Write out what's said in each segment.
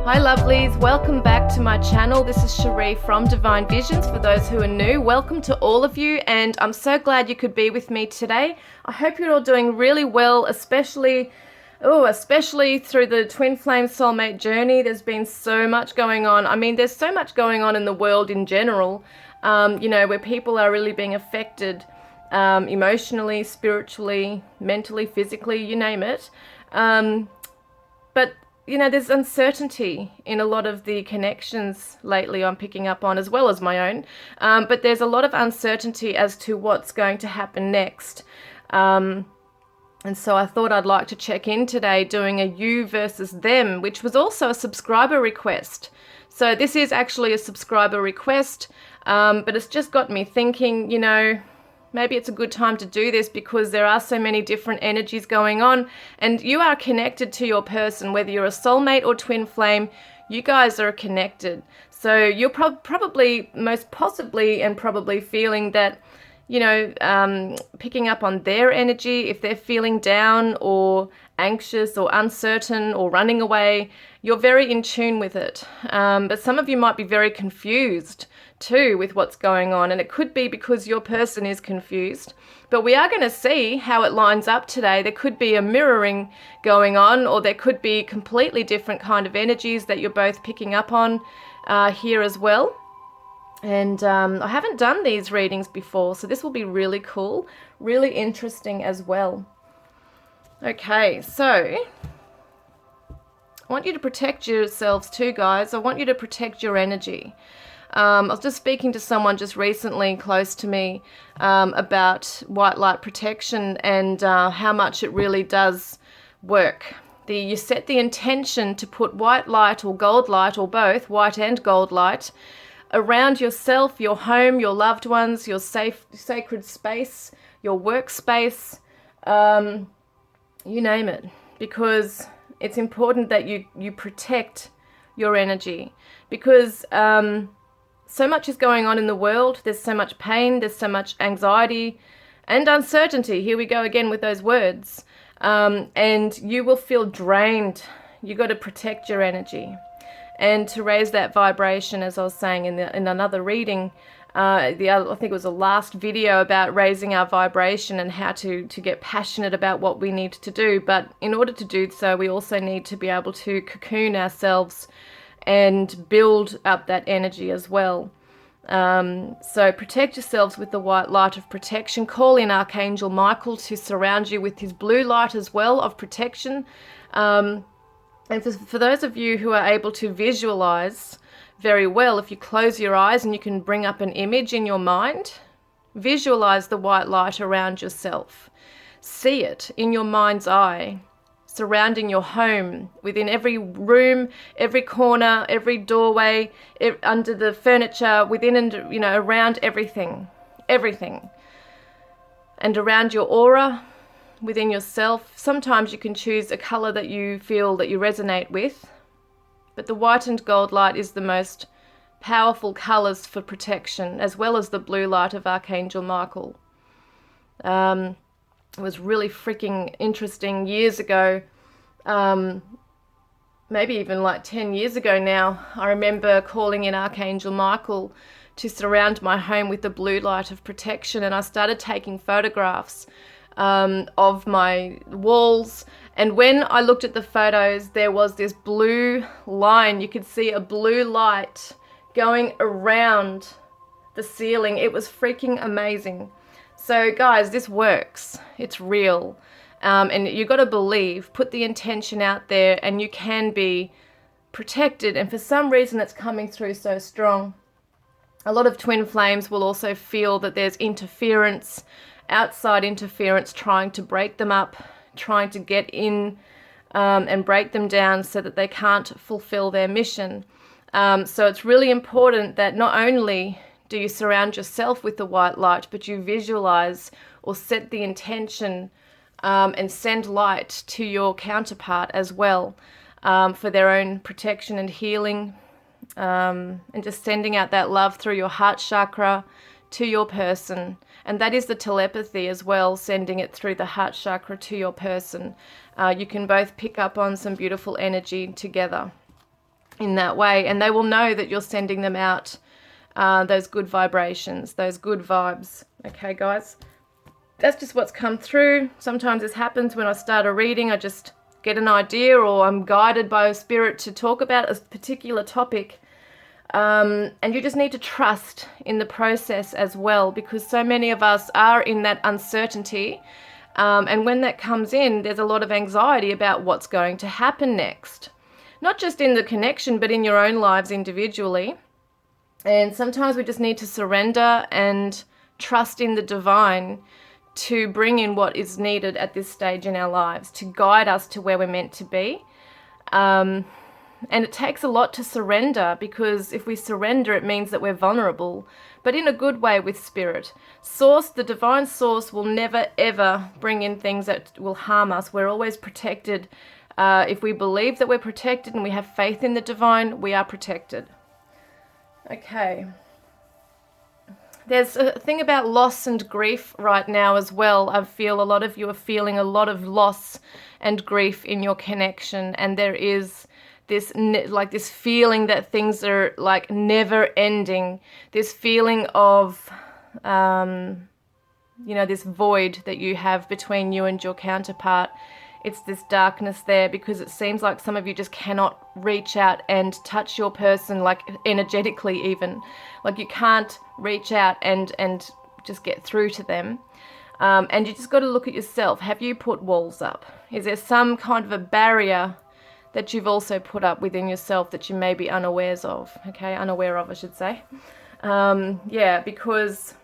Hi lovelies, welcome back to my channel. This is Sheree from Divine Visions. For those who are new, welcome to all of you, and I'm so glad you could be with me today. I hope you're all doing really well, especially through the twin flame soulmate journey. There's been so much going on. I mean, there's so much going on in the world in general, where people are really being affected emotionally, spiritually, mentally, physically, you name it. But there's uncertainty in a lot of the connections lately I'm picking up on, as well as my own. But there's a lot of uncertainty as to what's going to happen next. And so I thought I'd like to check in today doing a you versus them, which was also a subscriber request. So this is actually a subscriber request, but it's just got me thinking, maybe it's a good time to do this because there are so many different energies going on, and you are connected to your person, whether you're a soulmate or twin flame. You guys are connected. So you're probably, most possibly, and probably feeling that, picking up on their energy. If they're feeling down or anxious or uncertain or running away, you're very in tune with it. But some of you might be very confused too with what's going on, and it could be because your person is confused. But we are going to see how it lines up today. There could be a mirroring going on, or there could be completely different kind of energies that you're both picking up on here as well. And I haven't done these readings before, so this will be really cool, really interesting as well. Okay, so I want you to protect yourselves too, guys. I want you to protect your energy. I was just speaking to someone just recently close to me about white light protection and how much it really does work. You set the intention to put white light or gold light, or both, white and gold light, around yourself, your home, your loved ones, your sacred space, your workspace, you name it, because it's important that you protect your energy, because so much is going on in the world. There's so much pain, there's so much anxiety and uncertainty. Here we go again with those words. And you will feel drained. You got to protect your energy. And to raise that vibration, as I was saying in another reading, I think it was the last video about raising our vibration and how to get passionate about what we need to do. But in order to do so, we also need to be able to cocoon ourselves and build up that energy as well. So protect yourselves with the white light of protection. Call in Archangel Michael to surround you with his blue light as well of protection. And for those of you who are able to visualize very well, if you close your eyes and you can bring up an image in your mind, visualize the white light around yourself. See it in your mind's eye, surrounding your home, within every room, every corner, every doorway, under the furniture, within and around everything, and around your aura, within yourself. Sometimes you can choose a color that you feel that you resonate with, but the white and gold light is the most powerful colors for protection, as well as the blue light of Archangel Michael. It was really freaking interesting years ago, maybe even like 10 years ago now. I remember calling in Archangel Michael to surround my home with the blue light of protection, and I started taking photographs of my walls. And when I looked at the photos, there was this blue line. You could see a blue light going around the ceiling. It was freaking amazing. So guys, this works. It's real. And you got to believe, put the intention out there, and you can be protected. And for some reason, it's coming through so strong. A lot of twin flames will also feel that there's interference, outside interference, trying to break them up, trying to get in and break them down so that they can't fulfill their mission. So it's really important that not only do you surround yourself with the white light, but you visualize or set the intention and send light to your counterpart as well, for their own protection and healing, and just sending out that love through your heart chakra to your person. And that is the telepathy as well, sending it through the heart chakra to your person. You can both pick up on some beautiful energy together. in that way, and they will know that you're sending them out those good vibrations, those good vibes. Okay, guys, that's just what's come through. Sometimes this happens when I start a reading. I just get an idea, or I'm guided by a spirit to talk about a particular topic. And you just need to trust in the process as well, because so many of us are in that uncertainty. And when that comes in, there's a lot of anxiety about what's going to happen next. Not just in the connection, but in your own lives individually. And sometimes we just need to surrender and trust in the divine to bring in what is needed at this stage in our lives, to guide us to where we're meant to be. And it takes a lot to surrender, because if we surrender, it means that we're vulnerable, but in a good way with spirit. Source, the divine source, will never ever bring in things that will harm us. We're always protected. If we believe that we're protected and we have faith in the divine, we are protected. Okay. There's a thing about loss and grief right now as well. I feel a lot of you are feeling a lot of loss and grief in your connection, and there is this this feeling that things are like never ending, this feeling of this void that you have between you and your counterpart. It's this darkness there, because it seems like some of you just cannot reach out and touch your person, like energetically even. Like you can't reach out and just get through to them. And you just got to look at yourself. Have you put walls up? Is there some kind of a barrier that you've also put up within yourself that you may be unawares of? Okay, unaware of, I should say. Because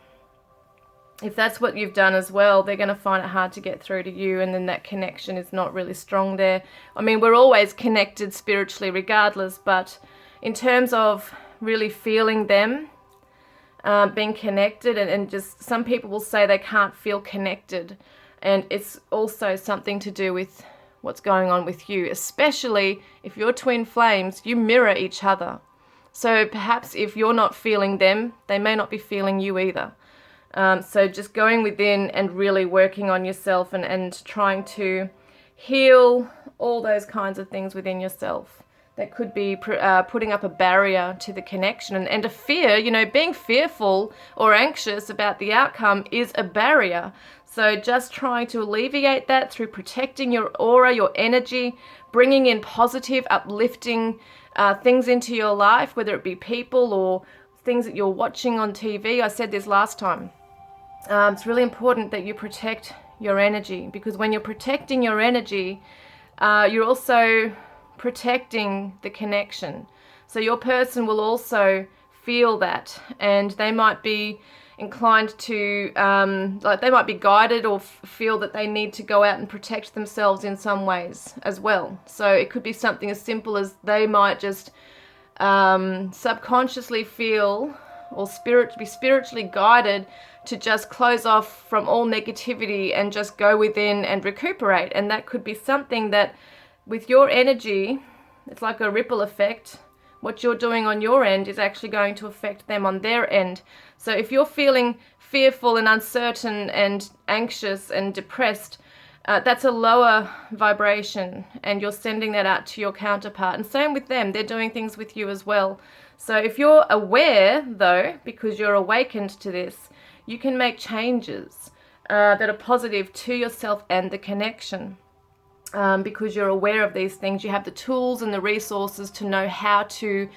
if that's what you've done as well, they're going to find it hard to get through to you, and then that connection is not really strong there. I mean, we're always connected spiritually regardless, but in terms of really feeling them, being connected, and just some people will say they can't feel connected, and it's also something to do with what's going on with you, especially if you're twin flames, you mirror each other. So perhaps if you're not feeling them, they may not be feeling you either. So just going within and really working on yourself and trying to heal all those kinds of things within yourself that could be putting up a barrier to the connection. And a fear, being fearful or anxious about the outcome is a barrier. So just trying to alleviate that through protecting your aura, your energy, bringing in positive, uplifting things into your life, whether it be people or things that you're watching on TV. I said this last time. It's really important that you protect your energy, because when you're protecting your energy, you're also protecting the connection. So your person will also feel that, and they might be inclined to, they might be guided or feel that they need to go out and protect themselves in some ways as well. So it could be something as simple as they might just subconsciously feel or be spiritually guided to just close off from all negativity and just go within and recuperate. And that could be something that with your energy, it's like a ripple effect. What you're doing on your end is actually going to affect them on their end. So if you're feeling fearful and uncertain and anxious and depressed, that's a lower vibration, and you're sending that out to your counterpart. And same with them, they're doing things with you as well. So if you're aware, though, because you're awakened to this, you can make changes that are positive to yourself and the connection. Because you're aware of these things, you have the tools and the resources to know how to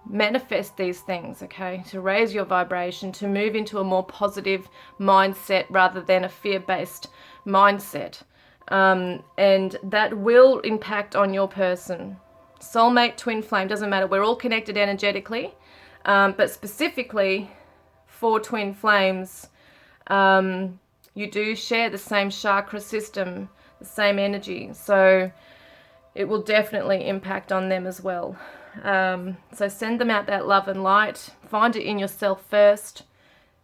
manifest these things, okay? To raise your vibration, to move into a more positive mindset rather than a fear-based mindset. And that will impact on your person. Soulmate, twin flame, doesn't matter. We're all connected energetically, but specifically for twin flames, you do share the same chakra system, the same energy, so it will definitely impact on them as well. So send them out that love and light. Find it in yourself first.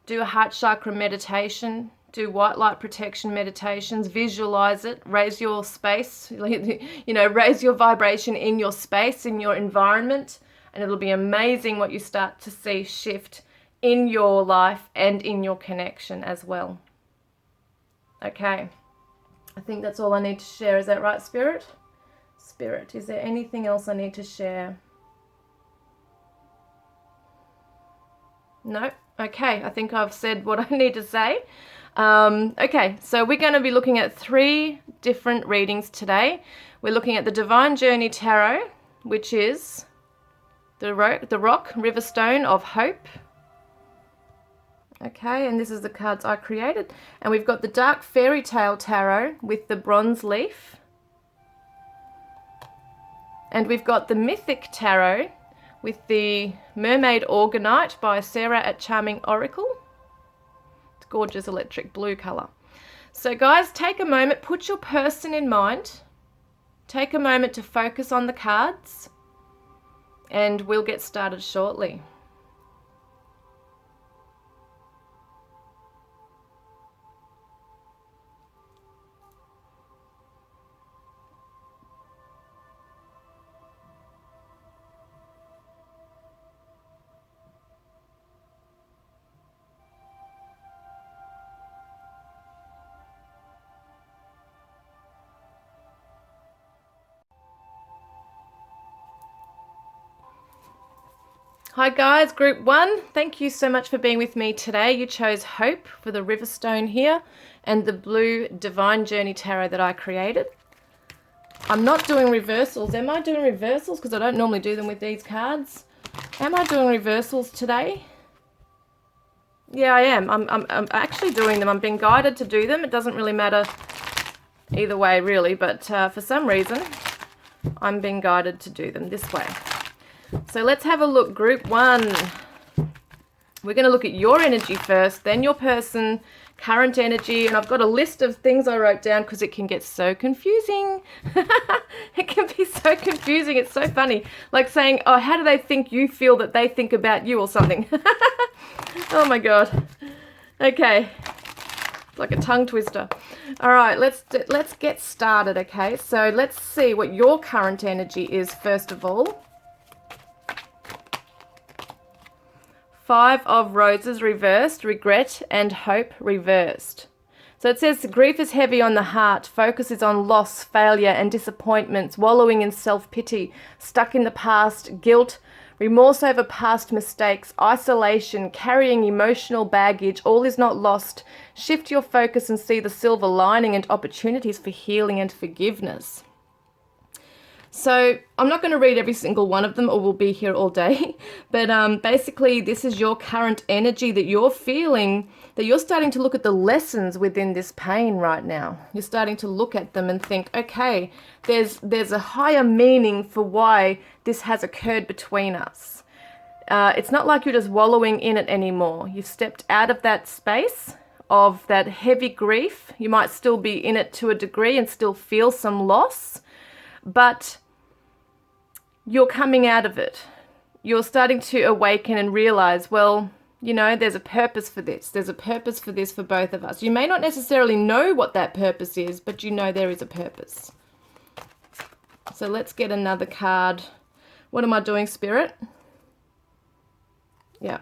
Do a heart chakra meditation. Do white light protection meditations. Visualize it. Raise your space. Raise your vibration in your space, in your environment, and it'll be amazing what you start to see shift in your life and in your connection as well. Okay. I think that's all I need to share. Is that right, Spirit? Spirit, is there anything else I need to share? No? Okay, I think I've said what I need to say. Okay, so we're going to be looking at 3 different readings today. We're looking at the Divine Journey Tarot, which is the Rock Riverstone of Hope. Okay, and this is the cards I created. And we've got the Dark Fairy Tale Tarot with the Bronze Leaf. And we've got the Mythic Tarot with the Mermaid Organite by Sarah at Charming Oracle. It's gorgeous electric blue colour. So guys, take a moment, put your person in mind. Take a moment to focus on the cards. And we'll get started shortly. Hi guys, group 1, thank you so much for being with me today. You chose Hope for the Riverstone here and the blue Divine Journey Tarot that I created. I'm not doing reversals. Am I doing reversals? Because I don't normally do them with these cards. Am I doing reversals today? Yeah, I am. I'm actually doing them. I'm being guided to do them. It doesn't really matter either way really, but for some reason I'm being guided to do them this way. So let's have a look, group 1. We're going to look at your energy first, then your person, current energy, and I've got a list of things I wrote down because it can get so confusing. It can be so confusing. It's so funny. Like saying, oh, how do they think you feel that they think about you or something? Oh my God. Okay. It's like a tongue twister. All right, let's get started, okay? So let's see what your current energy is first of all. 5 of Roses reversed, regret and hope reversed. So it says grief is heavy on the heart, focus is on loss, failure and disappointments, wallowing in self-pity, stuck in the past, guilt, remorse over past mistakes, isolation, carrying emotional baggage. All is not lost. Shift your focus and see the silver lining and opportunities for healing and forgiveness. So I'm not going to read every single one of them or we'll be here all day, but basically this is your current energy that you're feeling, that you're starting to look at the lessons within this pain right now. You're starting to look at them and think, okay, there's a higher meaning for why this has occurred between us. It's not like you're just wallowing in it anymore. You've stepped out of that space of that heavy grief. You might still be in it to a degree and still feel some loss, but you're coming out of it. You're starting to awaken and realize, well, you know, there's a purpose for this. There's a purpose for this for both of us. You may not necessarily know what that purpose is, but you know there is a purpose. So let's get another card. What am I doing, Spirit? Yeah.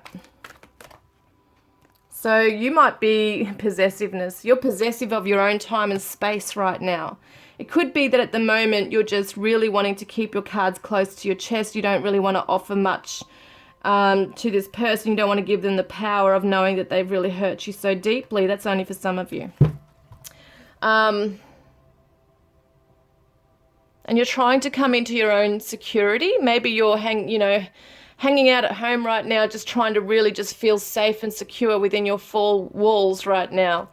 So you might be possessiveness. You're possessive of your own time and space right now. It could be that at the moment you're just really wanting to keep your cards close to your chest. You don't really want to offer much to this person. You don't want to give them the power of knowing that they've really hurt you so deeply. That's only for some of you. And you're trying to come into your own security. Maybe you're hanging out at home right now, just trying to really just feel safe and secure within your 4 walls right now.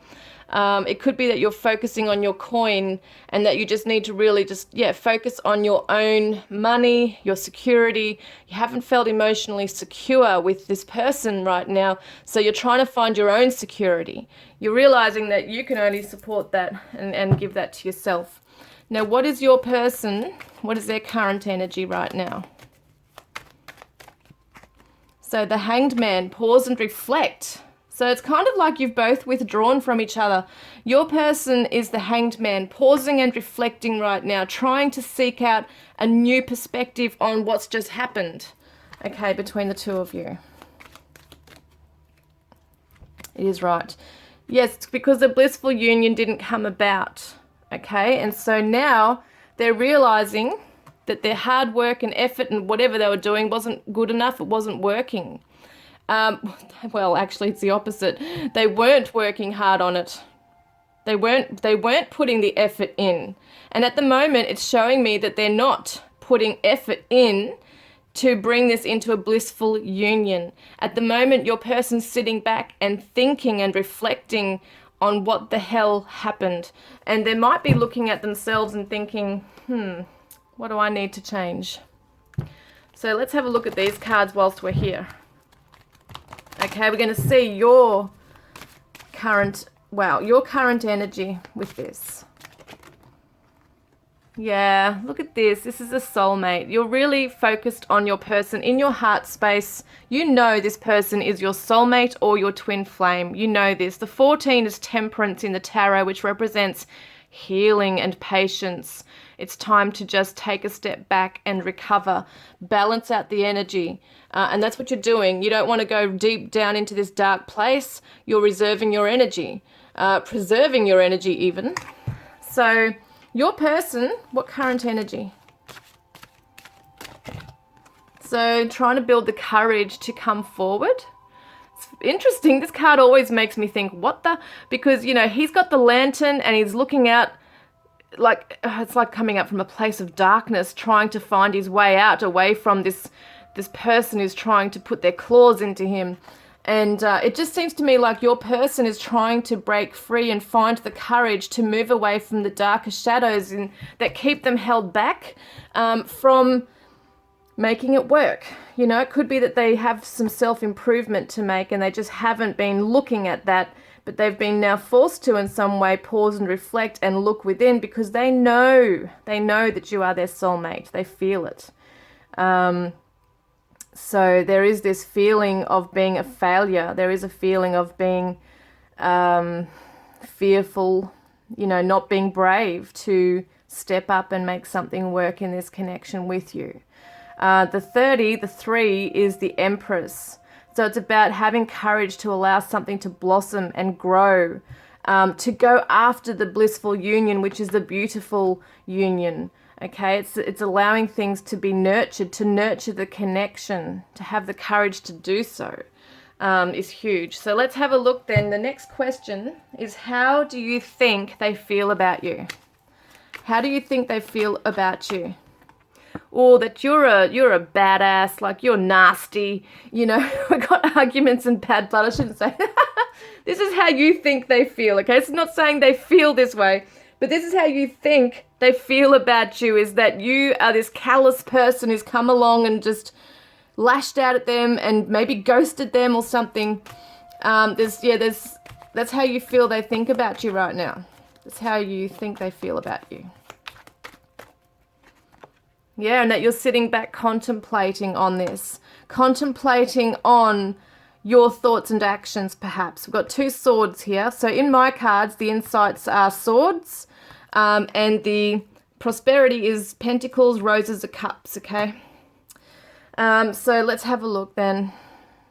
It could be that you're focusing on your coin and that you just need to really focus on your own money, your security. You haven't felt emotionally secure with this person right now, so you're trying to find your own security. You're realizing that you can only support that and give that to yourself. Now, what is your person? What is their current energy right now? So the Hanged Man, pause and reflect. So it's kind of like you've both withdrawn from each other. Your person is the Hanged Man, pausing and reflecting right now, trying to seek out a new perspective on what's just happened, okay, between the two of you. It is right. Yes, it's because the blissful union didn't come about, okay? And so now they're realizing that their hard work and effort and whatever they were doing wasn't good enough, it wasn't working. Well, actually, it's the opposite. They weren't working hard on it. They weren't putting the effort in. And at the moment, it's showing me that they're not putting effort in to bring this into a blissful union. At the moment, your person's sitting back and thinking and reflecting on what the hell happened. And they might be looking at themselves and thinking, what do I need to change? So let's have a look at these cards whilst we're here. Okay, we're going to see your current energy with this. Yeah, look at this. This is a soulmate. You're really focused on your person in your heart space. You know this person is your soulmate or your twin flame. You know this. The 14 is temperance in the tarot, which represents healing and patience. It's time to just take a step back and recover, balance out the energy. And that's what you're doing. You don't want to go deep down into this dark place. You're reserving your energy, preserving your energy even. So your person, what current energy? So trying to build the courage to come forward. It's interesting. This card always makes me think, because, he's got the lantern and he's looking out like, it's like coming up from a place of darkness, trying to find his way out, away from this person who's trying to put their claws into him. And it just seems to me like your person is trying to break free and find the courage to move away from the darker shadows that keep them held back from making it work. It could be that they have some self-improvement to make and they just haven't been looking at that, but they've been now forced to in some way pause and reflect and look within because they know that you are their soulmate. They feel it. So there is this feeling of being a failure. There is a feeling of being fearful, not being brave to step up and make something work in this connection with you. The 3 is the Empress. So it's about having courage to allow something to blossom and grow, to go after the blissful union, which is the beautiful union. Okay, it's allowing things to be nurtured, to nurture the connection, to have the courage to do so is huge. So let's have a look then. The next question is, how do you think they feel about you? How do you think they feel about you? Or that you're a badass, like you're nasty, we got arguments and bad blood. I shouldn't say this is how you think they feel, okay? It's not saying they feel this way, but this is how you think they feel about you, is that you are this callous person who's come along and just lashed out at them and maybe ghosted them or something. That's how you feel they think about you right now. That's how you think they feel about you. Yeah, and that you're sitting back contemplating on this, contemplating on your thoughts and actions perhaps. We've got 2 swords here. So in my cards, the insights are swords, and the prosperity is pentacles, roses are cups, okay? So let's have a look then.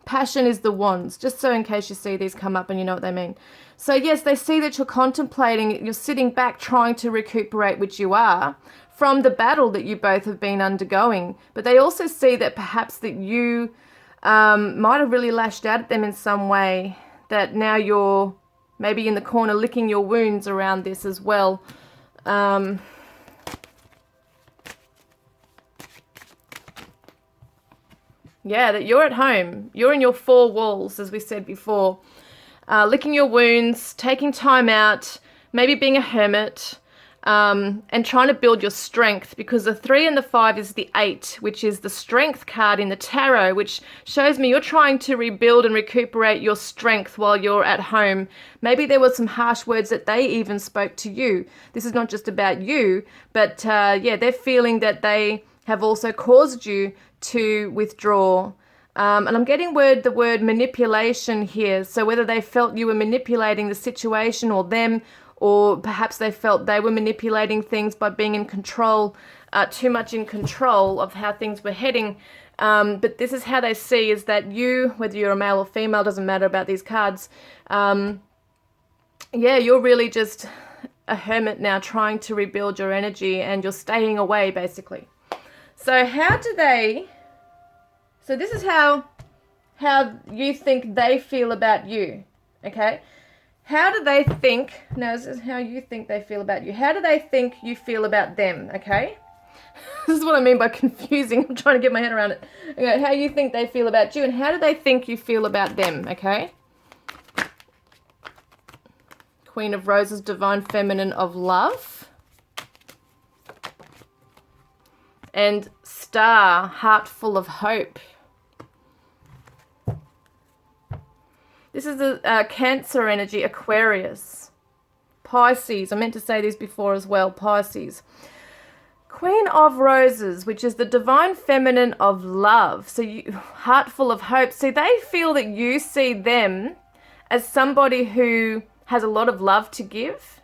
Passion is the wands, just so in case you see these come up and you know what they mean. So yes, they see that you're contemplating, you're sitting back trying to recuperate, which you are, from the battle that you both have been undergoing. But they also see that perhaps that you might have really lashed out at them in some way, that now you're maybe in the corner licking your wounds around this as well. Yeah, that you're at home. You're in your 4 walls, as we said before. Licking your wounds, taking time out, maybe being a hermit, and trying to build your strength, because the 3 and the 5 is the 8, which is the strength card in the tarot, which shows me you're trying to rebuild and recuperate your strength while you're at home. Maybe there were some harsh words that they even spoke to you. This is not just about you, but they're feeling that they have also caused you to withdraw. And I'm getting the word manipulation here. So whether they felt you were manipulating the situation or them, or perhaps they felt they were manipulating things by being in control, too much in control of how things were heading. But this is how they see, is that you, whether you're a male or female, doesn't matter about these cards. You're really just a hermit now, trying to rebuild your energy, and you're staying away basically. So this is how how you think they feel about you, okay? How do they think, now this is how you think they feel about you. How do they think you feel about them, okay? This is what I mean by confusing. I'm trying to get my head around it. Okay, how you think they feel about you and how do they think you feel about them, okay? Queen of Roses, Divine Feminine of Love. And Star, Heart Full of Hope. This is a Cancer energy, Aquarius. Pisces, I meant to say this before as well, Pisces. Queen of Roses, which is the Divine Feminine of Love. So you, Heart Full of Hope. So they feel that you see them as somebody who has a lot of love to give.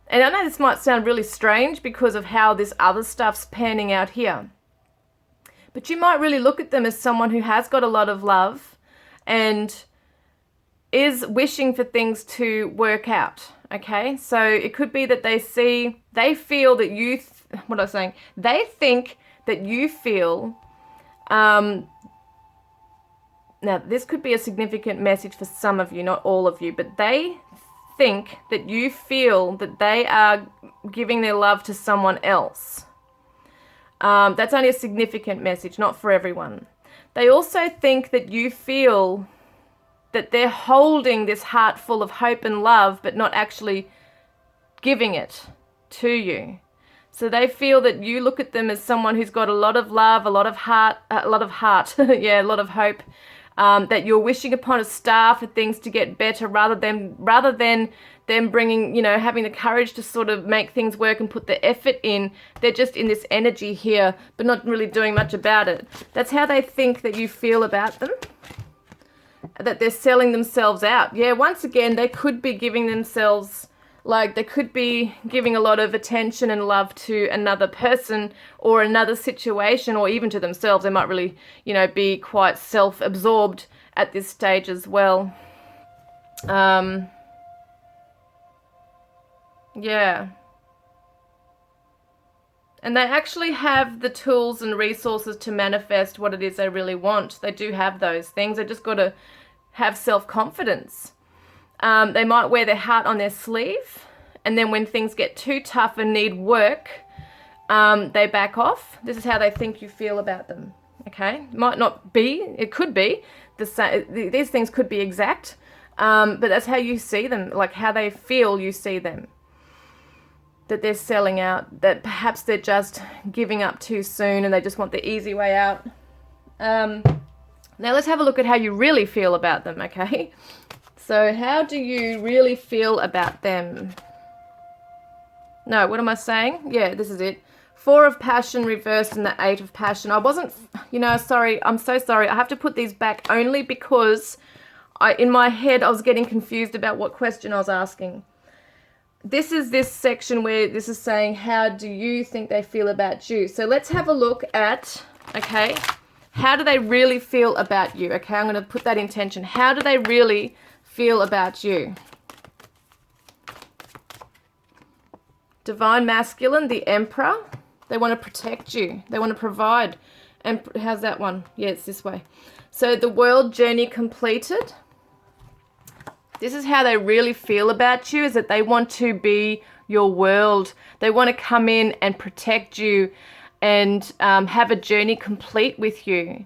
And I know this might sound really strange because of how this other stuff's panning out here. But you might really look at them as someone who has got a lot of love and is wishing for things to work out, okay? So it could be that they feel that you, what I was saying, they think that you feel, now this could be a significant message for some of you, not all of you, but they think that you feel that they are giving their love to someone else. That's only a significant message, not for everyone. They also think that you feel that they're holding this heart full of hope and love, but not actually giving it to you. So they feel that you look at them as someone who's got a lot of love, a lot of heart, yeah, a lot of hope, that you're wishing upon a star for things to get better rather than them bringing, you know, having the courage to sort of make things work and put the effort in. They're just in this energy here, but not really doing much about it. That's how they think that you feel about them, that they're selling themselves out. Yeah, once again, they could be giving themselves, like they could be giving a lot of attention and love to another person or another situation or even to themselves. They might really, you know, be quite self-absorbed at this stage as well. Yeah. And they actually have the tools and resources to manifest what it is they really want. They do have those things. They just got to have self-confidence. They might wear their heart on their sleeve, and then when things get too tough and need work, they back off. This is how they think you feel about them, okay? Might not be, it could be, the same. These things could be exact, but that's how you see them, like how they feel you see them. That they're selling out, that perhaps they're just giving up too soon and they just want the easy way out. Now let's have a look at how you really feel about them, okay? So how do you really feel about them? No, what am I saying? Yeah, this is it. 4 of Passion reversed and the 8 of Passion. I wasn't, you know, sorry, I'm so sorry. I have to put these back only because in my head I was getting confused about what question I was asking. This is this section where this is saying, how do you think they feel about you? So let's have a look at, okay, how do they really feel about you? Okay, I'm going to put that intention. How do they really feel about you? Divine Masculine, the Emperor. They want to protect you. They want to provide. And how's that one? Yeah, it's this way. So the World Journey Completed. This is how they really feel about you, is that they want to be your world. They want to come in and protect you and have a journey complete with you.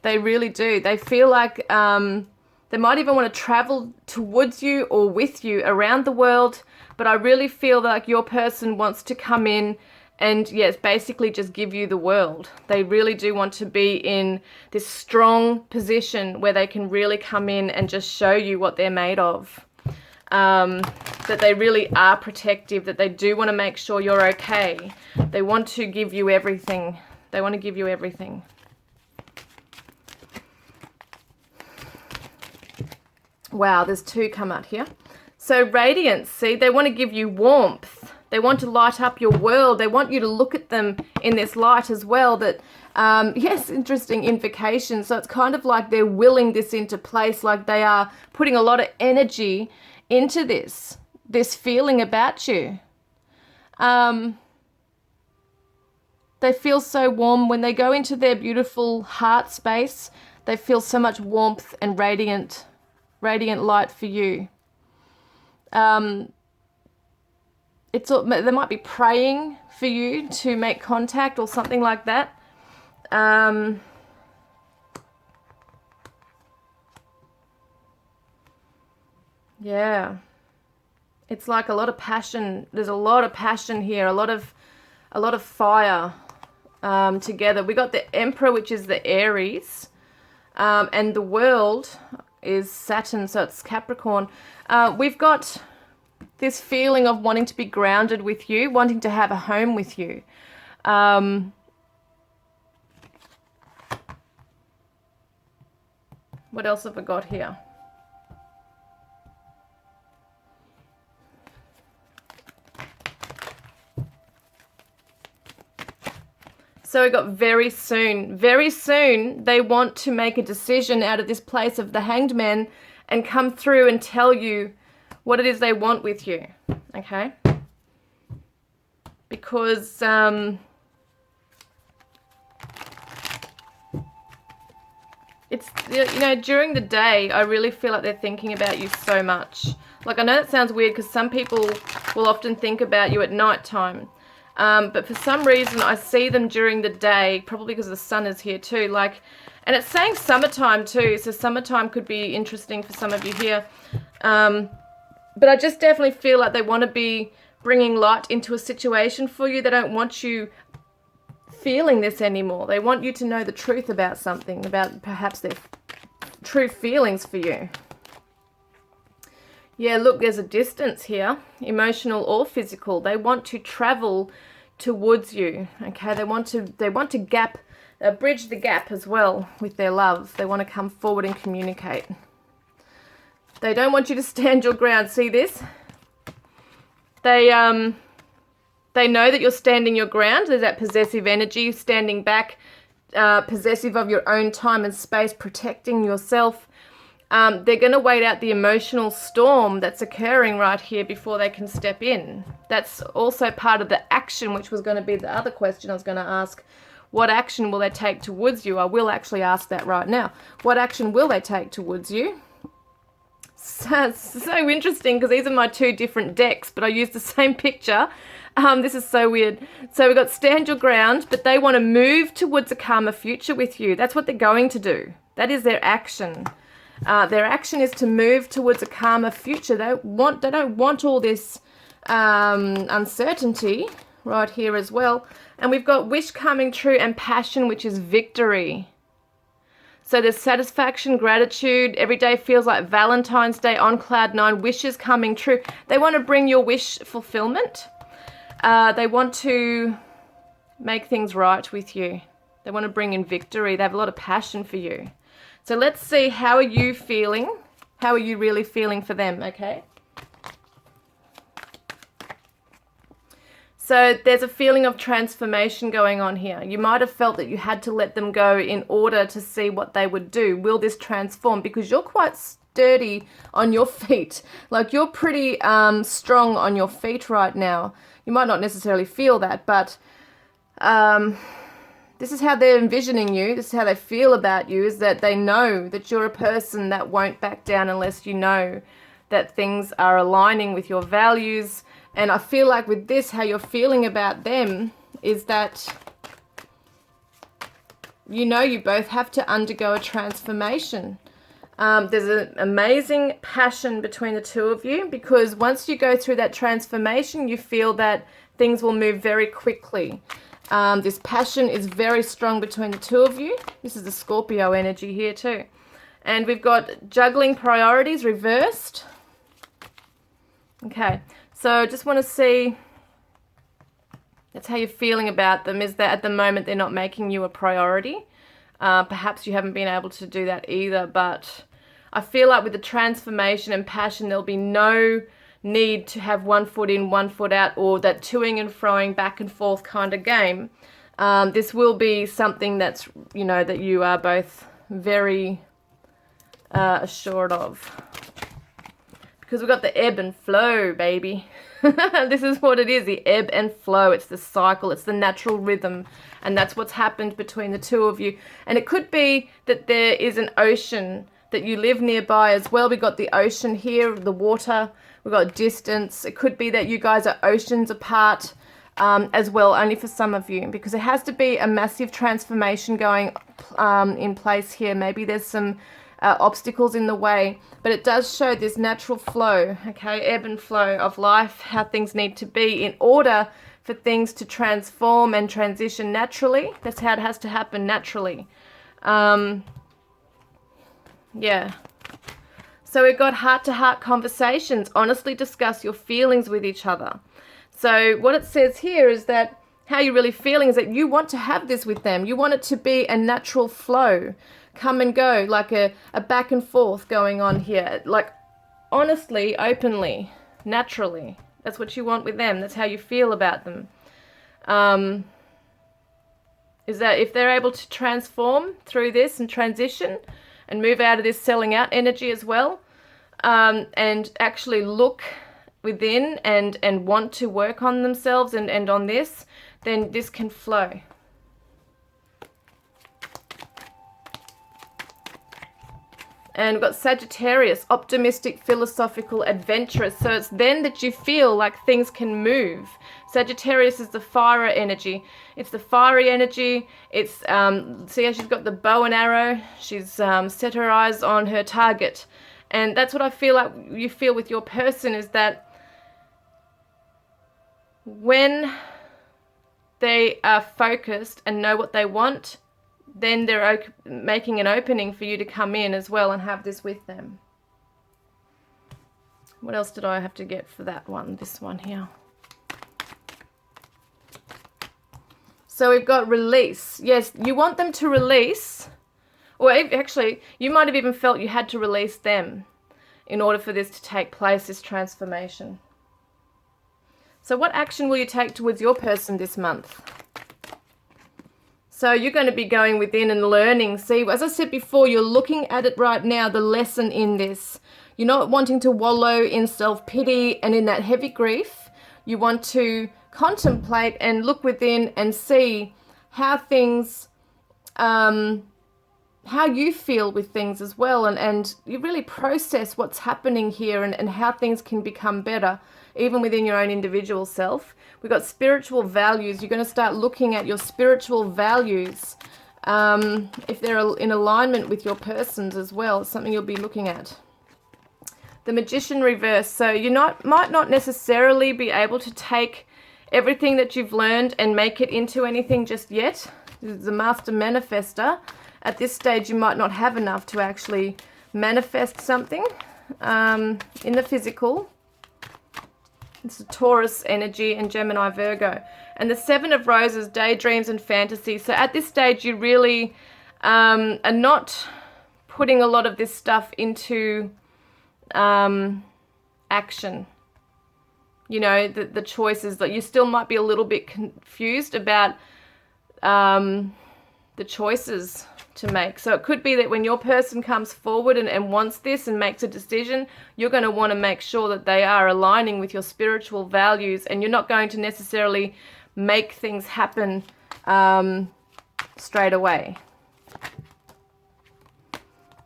They really do. They feel like they might even want to travel towards you or with you around the world, but I really feel like your person wants to come in and, yes, basically just give you the world. They really do want to be in this strong position where they can really come in and just show you what they're made of. That they really are protective, that they do want to make sure you're okay. They want to give you everything. They want to give you everything. Wow, there's 2 come out here. So radiance, see, they want to give you warmth. They want to light up your world. They want you to look at them in this light as well. That, yes, interesting invocation. So it's kind of like they're willing this into place, like they are putting a lot of energy into this feeling about you. They feel so warm when they go into their beautiful heart space. They feel so much warmth and radiant light for you. They might be praying for you to make contact or something like that. Yeah. It's like a lot of passion. There's a lot of passion here, a lot of fire together. We got the Emperor, which is the Aries, and the World is Saturn, so it's Capricorn. We've got this feeling of wanting to be grounded with you, wanting to have a home with you. What else have I got here? So we got very soon. Very soon they want to make a decision out of this place of the Hanged Man and come through and tell you what it is they want with you. Okay? Because it's, you know, during the day I really feel like they're thinking about you so much. Like, I know that sounds weird because some people will often think about you at night time. But for some reason, I see them during the day, probably because the sun is here too. Like, and it's saying summertime too, so summertime could be interesting for some of you here. But I just definitely feel like they want to be bringing light into a situation for you. They don't want you feeling this anymore. They want you to know the truth about something, about perhaps their true feelings for you. Yeah, look, there's a distance here, emotional or physical. They want to travel towards you, okay? They want to bridge the gap as well with their love. They want to come forward and communicate. They don't want you to stand your ground. See this? They know that you're standing your ground. There's that possessive energy, standing back, possessive of your own time and space, protecting yourself. They're going to wait out the emotional storm that's occurring right here before they can step in. That's also part of the action, which was going to be the other question I was going to ask. What action will they take towards you? I will actually ask that right now. What action will they take towards you? So interesting, because these are my two different decks, but I used the same picture. This is so weird. So we've got stand your ground, but they want to move towards a calmer future with you. That's what they're going to do. That is their action. Their action is to move towards a calmer future. They don't want all this uncertainty right here as well. And we've got wish coming true and passion, which is victory. So there's satisfaction, gratitude. Every day feels like Valentine's Day on cloud nine. Wishes coming true. They want to bring your wish fulfillment. They want to make things right with you. They want to bring in victory. They have a lot of passion for you. So let's see, how are you feeling? How are you really feeling for them, okay? So there's a feeling of transformation going on here. You might have felt that you had to let them go in order to see what they would do. Will this transform? Because you're quite sturdy on your feet. Like, you're pretty strong on your feet right now. You might not necessarily feel that, but this is how they're envisioning you. This is how they feel about you, is that they know that you're a person that won't back down unless you know that things are aligning with your values. And I feel like with this, how you're feeling about them is that you know you both have to undergo a transformation. There's an amazing passion between the two of you, because once you go through that transformation, you feel that things will move very quickly. This passion is very strong between the two of you. This is the Scorpio energy here too. And we've got juggling priorities reversed. Okay, so just want to see, that's how you're feeling about them, is that at the moment they're not making you a priority. Perhaps you haven't been able to do that either, but I feel like with the transformation and passion, there'll be no need to have one foot in, one foot out, or that toing and froing back and forth kind of game. This will be something that's, you know, that you are both very assured of. because we've got the ebb and flow, baby. This is what it is, the ebb and flow. It's the cycle, it's the natural rhythm, and that's what's happened between the two of you. And it could be that there is an ocean that you live nearby as well. We've got the ocean here, the water, we've got distance. It could be that you guys are oceans apart as well, only for some of you, because there has to be a massive transformation going in place here. Maybe there's some obstacles in the way, but it does show this natural flow, okay, ebb and flow of life, how things need to be in order for things to transform and transition naturally. That's how it has to happen, naturally. Yeah. So we've got heart-to-heart conversations. Honestly discuss your feelings with each other. So what it says here is that how you're really feeling is that you want to have this with them. You want it to be a natural flow. Come and go, like a back and forth going on here. Like, honestly, openly, naturally. That's what you want with them. That's how you feel about them. Is that if they're able to transform through this and transition and move out of this selling out energy as well, and actually look within and want to work on themselves and on this, then this can flow. And we've got Sagittarius, optimistic, philosophical, adventurous. So it's then that you feel like things can move. Sagittarius is the fire energy. It's the fiery energy. It's, see how she's got the bow and arrow? She's set her eyes on her target. And that's what I feel like you feel with your person, is that when they are focused and know what they want, then they're making an opening for you to come in as well and have this with them. What else did I have to get for that one? This one here. So we've got release. Yes, you want them to release, or actually, you might have even felt you had to release them in order for this to take place, this transformation. So what action will you take towards your person this month? So you're going to be going within and learning. See, as I said before, you're looking at it right now, the lesson in this. You're not wanting to wallow in self-pity and in that heavy grief. You want to contemplate and look within and see how things, how you feel with things as well. And you really process what's happening here and how things can become better, even within your own individual self. We've got spiritual values. You're going to start looking at your spiritual values, if they're in alignment with your persons as well. It's something you'll be looking at. The Magician reverse. So you might not necessarily be able to take everything that you've learned and make it into anything just yet. This is the Master Manifester. At this stage, you might not have enough to actually manifest something in the physical. It's a Taurus energy and Gemini, Virgo. And the Seven of Roses, daydreams and fantasy. So at this stage, you really are not putting a lot of this stuff into action. You know, the choices that you still might be a little bit confused about the choices to make. So it could be that when your person comes forward and wants this and makes a decision, you're going to want to make sure that they are aligning with your spiritual values, and you're not going to necessarily make things happen straight away,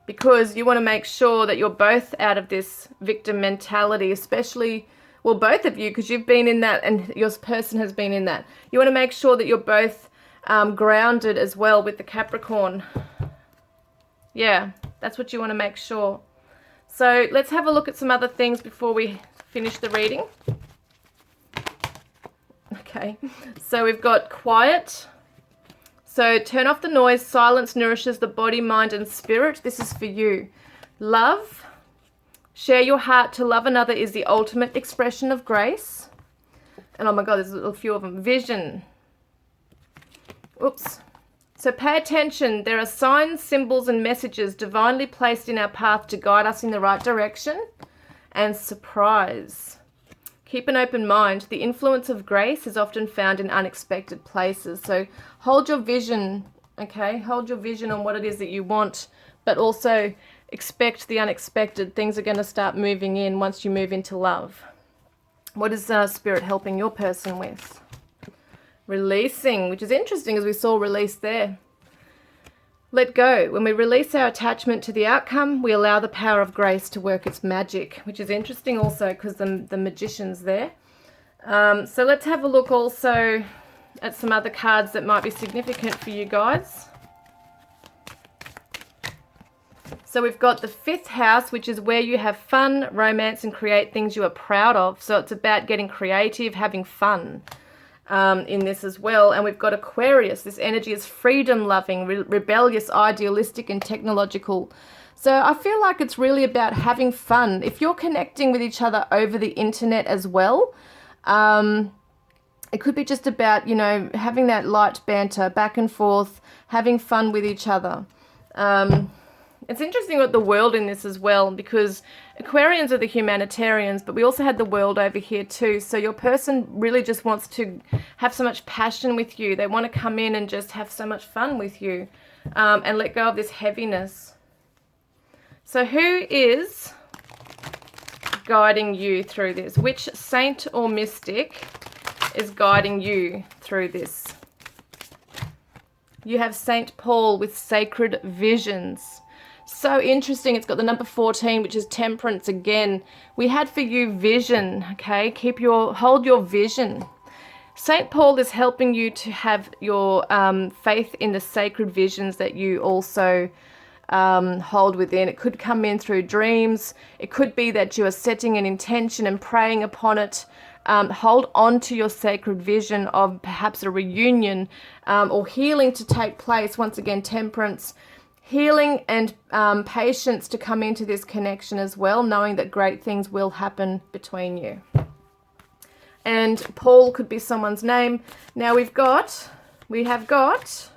because you want to make sure that you're both out of this victim mentality, especially, well, both of you, because you've been in that and your person has been in that. You want to make sure that you're both grounded as well with the Capricorn. Yeah, that's what you want to make sure. So let's have a look at some other things before we finish the reading. Okay, so we've got quiet. So turn off the noise. Silence nourishes the body, mind, and spirit. This is for you. Love. Share your heart. To love another is the ultimate expression of grace. And oh my God, there's a few of them. Vision. Oops. So pay attention. There are signs, symbols, and messages divinely placed in our path to guide us in the right direction. And surprise. Keep an open mind. The influence of grace is often found in unexpected places. So hold your vision, okay? Hold your vision on what it is that you want, but also expect the unexpected. Things are going to start moving in once you move into love. What is Spirit helping your person with? Releasing, which is interesting as we saw release there. Let go. When we release our attachment to the outcome, we allow the power of grace to work its magic, which is interesting also because the magician's there. So let's have a look also at some other cards that might be significant for you guys. So we've got the 5th house, which is where you have fun, romance, and create things you are proud of. So it's about getting creative, having fun in this as well. And we've got Aquarius. This energy is freedom-loving, rebellious, idealistic, and technological. So I feel like it's really about having fun. If you're connecting with each other over the internet as well, it could be just about, you know, having that light banter back and forth, having fun with each other. It's interesting with the world in this as well, because Aquarians are the humanitarians, but we also had the world over here too. So your person really just wants to have so much passion with you. They want to come in and just have so much fun with you, and let go of this heaviness. So who is guiding you through this? Which saint or mystic is guiding you through this? You have Saint Paul with sacred visions. So interesting. It's got the number 14, which is temperance again. We had for you vision, okay? Hold your vision. Saint Paul is helping you to have your faith in the sacred visions that you also hold within. It could come in through dreams. It could be that you are setting an intention and praying upon it. Hold on to your sacred vision of perhaps a reunion or healing to take place. Once again, temperance, healing and patience to come into this connection as well, knowing that great things will happen between you. And Paul could be someone's name. Now we have got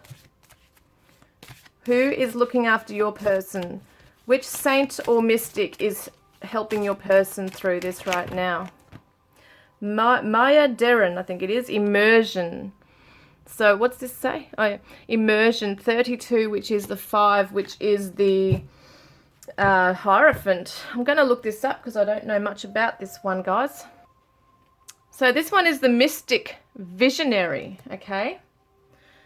who is looking after your person? Which saint or mystic is helping your person through this right now? Maya Deren, I think it is, immersion. So what's this say? Oh, yeah. Immersion 32, which is the 5, which is the Hierophant. I'm going to look this up because I don't know much about this one, guys. So this one is the mystic visionary, okay?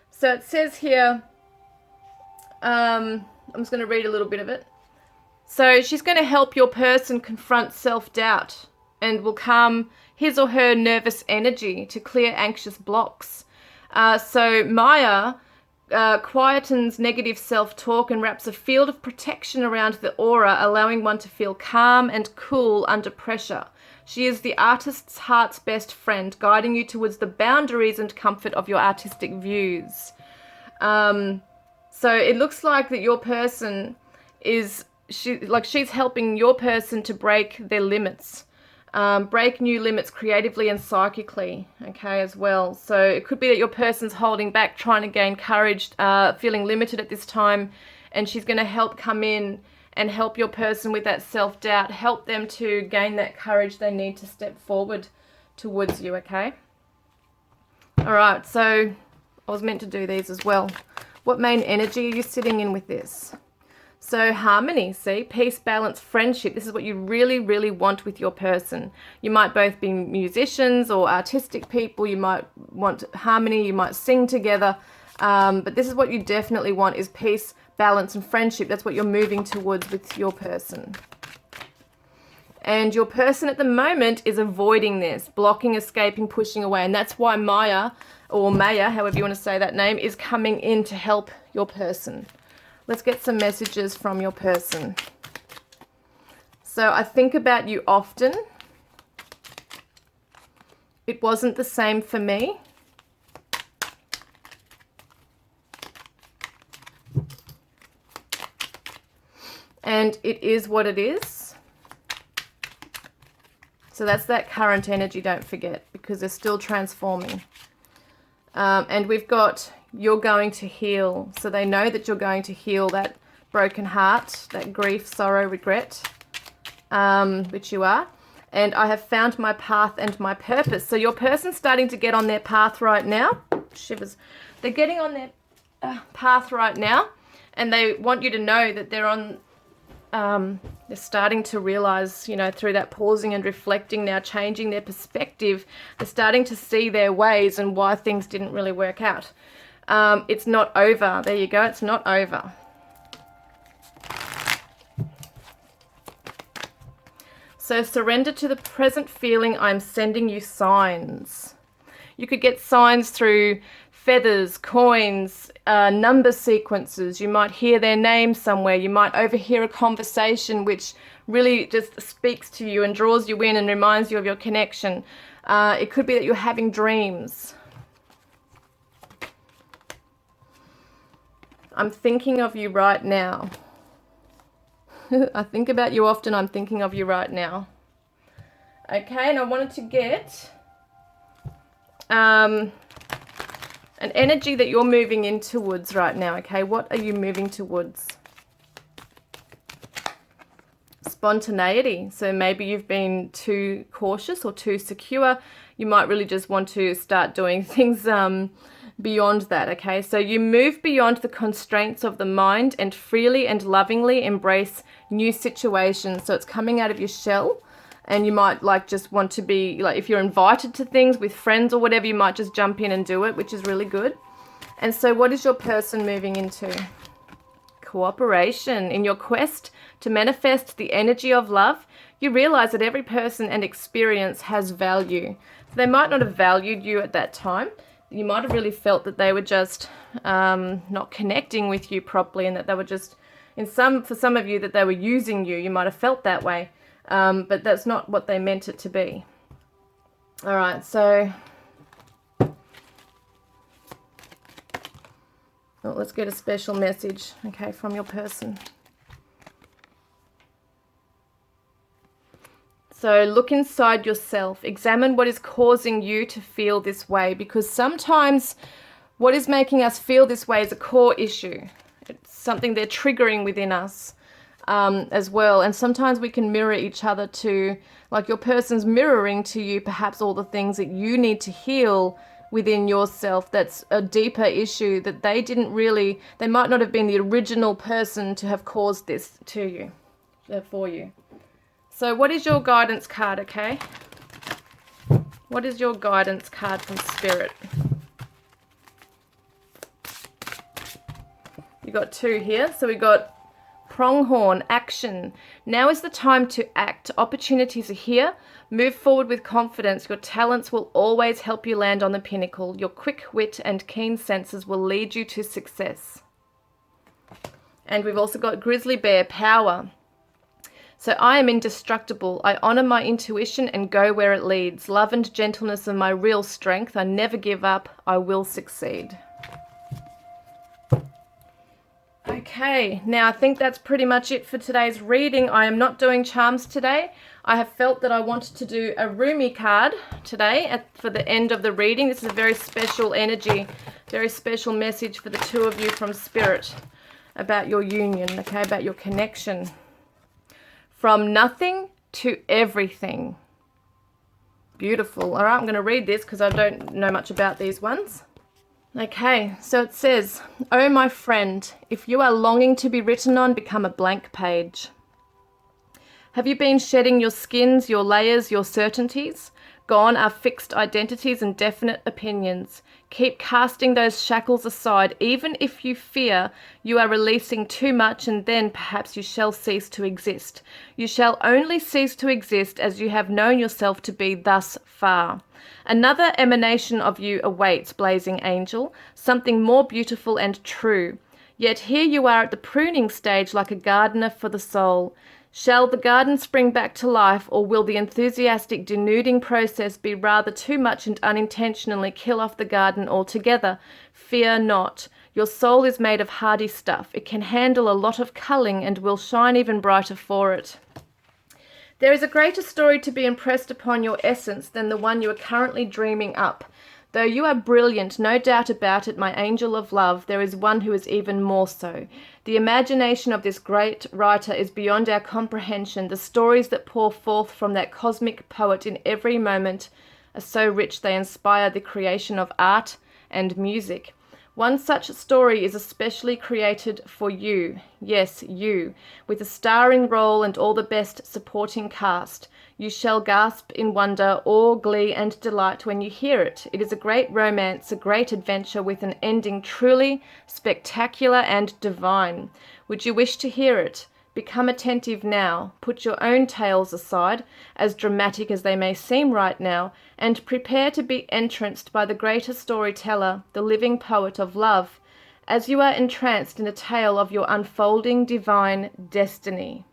So it says here, I'm just going to read a little bit of it. So she's going to help your person confront self-doubt and will calm his or her nervous energy to clear anxious blocks. So Maya quietens negative self-talk and wraps a field of protection around the aura, allowing one to feel calm and cool under pressure. She is the artist's heart's best friend, guiding you towards the boundaries and comfort of your artistic views. So it looks like that your person she's helping your person to break their limits. Break new limits creatively and psychically, okay, as well. So it could be that your person's holding back, trying to gain courage, feeling limited at this time, and she's going to help come in and help your person with that self-doubt, help them to gain that courage they need to step forward towards you, okay? All right, so I was meant to do these as well. What main energy are you sitting in with this? So harmony, see, peace, balance, friendship. This is what you really, really want with your person. You might both be musicians or artistic people. You might want harmony. You might sing together. But this is what you definitely want is peace, balance, and friendship. That's what you're moving towards with your person. And your person at the moment is avoiding this, blocking, escaping, pushing away. And that's why Maya, or Maya, however you want to say that name, is coming in to help your person. Let's get some messages from your person. So I think about you often. It wasn't the same for me. And it is what it is. So that's that current energy, don't forget, because they're still transforming. And we've got, you're going to heal. So they know that you're going to heal that broken heart, that grief, sorrow, regret, which you are. And I have found my path and my purpose. So your person's starting to get on their path right now. Shivers. They're getting on their path right now. And they want you to know that they're on they're starting to realize, through that pausing and reflecting, now changing their perspective, they're starting to see their ways and why things didn't really work out. It's not over. There you go. It's not over. So surrender to the present feeling. I'm sending you signs. You could get signs through feathers, coins, number sequences. You might hear their name somewhere. You might overhear a conversation which really just speaks to you and draws you in and reminds you of your connection. It could be that you're having dreams. I'm thinking of you right now. I think about you often. I'm thinking of you right now. Okay, and I wanted to get an energy that you're moving in towards right now. Okay, what are you moving towards? Spontaneity. So maybe you've been too cautious or too secure. You might really just want to start doing things beyond that. Okay, so you move beyond the constraints of the mind and freely and lovingly embrace new situations. So it's coming out of your shell, and you might just want to be if you're invited to things with friends or whatever, you might just jump in and do it, which is really good. And so what is your person moving into? Cooperation. In your quest to manifest the energy of love, you realize that every person and experience has value. So they might not have valued you at that time. You might have really felt that they were just not connecting with you properly, and that they were just, for some of you, that they were using you. You might have felt that way, but that's not what they meant it to be. All right, so let's get a special message, okay, from your person. So look inside yourself, examine what is causing you to feel this way, because sometimes what is making us feel this way is a core issue. It's something they're triggering within us as well. And sometimes we can mirror each other to, your person's mirroring to you perhaps all the things that you need to heal within yourself. That's a deeper issue that they might not have been the original person to have caused this to you, for you. So what is your guidance card, okay? What is your guidance card from Spirit? You got two here. So we got pronghorn, action. Now is the time to act. Opportunities are here. Move forward with confidence. Your talents will always help you land on the pinnacle. Your quick wit and keen senses will lead you to success. And we've also got grizzly bear, power. So I am indestructible. I honor my intuition and go where it leads. Love and gentleness are my real strength. I never give up. I will succeed. Okay, now I think that's pretty much it for today's reading. I am not doing charms today. I have felt that I wanted to do a Rumi card today for the end of the reading. This is a very special energy, very special message for the two of you from Spirit about your union, okay, about your connection. From nothing to everything. Beautiful. All right, I'm going to read this because I don't know much about these ones. Okay, so it says, "Oh, my friend, if you are longing to be written on, become a blank page. Have you been shedding your skins, your layers, your certainties? Gone are fixed identities and definite opinions. Keep casting those shackles aside, even if you fear you are releasing too much, and then perhaps you shall cease to exist. You shall only cease to exist as you have known yourself to be thus far. Another emanation of you awaits, blazing angel, something more beautiful and true. Yet here you are at the pruning stage like a gardener for the soul. Shall the garden spring back to life, or will the enthusiastic denuding process be rather too much and unintentionally kill off the garden altogether? Fear not. Your soul is made of hardy stuff. It can handle a lot of culling and will shine even brighter for it. There is a greater story to be impressed upon your essence than the one you are currently dreaming up. Though you are brilliant, no doubt about it, my angel of love, there is one who is even more so. The imagination of this great writer is beyond our comprehension. The stories that pour forth from that cosmic poet in every moment are so rich they inspire the creation of art and music. One such story is especially created for you. Yes, you, with a starring role and all the best supporting cast. You shall gasp in wonder, awe, glee, and delight when you hear it. It is a great romance, a great adventure with an ending truly spectacular and divine. Would you wish to hear it? Become attentive now. Put your own tales aside, as dramatic as they may seem right now, and prepare to be entranced by the greater storyteller, the living poet of love, as you are entranced in a tale of your unfolding divine destiny.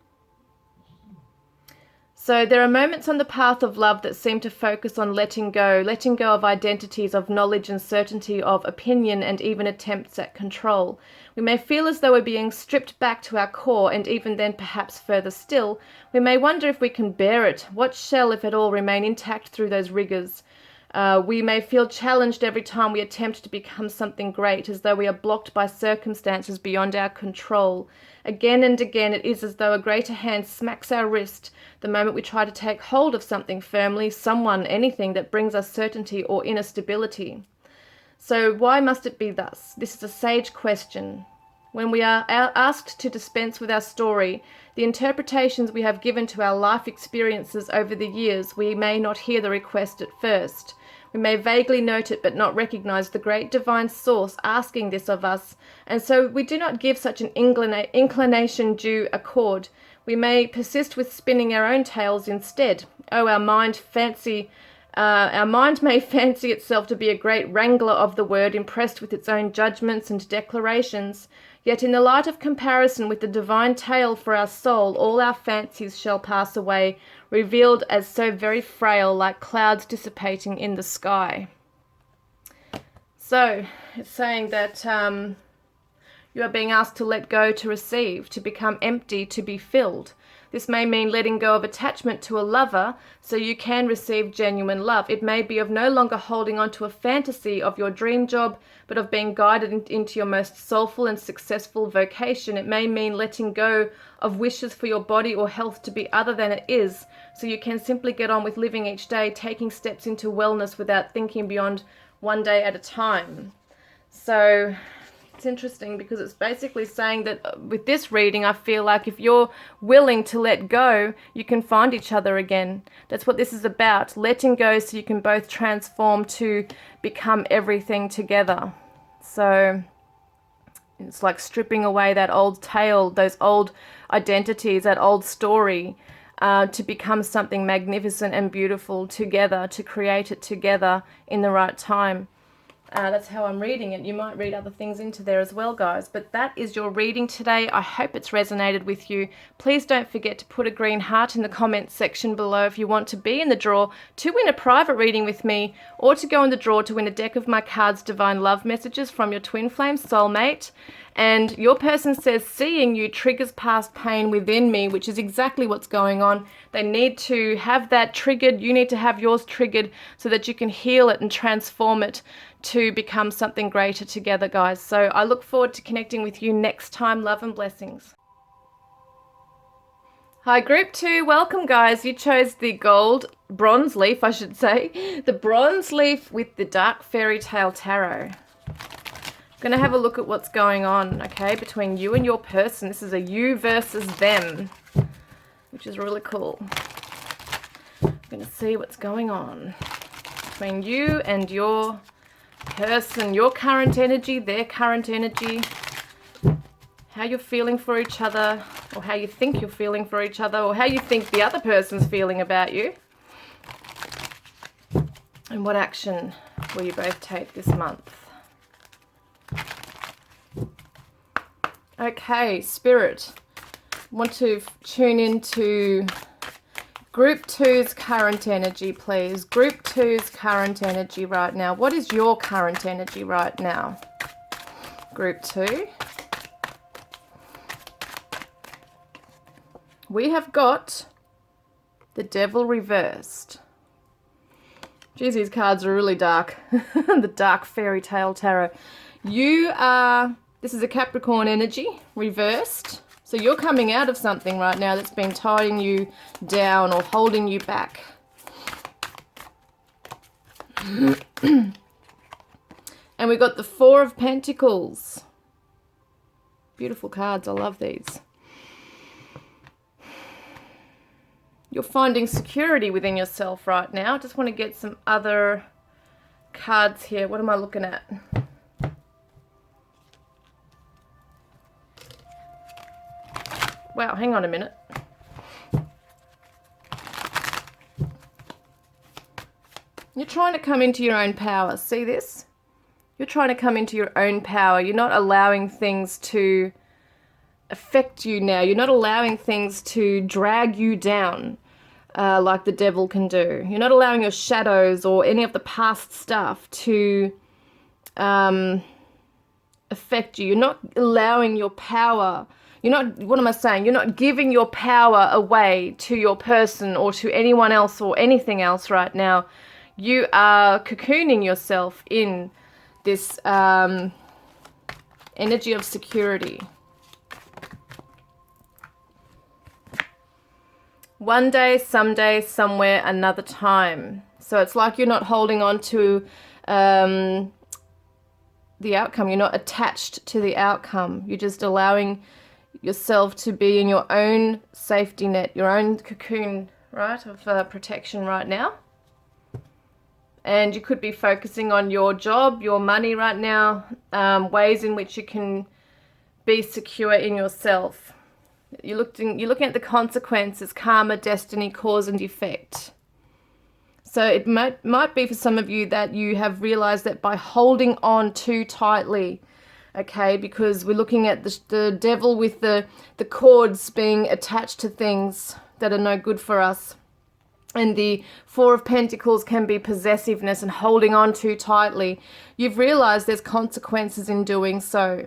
So there are moments on the path of love that seem to focus on letting go of identities, of knowledge and certainty, of opinion, and even attempts at control. We may feel as though we're being stripped back to our core, and even then perhaps further still, we may wonder if we can bear it. What shall, if at all, remain intact through those rigors? We may feel challenged every time we attempt to become something great, as though we are blocked by circumstances beyond our control. Again and again, it is as though a greater hand smacks our wrist the moment we try to take hold of something firmly, someone, anything that brings us certainty or inner stability. So why must it be thus? This is a sage question. When we are asked to dispense with our story, the interpretations we have given to our life experiences over the years, we may not hear the request at first. We may vaguely note it but not recognize the great divine source asking this of us, and so we do not give such an inclination due accord. We may persist with spinning our own tales instead. Oh, our mind may fancy itself to be a great wrangler of the word, impressed with its own judgments and declarations. Yet in the light of comparison with the divine tale for our soul, all our fancies shall pass away, revealed as so very frail, like clouds dissipating in the sky. So it's saying that you are being asked to let go, to receive, to become empty, to be filled. This may mean letting go of attachment to a lover so you can receive genuine love. It may be of no longer holding on to a fantasy of your dream job, but of being guided into your most soulful and successful vocation. It may mean letting go of wishes for your body or health to be other than it is, so you can simply get on with living each day, taking steps into wellness without thinking beyond one day at a time. So it's interesting because it's basically saying that with this reading, I feel like if you're willing to let go, you can find each other again. That's what this is about, letting go so you can both transform to become everything together. So it's like stripping away that old tale, those old identities, that old story, to become something magnificent and beautiful together, to create it together in the right time. That's how I'm reading it. You might read other things into there as well, guys. But that is your reading today. I hope it's resonated with you. Please don't forget to put a green heart in the comments section below if you want to be in the draw to win a private reading with me, or to go in the draw to win a deck of my cards, Divine Love Messages from your twin flame soulmate. And your person says, seeing you triggers past pain within me, which is exactly what's going on. They need to have that triggered. You need to have yours triggered so that you can heal it and transform it to become something greater together, guys. So I look forward to connecting with you next time. Love and blessings. Hi, group 2. Welcome, guys. You chose the bronze leaf, I should say. The bronze leaf with the Dark Fairy Tale Tarot. I'm going to have a look at what's going on, okay, between you and your person. This is a you versus them, which is really cool. I'm going to see what's going on between you and your person, your current energy, their current energy, how you're feeling for each other, or how you think you're feeling for each other, or how you think the other person's feeling about you, and what action will you both take this month. Okay, Spirit, want to tune into Group 2's current energy, please. Group 2's current energy right now. What is your current energy right now? Group 2. We have got the Devil reversed. Geez, these cards are really dark. The Dark Fairy Tale Tarot. This is a Capricorn energy, reversed. So you're coming out of something right now that's been tying you down or holding you back. And And we got the Four of Pentacles. Beautiful cards. I love these. You're finding security within yourself right now. Just want to get some other cards here. What am I looking at? Wow, hang on a minute. You're trying to come into your own power. See this? You're trying to come into your own power. You're not allowing things to affect you now. You're not allowing things to drag you down like the devil can do. You're not allowing your shadows or any of the past stuff to affect you. You're not allowing your power. You're not, what am I saying? You're not giving your power away to your person or to anyone else or anything else right now. You are cocooning yourself in this energy of security. One day, someday, somewhere, another time. So it's like you're not holding on to the outcome. You're not attached to the outcome. You're just allowing yourself to be in your own safety net, your own cocoon, right, of protection right now. And you could be focusing on your job, your money right now, ways in which you can be secure in yourself. You're looking at the consequences, karma, destiny, cause and effect. So it might be for some of you that you have realized that by holding on too tightly, okay, because we're looking at the devil with the cords being attached to things that are no good for us. And the Four of Pentacles can be possessiveness and holding on too tightly. You've realized there's consequences in doing so.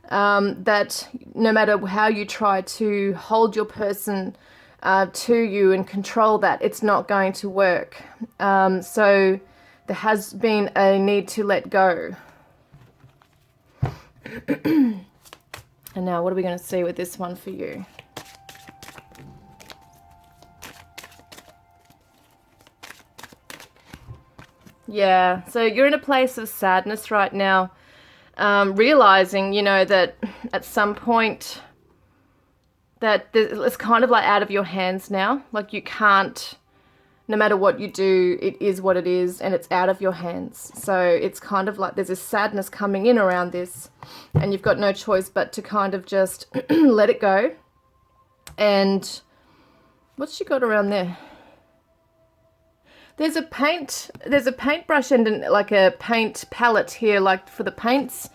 That no matter how you try to hold your person to you and control that, it's not going to work. So there has been a need to let go. And now what are we going to see with this one for you? Yeah, so you're in a place of sadness right now, realizing, you know, that at some point that it's kind of like out of your hands now. Like you can't, no matter what you do, it is what it is and it's out of your hands. So it's kind of like there's this sadness coming in around this and you've got no choice but to kind of just let it go. And what's she got around there? There's a paintbrush and like a paint palette here, like for the paints.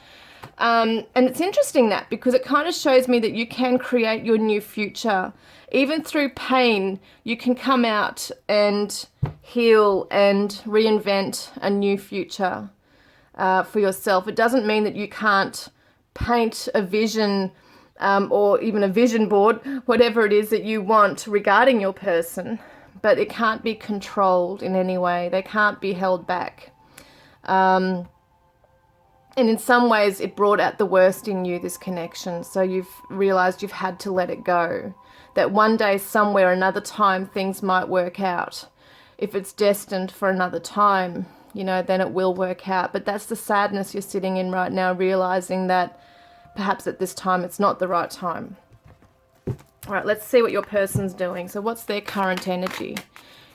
And it's interesting that because it kind of shows me that you can create your new future. Even through pain, you can come out and heal and reinvent a new future for yourself. It doesn't mean that you can't paint a vision or even a vision board, whatever it is that you want regarding your person. But it can't be controlled in any way. They can't be held back. And in some ways, it brought out the worst in you, this connection. So you've realized you've had to let it go. That one day, somewhere, another time, things might work out. If it's destined for another time, you know, then it will work out. But that's the sadness you're sitting in right now, realizing that perhaps at this time, it's not the right time. All right, let's see what your person's doing. So what's their current energy?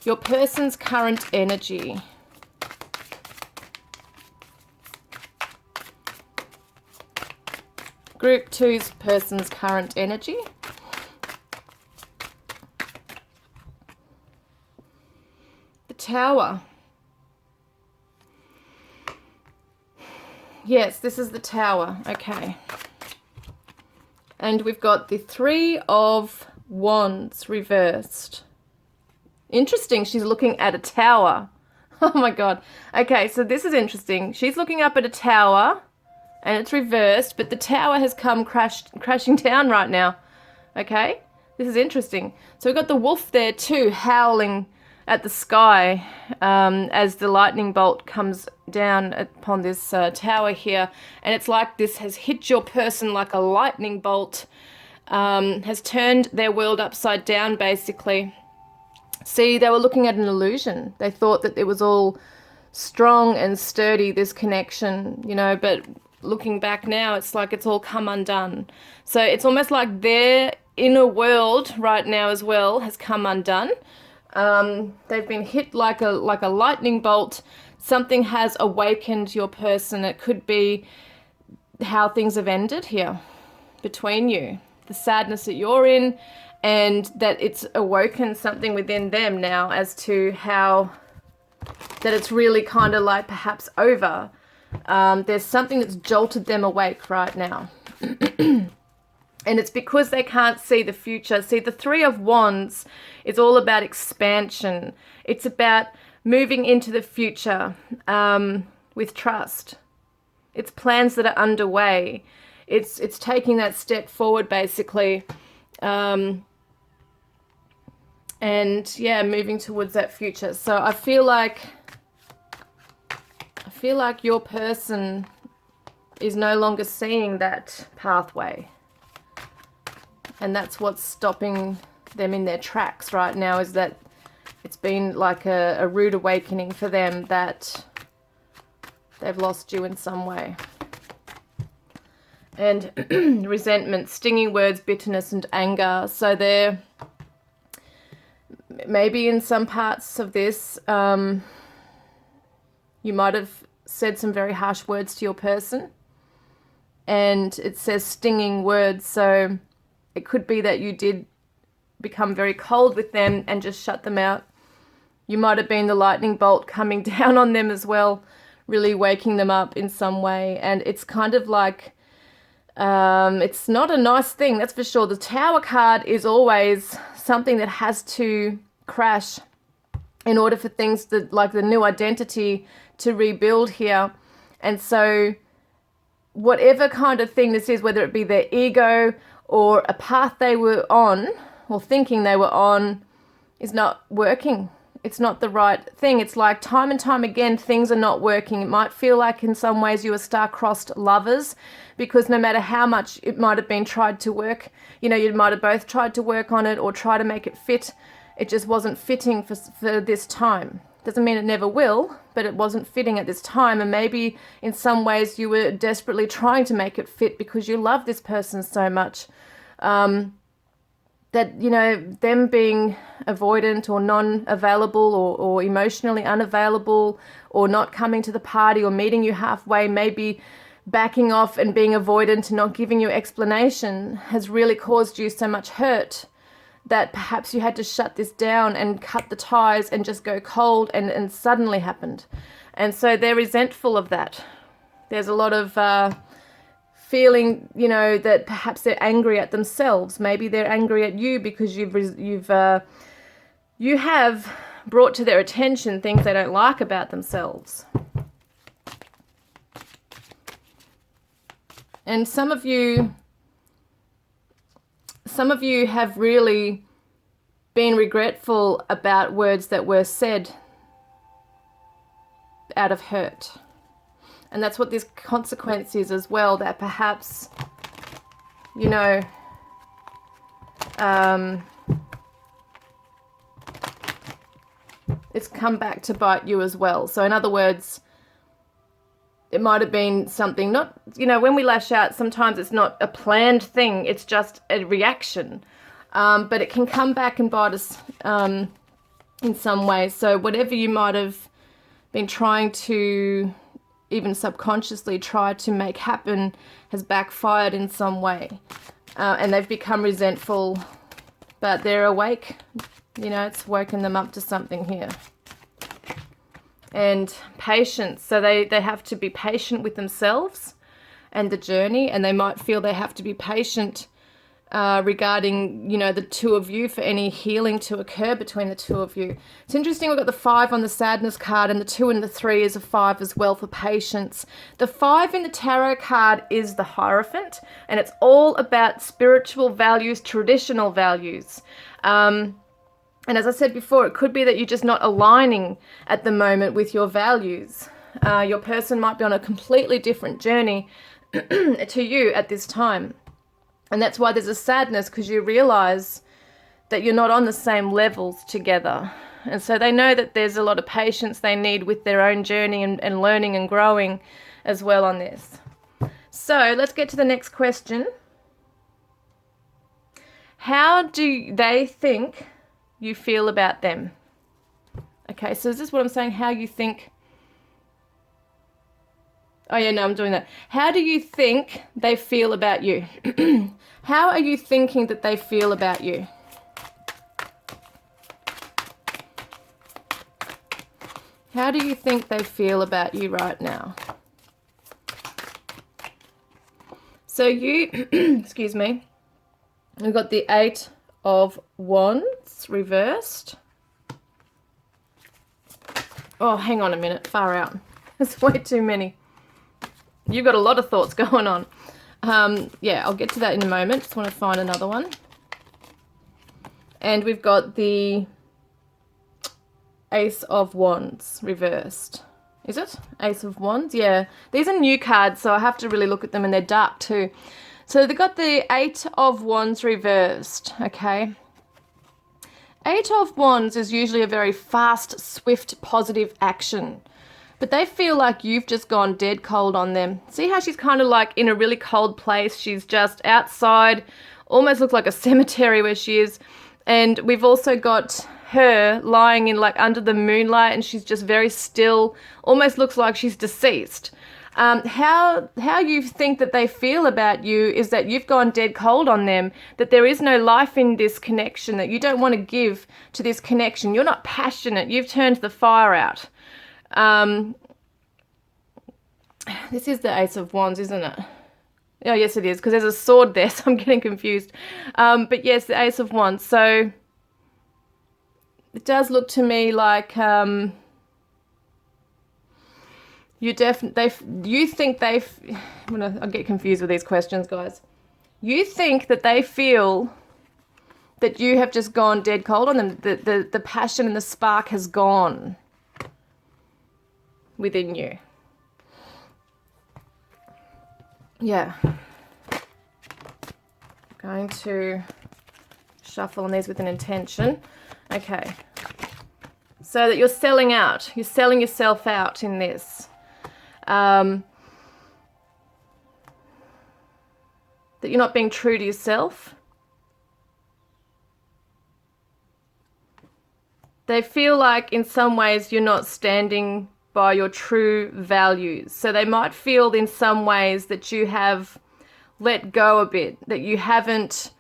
Your person's current energy. Group 2's person's current energy. The Tower. Yes, this is the Tower. Okay. And we've got the Three of Wands reversed. Interesting, she's looking at a tower. Oh my God. Okay, so this is interesting. She's looking up at a tower and it's reversed, but the tower has come crashing down right now. Okay, this is interesting. So we've got the wolf there too, howling at the sky as the lightning bolt comes down upon this tower here. And it's like this has hit your person like a lightning bolt, has turned their world upside down basically. See, they were looking at an illusion. They thought that it was all strong and sturdy, this connection, you know, but looking back now, it's like it's all come undone. So it's almost like their inner world right now as well has come undone. They've been hit like a lightning bolt. Something has awakened your person. It could be how things have ended here between you, the sadness that you're in, and that it's awoken something within them now as to how that it's really kind of like perhaps over. There's something that's jolted them awake right now. And it's because they can't see the future. See, the Three of Wands is all about expansion. It's about moving into the future with trust. It's plans that are underway. It's taking that step forward, basically. And yeah, moving towards that future. So I feel like your person is no longer seeing that pathway. And that's what's stopping them in their tracks right now, is that it's been like a rude awakening for them that they've lost you in some way. And resentment, stinging words, bitterness and anger. So they're maybe in some parts of this, you might have said some very harsh words to your person. And it says stinging words, so it could be that you did become very cold with them and just shut them out. You might have been the lightning bolt coming down on them as well, really waking them up in some way. And it's kind of like, it's not a nice thing, that's for sure. The Tower card is always something that has to crash in order for things that, like the new identity, to rebuild here. And so whatever kind of thing this is, whether it be their ego or a path they were on or thinking they were on, is not working. It's not the right thing. It's like time and time again, things are not working. It might feel like in some ways you are star-crossed lovers, because no matter how much it might have been tried to work, you know, you might have both tried to work on it or try to make it fit. It just wasn't fitting for this time. Doesn't mean it never will, but it wasn't fitting at this time. And maybe in some ways you were desperately trying to make it fit because you love this person so much. That, you know, them being avoidant or non-available or emotionally unavailable or not coming to the party or meeting you halfway, maybe backing off and being avoidant and not giving you explanation has really caused you so much hurt that perhaps you had to shut this down and cut the ties and just go cold, and suddenly happened. And so they're resentful of that. There's a lot of feeling, you know, that perhaps they're angry at themselves. Maybe they're angry at you because you have brought to their attention things they don't like about themselves. And some of you have really been regretful about words that were said out of hurt. And that's what this consequence is as well, that perhaps, you know, it's come back to bite you as well. So in other words, it might have been something not, you know, when we lash out, sometimes it's not a planned thing, it's just a reaction. But it can come back and bite us in some way. So whatever you might have been trying to, even subconsciously try to make happen, has backfired in some way. And they've become resentful, but they're awake. You know, it's woken them up to something here. And patience. So they have to be patient with themselves and the journey, and they might feel they have to be patient regarding, you know, the two of you, for any healing to occur between the two of you. It's interesting, we've got the 5 on the sadness card, and the 2 and the 3 is a 5 as well for patience. The 5 in the tarot card is the Hierophant, and it's all about spiritual values, traditional values. And as I said before, it could be that you're just not aligning at the moment with your values. Your person might be on a completely different journey to you at this time. And that's why there's a sadness, because you realize that you're not on the same levels together. And so they know that there's a lot of patience they need with their own journey and learning and growing as well on this. So let's get to the next question. How do they think you feel about them? Okay, so is this what I'm saying? How you think? Oh yeah, no, I'm doing that. How do you think they feel about you? How are you thinking that they feel about you? How do you think they feel about you right now? So you, excuse me, we've got the 8 of Wands reversed. Oh, hang on a minute, far out. There's way too many. You've got a lot of thoughts going on. Yeah, I'll get to that in a moment. Just want to find another one. And we've got the Ace of Wands reversed. Is it? Ace of Wands? Yeah. These are new cards, so I have to really look at them, and they're dark too. So they've got the 8 of Wands reversed, okay? 8 of Wands is usually a very fast, swift, positive action. But they feel like you've just gone dead cold on them. See how she's kind of like in a really cold place? She's just outside, almost looks like a cemetery where she is. And we've also got her lying in like under the moonlight, and she's just very still, almost looks like she's deceased. How you think that they feel about you is that you've gone dead cold on them, that there is no life in this connection, that you don't want to give to this connection. You're not passionate. You've turned the fire out. This is the Ace of Wands, isn't it? Oh, yes, it is, because there's a sword there, so I'm getting confused. But yes, the Ace of Wands. So it does look to me like you think they've. I'll get confused with these questions, guys. You think that they feel that you have just gone dead cold on them. The passion and the spark has gone within you. Yeah. I'm going to shuffle on these with an intention. Okay. So that you're selling out. You're selling yourself out in this. That you're not being true to yourself. They feel like in some ways you're not standing by your true values. So they might feel in some ways that you have let go a bit, that you haven't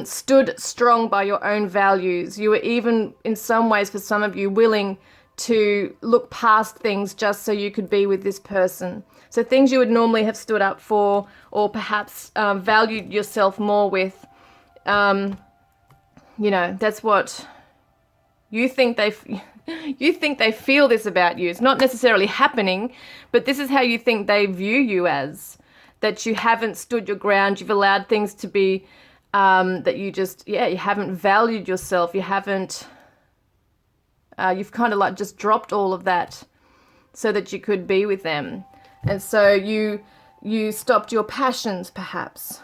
stood strong by your own values. You were even in some ways, for some of you, willing to look past things just so you could be with this person. So things you would normally have stood up for, or perhaps valued yourself more with, you know, that's what you think they feel this about you. It's not necessarily happening, but this is how you think they view you as, that you haven't stood your ground. You've allowed things to be, that you just, you haven't valued yourself. You haven't, you've kind of like just dropped all of that so that you could be with them. And so you stopped your passions, perhaps.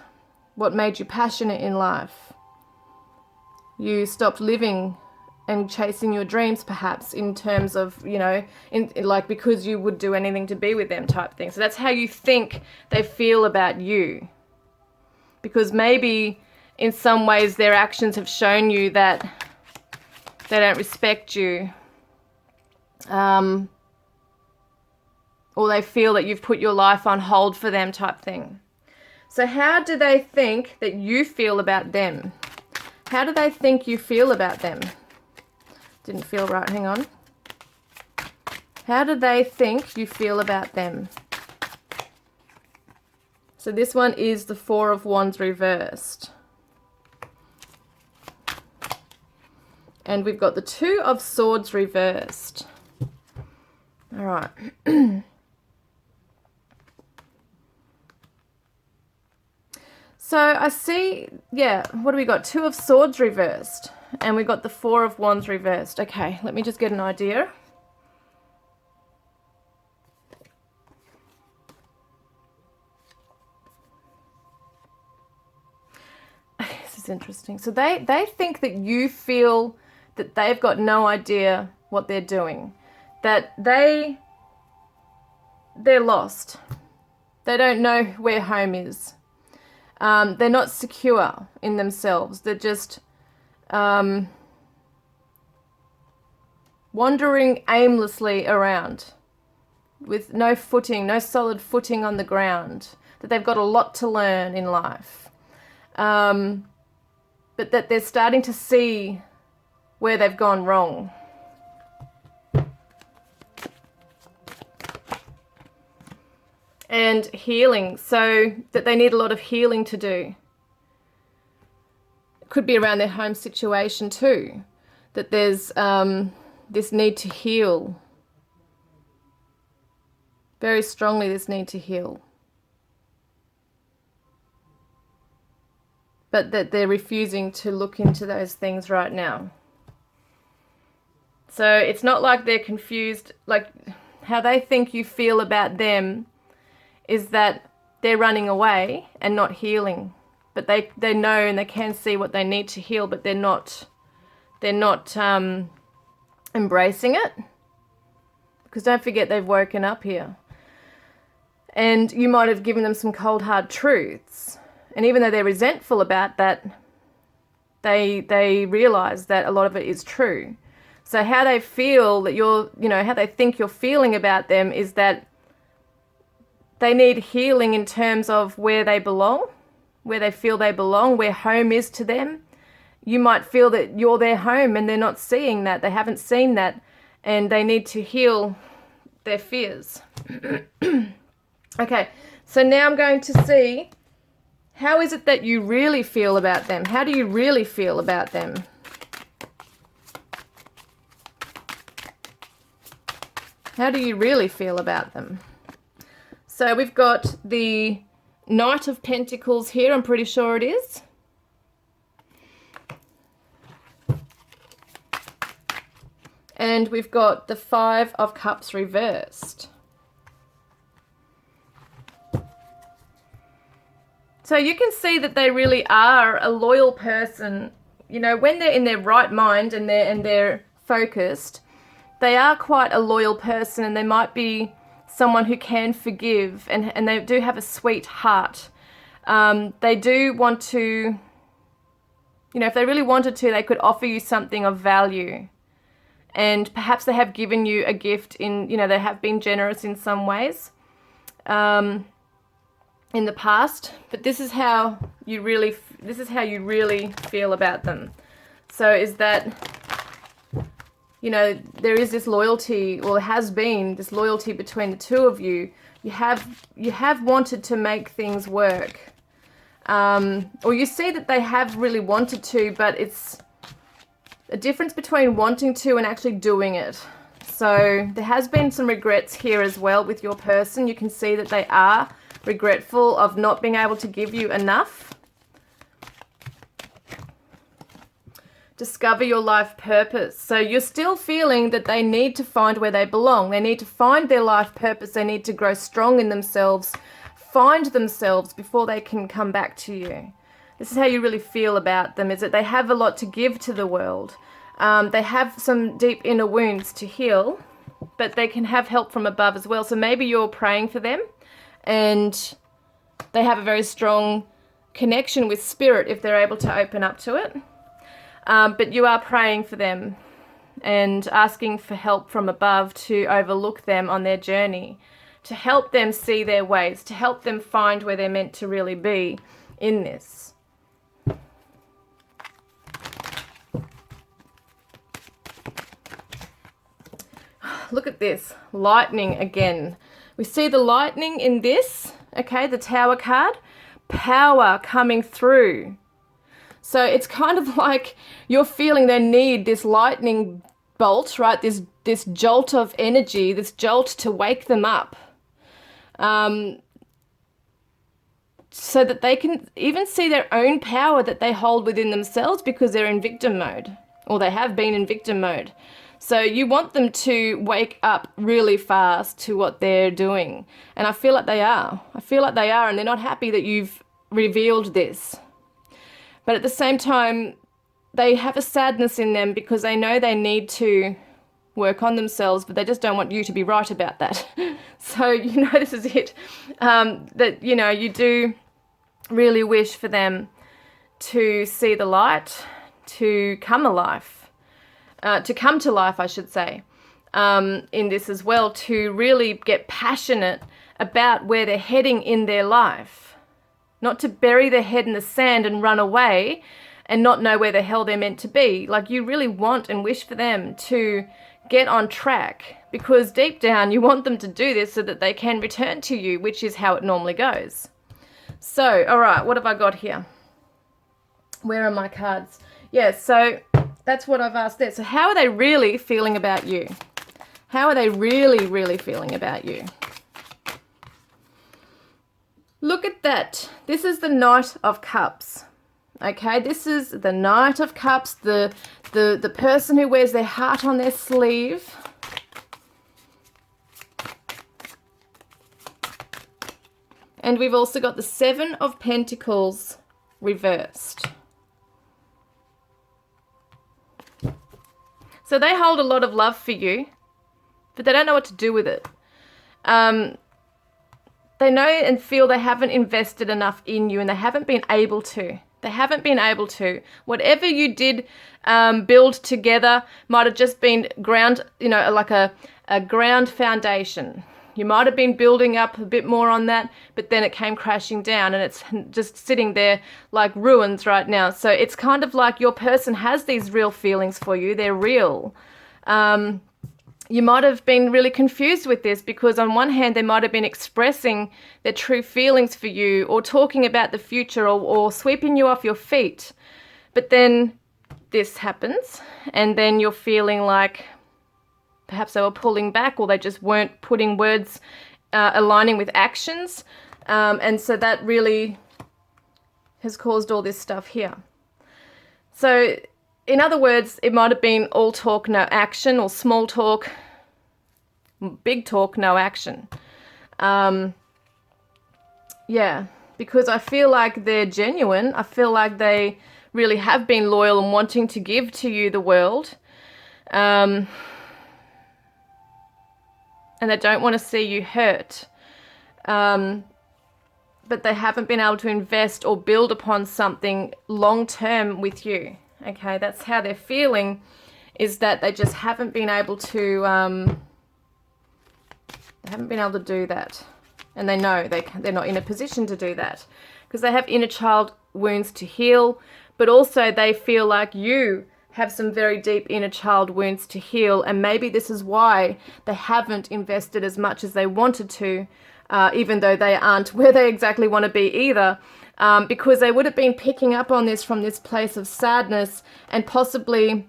What made you passionate in life? You stopped living and chasing your dreams, perhaps, in terms of, you know, in like because you would do anything to be with them type thing. So that's how you think they feel about you. Because maybe in some ways their actions have shown you that they don't respect you. Or they feel that you've put your life on hold for them type thing. So how do they think that you feel about them? How do they think you feel about them? Didn't feel right, hang on. How do they think you feel about them? So this one is the 4 of Wands reversed. And we've got the 2 of Swords reversed. All right. So I see, what do we got? 2 of Swords reversed. And we got the 4 of Wands reversed. Okay, let me just get an idea. This is interesting. So they think that you feel that they've got no idea what they're doing, that they're lost. They don't know where home is. They're not secure in themselves. They're just wandering aimlessly around with no footing, no solid footing on the ground, that they've got a lot to learn in life. But that they're starting to see where they've gone wrong. And healing, so that they need a lot of healing to do. It could be around their home situation too, that there's this need to heal. Very strongly, this need to heal. But that they're refusing to look into those things right now. So it's not like they're confused, like how they think you feel about them is that they're running away and not healing. But they know and they can see what they need to heal, but they're not embracing it. Because don't forget, they've woken up here. And you might have given them some cold, hard truths. And even though they're resentful about that, they realize that a lot of it is true. So how they feel that how they think you're feeling about them is that they need healing in terms of where they belong, where they feel they belong, where home is to them. You might feel that you're their home and they're not seeing that. They haven't seen that, and they need to heal their fears. Okay, so now I'm going to see, how is it that you really feel about them? How do you really feel about them? How do you really feel about them? So we've got the Knight of Pentacles here, I'm pretty sure it is. And we've got the Five of Cups reversed. So you can see that they really are a loyal person. You know, when they're in their right mind and they're focused, they are quite a loyal person, and they might be someone who can forgive, and they do have a sweet heart. They do want to, if they really wanted to, they could offer you something of value. And perhaps they have given you a gift they have been generous in some ways in the past, but this is how you really feel about them. So is that, there is this loyalty, or there has been this loyalty between the two of you. You have wanted to make things work. Or you see that they have really wanted to, but it's a difference between wanting to and actually doing it. So there has been some regrets here as well with your person. You can see that they are regretful of not being able to give you enough. Discover your life purpose. So you're still feeling that they need to find where they belong. They need to find their life purpose. They need to grow strong in themselves, find themselves before they can come back to you. This is how you really feel about them, is that they have a lot to give to the world. They have some deep inner wounds to heal, but they can have help from above as well. So maybe you're praying for them and they have a very strong connection with spirit if they're able to open up to it. But you are praying for them and asking for help from above to overlook them on their journey, to help them see their ways, to help them find where they're meant to really be in this. Look at this, lightning again. We see the lightning in this, okay, the Tower card, power coming through. So it's kind of like you're feeling they need this lightning bolt, right? This jolt of energy, this jolt to wake them up. So that they can even see their own power that they hold within themselves, because they're in victim mode, or they have been in victim mode. So you want them to wake up really fast to what they're doing. And I feel like they are. And they're not happy that you've revealed this. But at the same time, they have a sadness in them because they know they need to work on themselves, but they just don't want you to be right about that. So, this is it. That, you do really wish for them to see the light, to come alive, to come to life, I should say, in this as well, to really get passionate about where they're heading in their life. Not to bury their head in the sand and run away and not know where the hell they're meant to be. Like, you really want and wish for them to get on track, because deep down you want them to do this so that they can return to you, which is how it normally goes. So, all right, what have I got here? Where are my cards? Yeah, so that's what I've asked there. So how are they really feeling about you? How are they really, really feeling about you? Look at that. This is the Knight of Cups. Okay, this is the Knight of Cups, the person who wears their heart on their sleeve. And we've also got the Seven of Pentacles reversed. So they hold a lot of love for you, but they don't know what to do with it. They know and feel they haven't invested enough in you, and they haven't been able to. They haven't been able to. Whatever you did build together might have just been ground, like a ground foundation. You might have been building up a bit more on that, but then it came crashing down and it's just sitting there like ruins right now. So it's kind of like your person has these real feelings for you. They're real. You might have been really confused with this, because on one hand, they might have been expressing their true feelings for you, or talking about the future, or sweeping you off your feet. But then this happens, and then you're feeling like perhaps they were pulling back, or they just weren't putting words aligning with actions. And so that really has caused all this stuff here. So in other words, it might have been all talk, no action, or small talk, big talk, no action. Yeah, because I feel like they're genuine. I feel like they really have been loyal and wanting to give to you the world. And they don't want to see you hurt. But they haven't been able to invest or build upon something long-term with you. Okay, that's how they're feeling, is that they just haven't been able to, do that. And they know they're not in a position to do that, because they have inner child wounds to heal, but also they feel like you have some very deep inner child wounds to heal, and maybe this is why they haven't invested as much as they wanted to, even though they aren't where they exactly want to be either. Because they would have been picking up on this from this place of sadness, and possibly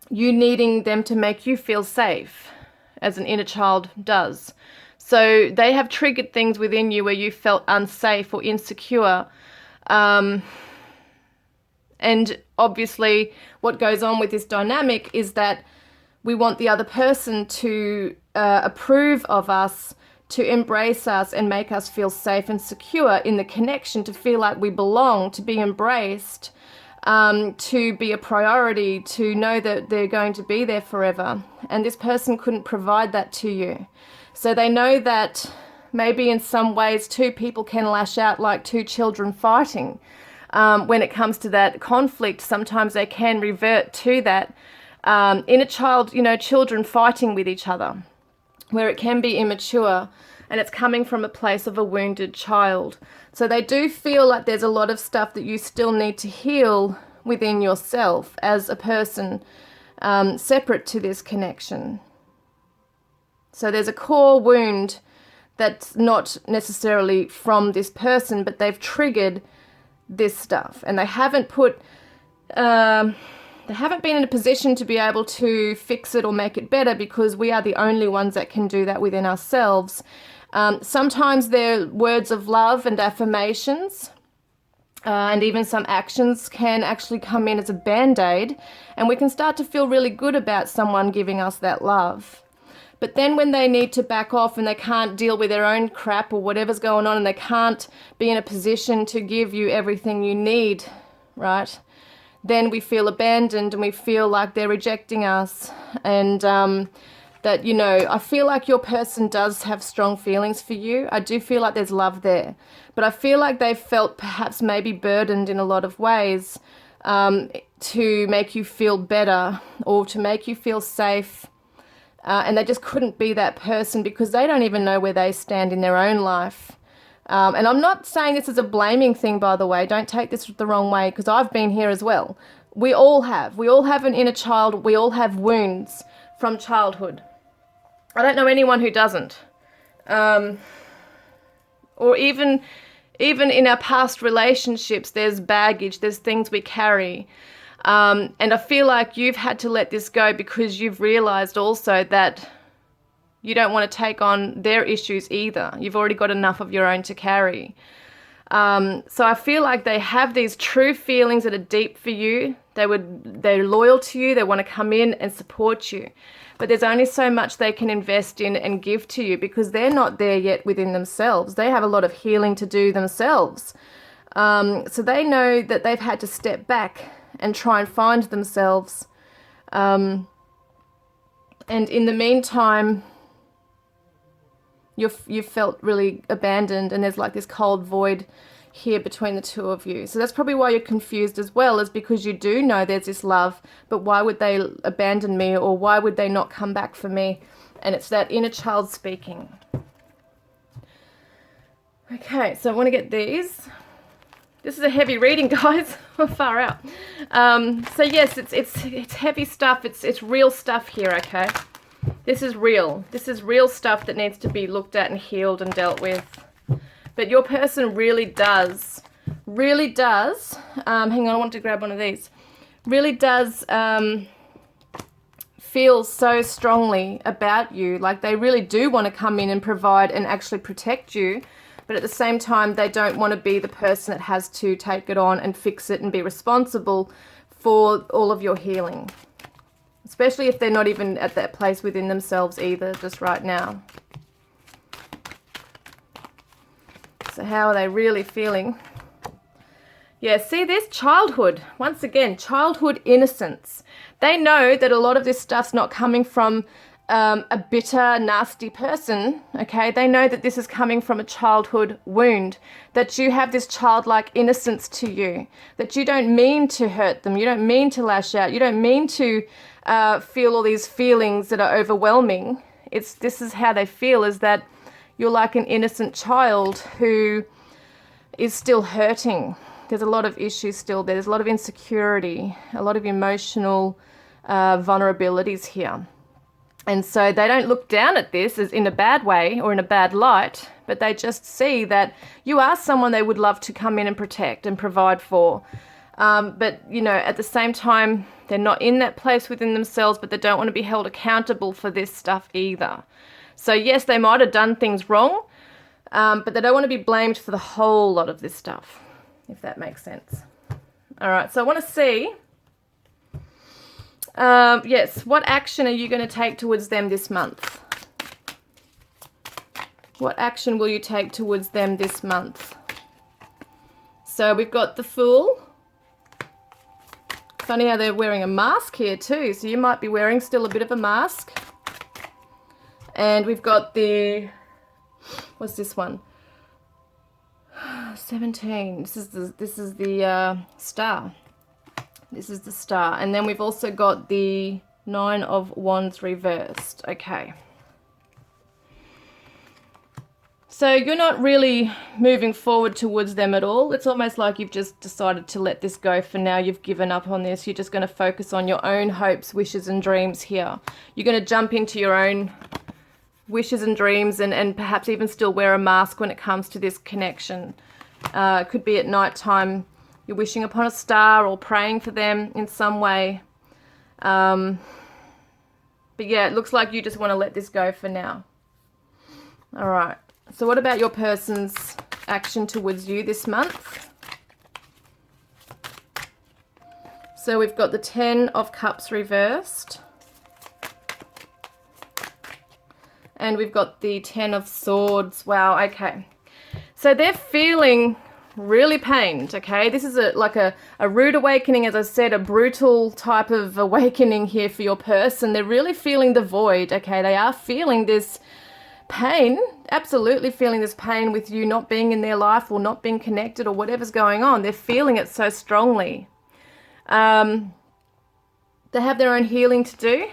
you needing them to make you feel safe, as an inner child does. So they have triggered things within you where you felt unsafe or insecure. And obviously what goes on with this dynamic is that we want the other person to approve of us, to embrace us and make us feel safe and secure in the connection, to feel like we belong, to be embraced, to be a priority, to know that they're going to be there forever. And this person couldn't provide that to you. So they know that maybe in some ways two people can lash out like two children fighting. When it comes to that conflict, sometimes they can revert to that inner child, children fighting with each other, where it can be immature and it's coming from a place of a wounded child. So they do feel like there's a lot of stuff that you still need to heal within yourself as a person separate to this connection. So there's a core wound that's not necessarily from this person, but they've triggered this stuff, and they haven't been in a position to be able to fix it or make it better, because we are the only ones that can do that within ourselves. Sometimes they're words of love and affirmations, and even some actions can actually come in as a band-aid, and we can start to feel really good about someone giving us that love. But then when they need to back off and they can't deal with their own crap or whatever's going on, and they can't be in a position to give you everything you need, right? then we feel abandoned and we feel like they're rejecting us. And that, you know, I feel like your person does have strong feelings for you. I do feel like there's love there. But I feel like they felt perhaps maybe burdened in a lot of ways to make you feel better or to make you feel safe. And they just couldn't be that person because they don't even know where they stand in their own life. And I'm not saying this is a blaming thing, by the way. Don't take this the wrong way, because I've been here as well. We all have. We all have an inner child. We all have wounds from childhood. I don't know anyone who doesn't. Or even in our past relationships, there's baggage, there's things we carry. And I feel like you've had to let this go because you've realized also that you don't want to take on their issues either. You've already got enough of your own to carry. So I feel like they have these true feelings that are deep for you. They're loyal to you. They want to come in and support you. But there's only so much they can invest in and give to you because they're not there yet within themselves. They have a lot of healing to do themselves. So they know that they've had to step back and try and find themselves. And in the meantime, you've felt really abandoned, and there's like this cold void here between the two of you. So that's probably why you're confused as well, is because you do know there's this love, but why would they abandon me, or why would they not come back for me? And it's that inner child speaking. Okay, so I want to get these. This is a heavy reading, guys. Far out. So yes, it's heavy stuff. It's real stuff here, okay? This is real. This is real stuff that needs to be looked at and healed and dealt with. But your person really does, hang on, I want to grab one of these, really does feel so strongly about you. Like they really do want to come in and provide and actually protect you. But at the same time, they don't want to be the person that has to take it on and fix it and be responsible for all of your healing. Especially if they're not even at that place within themselves either, just right now. So how are they really feeling? Yeah, see this? Childhood. Once again, childhood innocence. They know that a lot of this stuff's not coming from a bitter, nasty person, okay? They know that this is coming from a childhood wound, that you have this childlike innocence to you, that you don't mean to hurt them, you don't mean to lash out, you don't mean to feel all these feelings that are overwhelming. This is how they feel, is that you're like an innocent child who is still hurting. There's a lot of issues still there. There's a lot of insecurity, a lot of emotional vulnerabilities here. And so they don't look down at this as in a bad way or in a bad light, but they just see that you are someone they would love to come in and protect and provide for. But, you know, at the same time, they're not in that place within themselves, but they don't want to be held accountable for this stuff either. So yes, they might have done things wrong, but they don't want to be blamed for the whole lot of this stuff, if that makes sense. All right, so I want to see, yes, what action are you going to take towards them this month? What action will you take towards them this month? So we've got the Fool. Funny how they're wearing a mask here too, so you might be wearing still a bit of a mask. And we've got the, what's this one? 17. This is the Star. This is the Star. And then we've also got the 9 of Wands reversed. Okay. So you're not really moving forward towards them at all. It's almost like you've just decided to let this go for now. You've given up on this. You're just going to focus on your own hopes, wishes and dreams here. You're going to jump into your own wishes and dreams and perhaps even still wear a mask when it comes to this connection. It could be at night time. You're wishing upon a star or praying for them in some way. But yeah, it looks like you just want to let this go for now. All right. So what about your person's action towards you this month? So we've got the 10 of Cups reversed. And we've got the 10 of Swords. Wow, okay. So they're feeling really pained, okay? This is like a rude awakening, as I said, a brutal type of awakening here for your person. They're really feeling the void, okay? They are feeling this pain, absolutely feeling this pain with you not being in their life or not being connected or whatever's going on. They're feeling it so strongly. They have their own healing to do,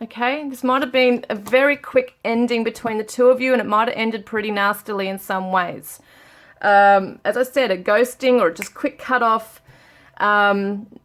okay? This might have been a very quick ending between the two of you, and it might have ended pretty nastily in some ways. As I said, a ghosting or just quick cut off,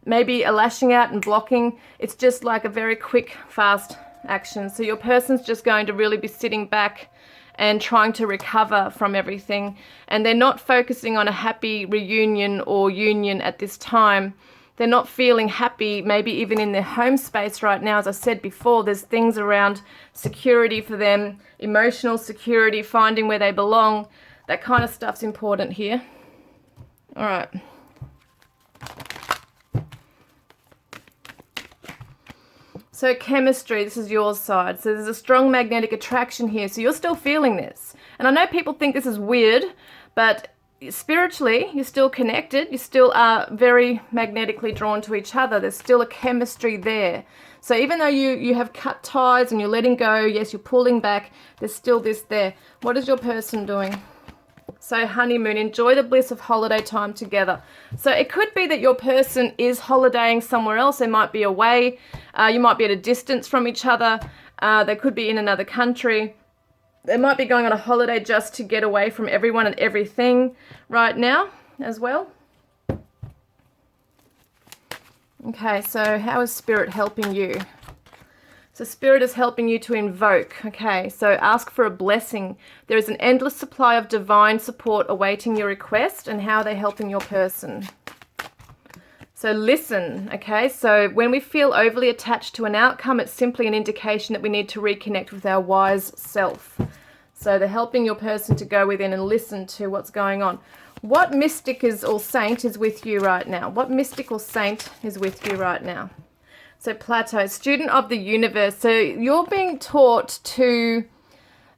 maybe a lashing out and blocking. It's just like a very quick, fast action. So your person's just going to really be sitting back and trying to recover from everything. And they're not focusing on a happy reunion or union at this time. They're not feeling happy, maybe even in their home space right now. As I said before, there's things around security for them, emotional security, finding where they belong. That kind of stuff's important here. All right. So chemistry, this is your side. So there's a strong magnetic attraction here. So you're still feeling this. And I know people think this is weird, but spiritually, you're still connected. You still are very magnetically drawn to each other. There's still a chemistry there. So even though you have cut ties and you're letting go, yes, you're pulling back, there's still this there. What is your person doing? So honeymoon, enjoy the bliss of holiday time together. So it could be that your person is holidaying somewhere else. They might be away. You might be at a distance from each other. They could be in another country. They might be going on a holiday just to get away from everyone and everything right now as well. Okay, so how is Spirit helping you? So Spirit is helping you to invoke. Okay, so ask for a blessing. There is an endless supply of divine support awaiting your request. And how are they helping your person? So listen, okay? So when we feel overly attached to an outcome, it's simply an indication that we need to reconnect with our wise self. So they're helping your person to go within and listen to what's going on. What mystic or saint is with you right now? What mystic or saint is with you right now? So Plateau, student of the universe. So you're being taught to,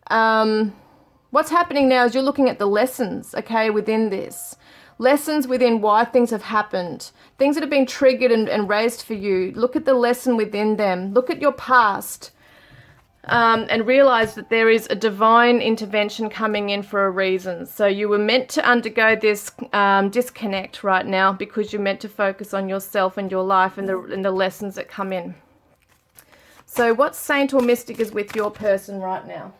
what's happening now is you're looking at the lessons, okay, within this. Lessons within why things have happened. Things that have been triggered and raised for you. Look at the lesson within them. Look at your past. And realize that there is a divine intervention coming in for a reason. So you were meant to undergo this disconnect right now because you're meant to focus on yourself and your life and the lessons that come in. So what saint or mystic is with your person right now?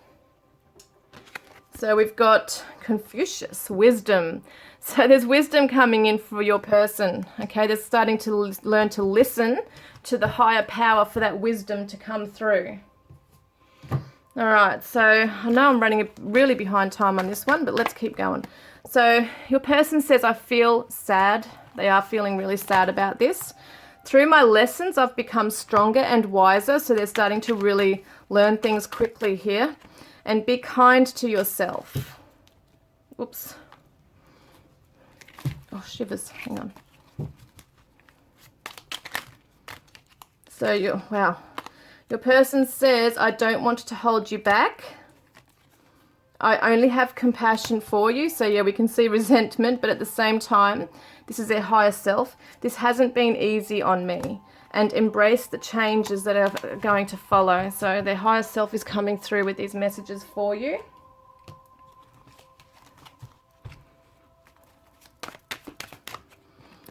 So we've got Confucius, wisdom. So there's wisdom coming in for your person. Okay, they're starting to learn to listen to the higher power for that wisdom to come through. All right, so I know I'm running really behind time on this one, but let's keep going. So your person says, I feel sad. They are feeling really sad about this. Through my lessons, I've become stronger and wiser. So they're starting to really learn things quickly here. And be kind to yourself. Oops. Oh, shivers. Hang on. So wow. Your person says, I don't want to hold you back. I only have compassion for you. So yeah, we can see resentment, but at the same time, this is their higher self. This hasn't been easy on me. And embrace the changes that are going to follow. So their higher self is coming through with these messages for you.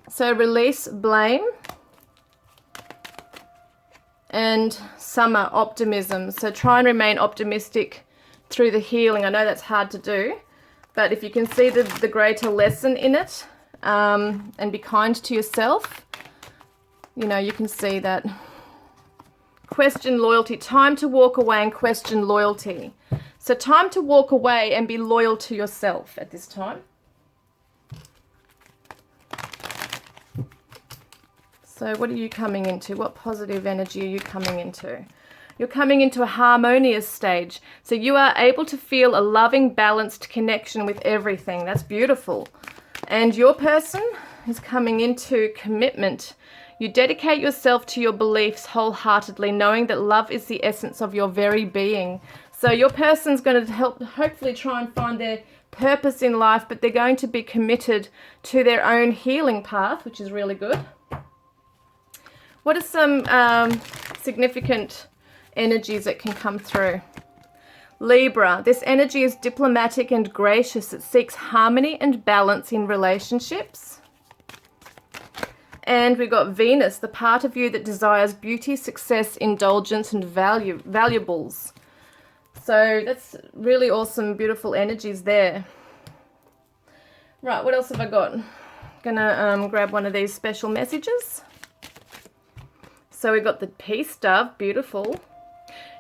So release blame. And summer, optimism. So try and remain optimistic through the healing. I know that's hard to do, but if you can see the greater lesson in it, and be kind to yourself, you know, you can see that. Question loyalty. Time to walk away and question loyalty. So time to walk away and be loyal to yourself at this time. So what are you coming into? What positive energy are you coming into? You're coming into a harmonious stage. So you are able to feel a loving, balanced connection with everything. That's beautiful. And your person is coming into commitment. You dedicate yourself to your beliefs wholeheartedly, knowing that love is the essence of your very being. So your person's going to help hopefully try and find their purpose in life, but they're going to be committed to their own healing path, which is really good. What are some significant energies that can come through? Libra, this energy is diplomatic and gracious. It seeks harmony and balance in relationships. And we've got Venus, the part of you that desires beauty, success, indulgence, and valuables. So that's really awesome, beautiful energies there. Right, what else have I got? Gonna grab one of these special messages. So we've got the Peace Dove, beautiful.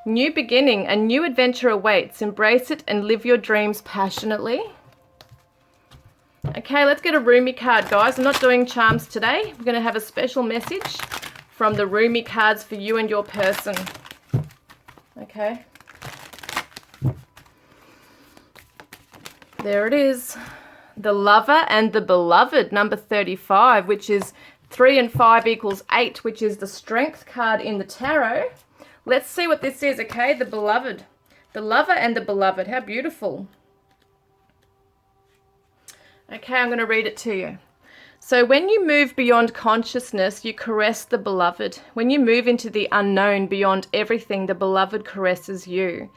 New beginning, a new adventure awaits. Embrace it and live your dreams passionately. Okay, let's get a Rumi card, guys. I'm not doing charms today. We're going to have a special message from the Rumi cards for you and your person. Okay. There it is. The Lover and the Beloved, number 35, which is 3 and 5 equals 8, which is the Strength card in the tarot. Let's see what this is, okay? The Beloved. The Lover and the Beloved. How beautiful. Okay, I'm going to read it to you. So when you move beyond consciousness, you caress the Beloved. When you move into the unknown beyond everything, the Beloved caresses you.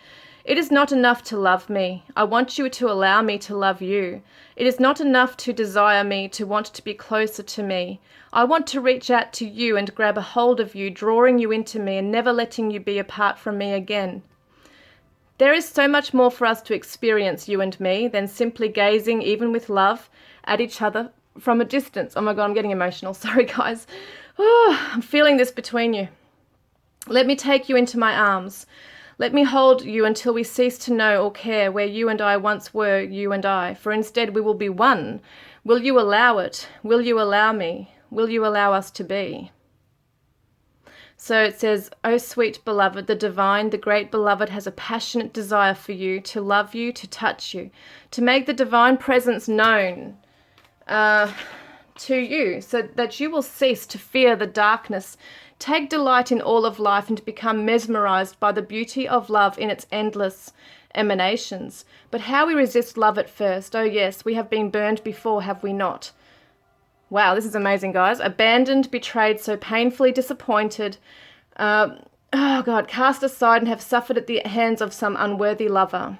It is not enough to love me. I want you to allow me to love you. It is not enough to desire me, to want to be closer to me. I want to reach out to you and grab a hold of you, drawing you into me and never letting you be apart from me again. There is so much more for us to experience, you and me, than simply gazing, even with love, at each other from a distance. Oh my God, I'm getting emotional. Sorry, guys. Oh, I'm feeling this between you. Let me take you into my arms. Let me hold you until we cease to know or care where you and I once were, you and I, for instead we will be one. Will you allow it? Will you allow me? Will you allow us to be? So it says, "Oh, sweet beloved, the divine, the great beloved has a passionate desire for you, to love you, to touch you, to make the divine presence known to you, so that you will cease to fear the darkness. Take delight in all of life and become mesmerized by the beauty of love in its endless emanations. But how we resist love at first. Oh yes, we have been burned before, have we not? Wow, this is amazing, guys. Abandoned, betrayed, so painfully disappointed. Oh God, cast aside and have suffered at the hands of some unworthy lover.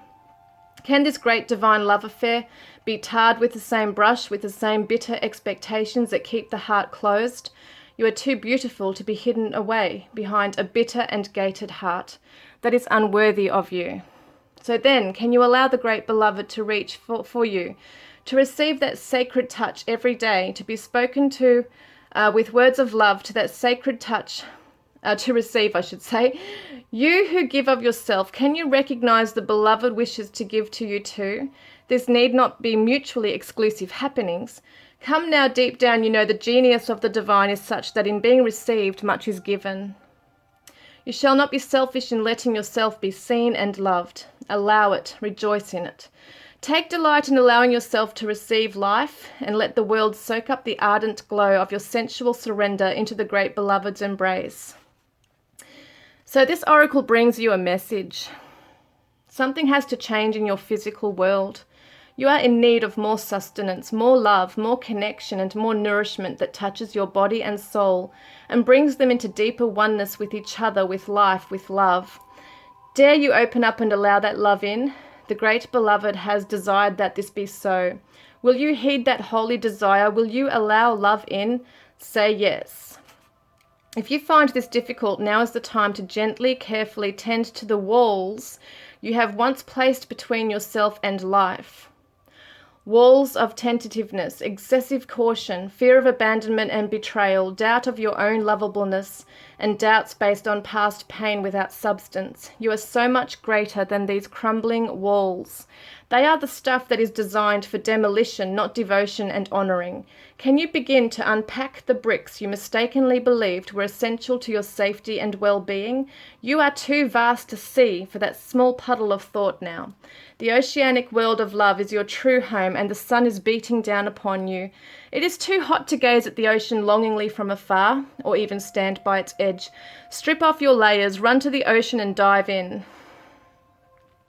Can this great divine love affair be tarred with the same brush, with the same bitter expectations that keep the heart closed? You are too beautiful to be hidden away behind a bitter and gated heart that is unworthy of you. So then, can you allow the great beloved to reach for you, to receive that sacred touch every day, to be spoken to with words of love, to that sacred touch, to receive, I should say. You who give of yourself, can you recognize the beloved wishes to give to you too? This need not be mutually exclusive happenings. Come now, deep down, you know the genius of the divine is such that in being received, much is given. You shall not be selfish in letting yourself be seen and loved. Allow it, rejoice in it. Take delight in allowing yourself to receive life and let the world soak up the ardent glow of your sensual surrender into the great beloved's embrace. So this oracle brings you a message. Something has to change in your physical world. You are in need of more sustenance, more love, more connection, and more nourishment that touches your body and soul and brings them into deeper oneness with each other, with life, with love. Dare you open up and allow that love in? The great beloved has desired that this be so. Will you heed that holy desire? Will you allow love in? Say yes. If you find this difficult, now is the time to gently, carefully tend to the walls you have once placed between yourself and life. Walls of tentativeness, excessive caution, fear of abandonment and betrayal, doubt of your own lovableness, and doubts based on past pain without substance. You are so much greater than these crumbling walls. They are the stuff that is designed for demolition, not devotion and honoring. Can you begin to unpack the bricks you mistakenly believed were essential to your safety and well-being? You are too vast to see for that small puddle of thought now. The oceanic world of love is your true home, and the sun is beating down upon you. It is too hot to gaze at the ocean longingly from afar, or even stand by its edge. Strip off your layers, run to the ocean and dive in.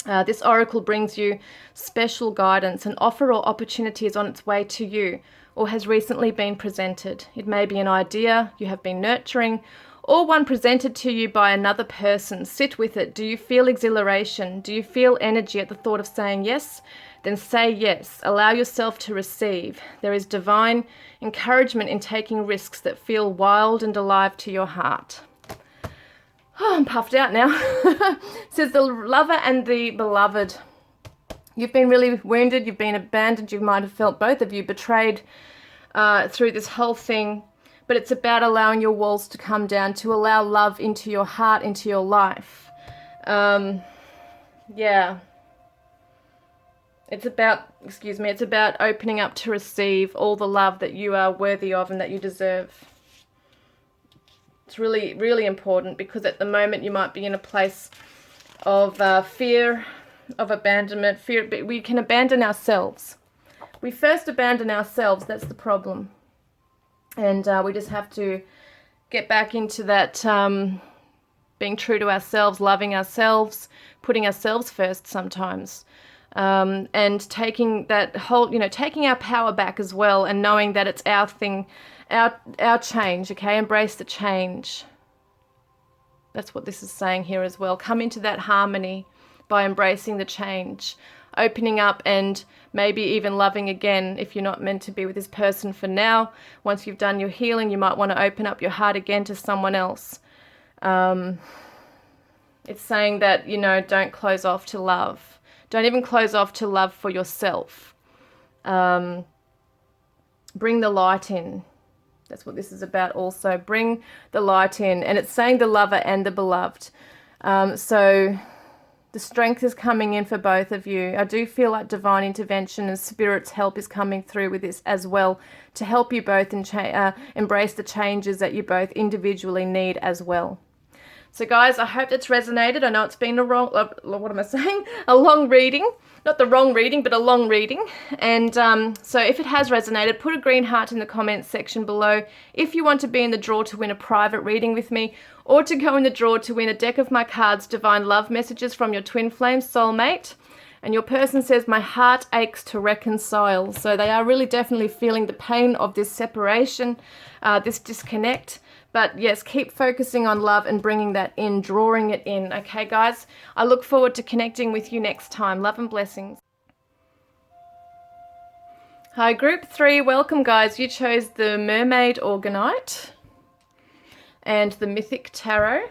This oracle brings you special guidance. An offer or opportunity is on its way to you or has recently been presented. It may be an idea you have been nurturing or one presented to you by another person. Sit with it. Do you feel exhilaration? Do you feel energy at the thought of saying yes? Then say yes. Allow yourself to receive. There is divine encouragement in taking risks that feel wild and alive to your heart. Oh, I'm puffed out now. It says the lover and the beloved. You've been really wounded. You've been abandoned. You might have felt, both of you, betrayed through this whole thing. But it's about allowing your walls to come down, to allow love into your heart, into your life. Yeah. It's about, it's about opening up to receive all the love that you are worthy of and that you deserve. It's really, really important, because at the moment you might be in a place of fear, of abandonment, fear. But we can abandon ourselves. We first abandon ourselves. That's the problem. And we just have to get back into that being true to ourselves, loving ourselves, putting ourselves first sometimes. And taking that whole, taking our power back as well, and knowing that it's our thing, our change, okay? Embrace the change. That's what this is saying here as well. Come into that harmony by embracing the change, opening up, and maybe even loving again if you're not meant to be with this person for now. Once you've done your healing, you might want to open up your heart again to someone else. It's saying that, don't close off to love. Don't even close off to love for yourself. Bring the light in. That's what this is about also. Bring the light in. And it's saying the lover and the beloved. So the strength is coming in for both of you. I do feel like divine intervention and spirit's help is coming through with this as well, to help you both and embrace the changes that you both individually need as well. So guys, I hope that's resonated. I know it's been a long reading. Not the wrong reading, but a long reading. And so if it has resonated, put a green heart in the comments section below if you want to be in the draw to win a private reading with me, or to go in the draw to win a deck of my cards, Divine Love Messages from your twin flame soulmate. And your person says, my heart aches to reconcile. So they are really definitely feeling the pain of this separation, this disconnect. But yes, keep focusing on love and bringing that in, drawing it in. Okay, guys? I look forward to connecting with you next time. Love and blessings. Hi, group 3. Welcome, guys. You chose the Mermaid Orgonite and the Mythic Tarot.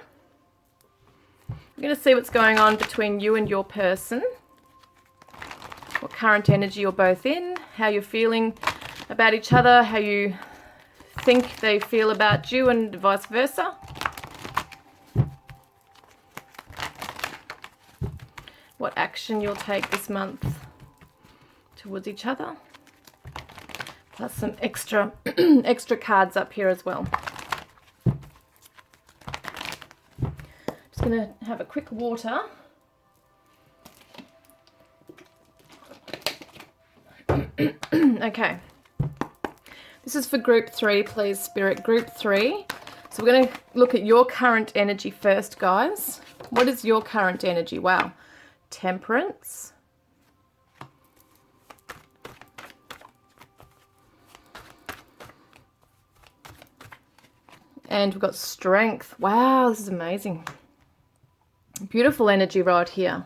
I'm going to see what's going on between you and your person. What current energy you're both in, how you're feeling about each other, how you think they feel about you, and vice versa. What action you'll take this month towards each other. Plus some extra extra cards up here as well. Just gonna have a quick water. Okay. This is for group 3, please, Spirit. Group 3. So we're going to look at your current energy first, guys. What is your current energy? Wow. Temperance. And we've got strength. Wow, this is amazing. Beautiful energy right here.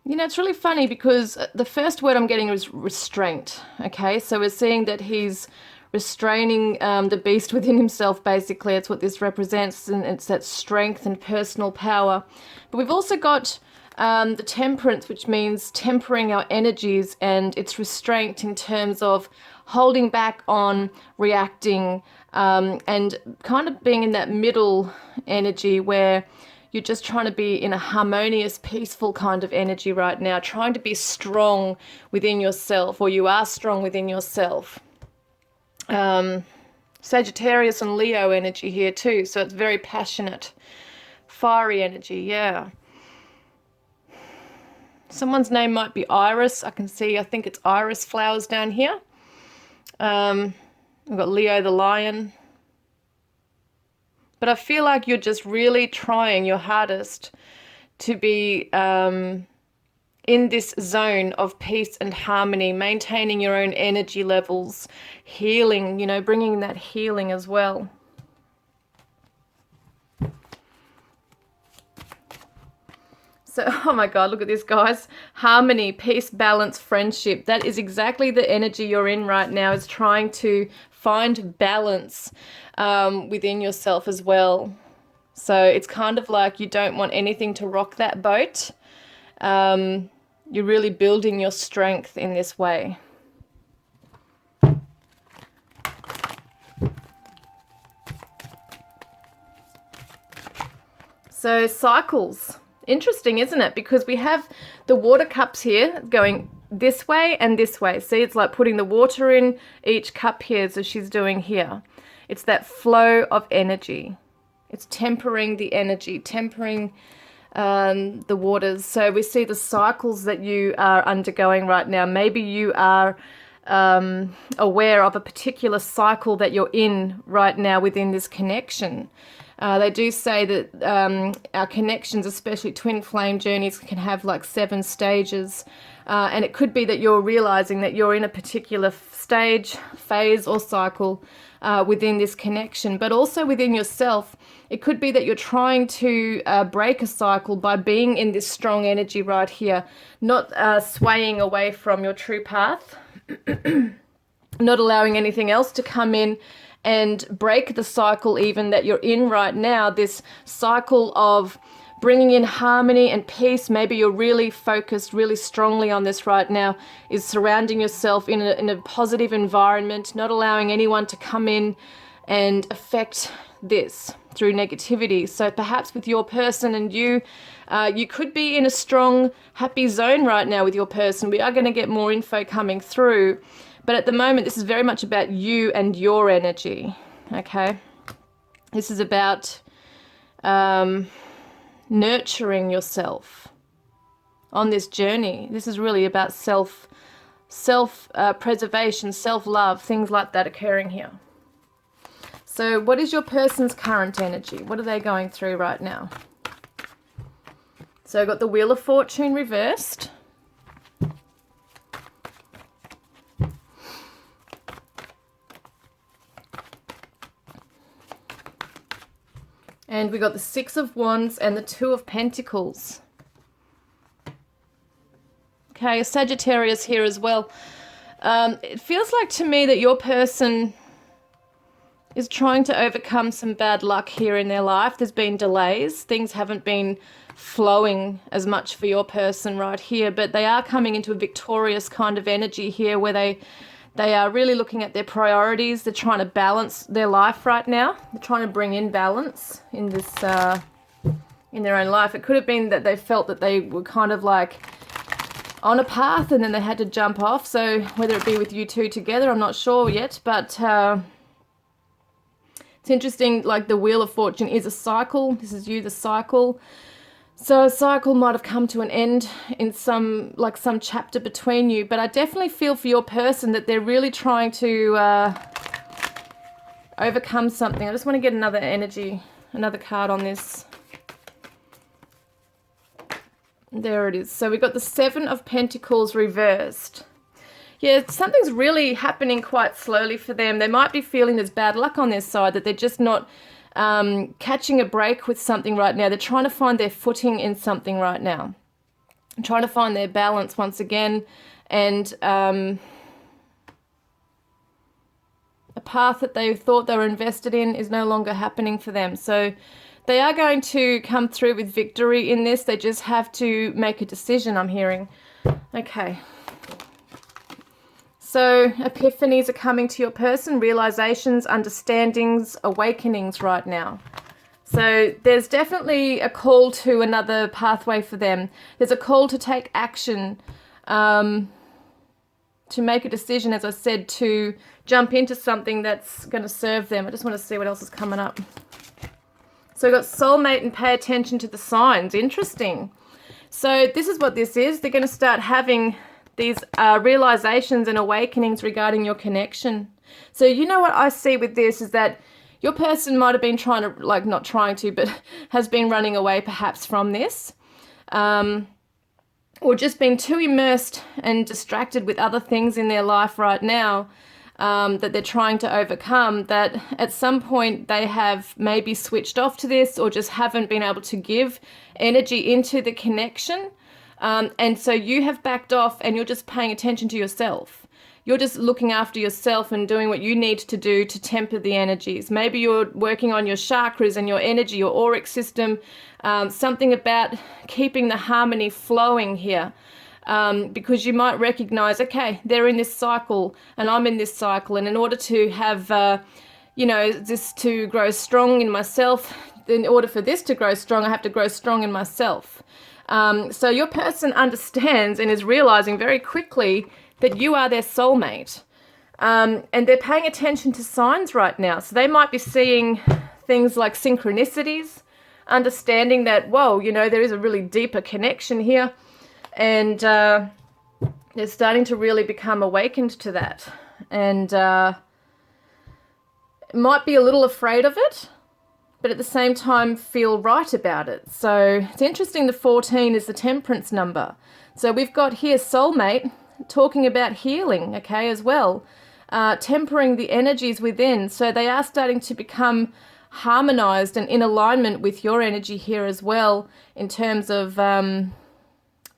It's really funny because the first word I'm getting is restraint, okay? So we're seeing that he's restraining the beast within himself, basically. It's what this represents, and it's that strength and personal power. But we've also got the temperance, which means tempering our energies, and it's restraint in terms of holding back on reacting and kind of being in that middle energy where you're just trying to be in a harmonious, peaceful kind of energy right now, trying to be strong within yourself, or you are strong within yourself. Sagittarius and Leo energy here too, so it's very passionate, fiery energy, yeah. Someone's name might be Iris. I think it's Iris flowers down here. We've got Leo the lion. But I feel like you're just really trying your hardest to be in this zone of peace and harmony, maintaining your own energy levels, healing, you know, bringing that healing as well. So, oh my God, look at this, guys. Harmony, peace, balance, friendship. That is exactly the energy you're in right now, is trying to find balance within yourself as well. So it's kind of like you don't want anything to rock that boat. You're really building your strength in this way. So cycles. Interesting, isn't it? Because we have the water cups here going this way and this way. See, it's like putting the water in each cup here, as she's doing here. It's that flow of energy. It's tempering the energy, tempering the waters. So we see the cycles that you are undergoing right now. Maybe you are aware of a particular cycle that you're in right now within this connection. They do say that our connections, especially twin flame journeys, can have like 7 stages. And it could be that you're realizing that you're in a particular stage, phase, or cycle within this connection. But also within yourself, it could be that you're trying to break a cycle by being in this strong energy right here, not swaying away from your true path, not allowing anything else to come in and break the cycle even that you're in right now, this cycle of bringing in harmony and peace. Maybe you're really focused really strongly on this right now, is surrounding yourself in a positive environment, not allowing anyone to come in and affect this through negativity. So perhaps with your person and you could be in a strong, happy zone right now with your person. We are going to get more info coming through. But at the moment, this is very much about you and your energy, okay? This is about nurturing yourself on this journey. This is really about self-preservation, self-love, things like that occurring here. So what is your person's current energy? What are they going through right now? So I've got the Wheel of Fortune reversed. And we got the 6 of Wands and the 2 of Pentacles. Okay, a Sagittarius here as well. It feels like to me that your person is trying to overcome some bad luck here in their life. There's been delays. Things haven't been flowing as much for your person right here, but they are coming into a victorious kind of energy here where they are really looking at their priorities. They're trying to balance their life right now. They're trying to bring in balance in this, in their own life. It could have been that they felt that they were kind of like on a path and then they had to jump off. So whether it be with you two together, I'm not sure yet, but it's interesting. Like the Wheel of Fortune is a cycle. This is you, the cycle. So a cycle might have come to an end in some chapter between you, but I definitely feel for your person that they're really trying to overcome something. I just want to get another energy, another card on this. There it is. So we've got the 7 of Pentacles reversed. Yeah, something's really happening quite slowly for them. They might be feeling there's bad luck on their side, that they're just not catching a break with something right now. They're trying to find their footing in something right now. Trying to find their balance once again. And a path that they thought they were invested in is no longer happening for them. So they are going to come through with victory in this. They just have to make a decision, I'm hearing. Okay. So epiphanies are coming to your person, realizations, understandings, awakenings right now. So there's definitely a call to another pathway for them. There's a call to take action, to make a decision, as I said, to jump into something that's going to serve them. I just want to see what else is coming up. So we've got soulmate and pay attention to the signs. Interesting. So this is what this is. They're going to start having these realizations and awakenings regarding your connection. So you know what I see with this is that your person might have been trying to, like not trying to, but has been running away perhaps from this. or just been too immersed and distracted with other things in their life right now, that they're trying to overcome, that at some point they have maybe switched off to this or just haven't been able to give energy into the connection. And so you have backed off and you're just paying attention to yourself. You're just looking after yourself and doing what you need to do to temper the energies. Maybe you're working on your chakras and your energy, your auric system, something about keeping the harmony flowing here. Because you might recognize, okay, they're in this cycle and I'm in this cycle. And in order to have, this to grow strong in myself, in order for this to grow strong, I have to grow strong in myself. So your person understands and is realizing very quickly that you are their soulmate. And they're paying attention to signs right now. So they might be seeing things like synchronicities, understanding that, whoa, there is a really deeper connection here. And they're starting to really become awakened to that. And might be a little afraid of it, but at the same time feel right about it. So it's interesting, the 14 is the temperance number. So we've got here soulmate talking about healing, okay, as well. Tempering the energies within. So they are starting to become harmonized and in alignment with your energy here as well, in terms of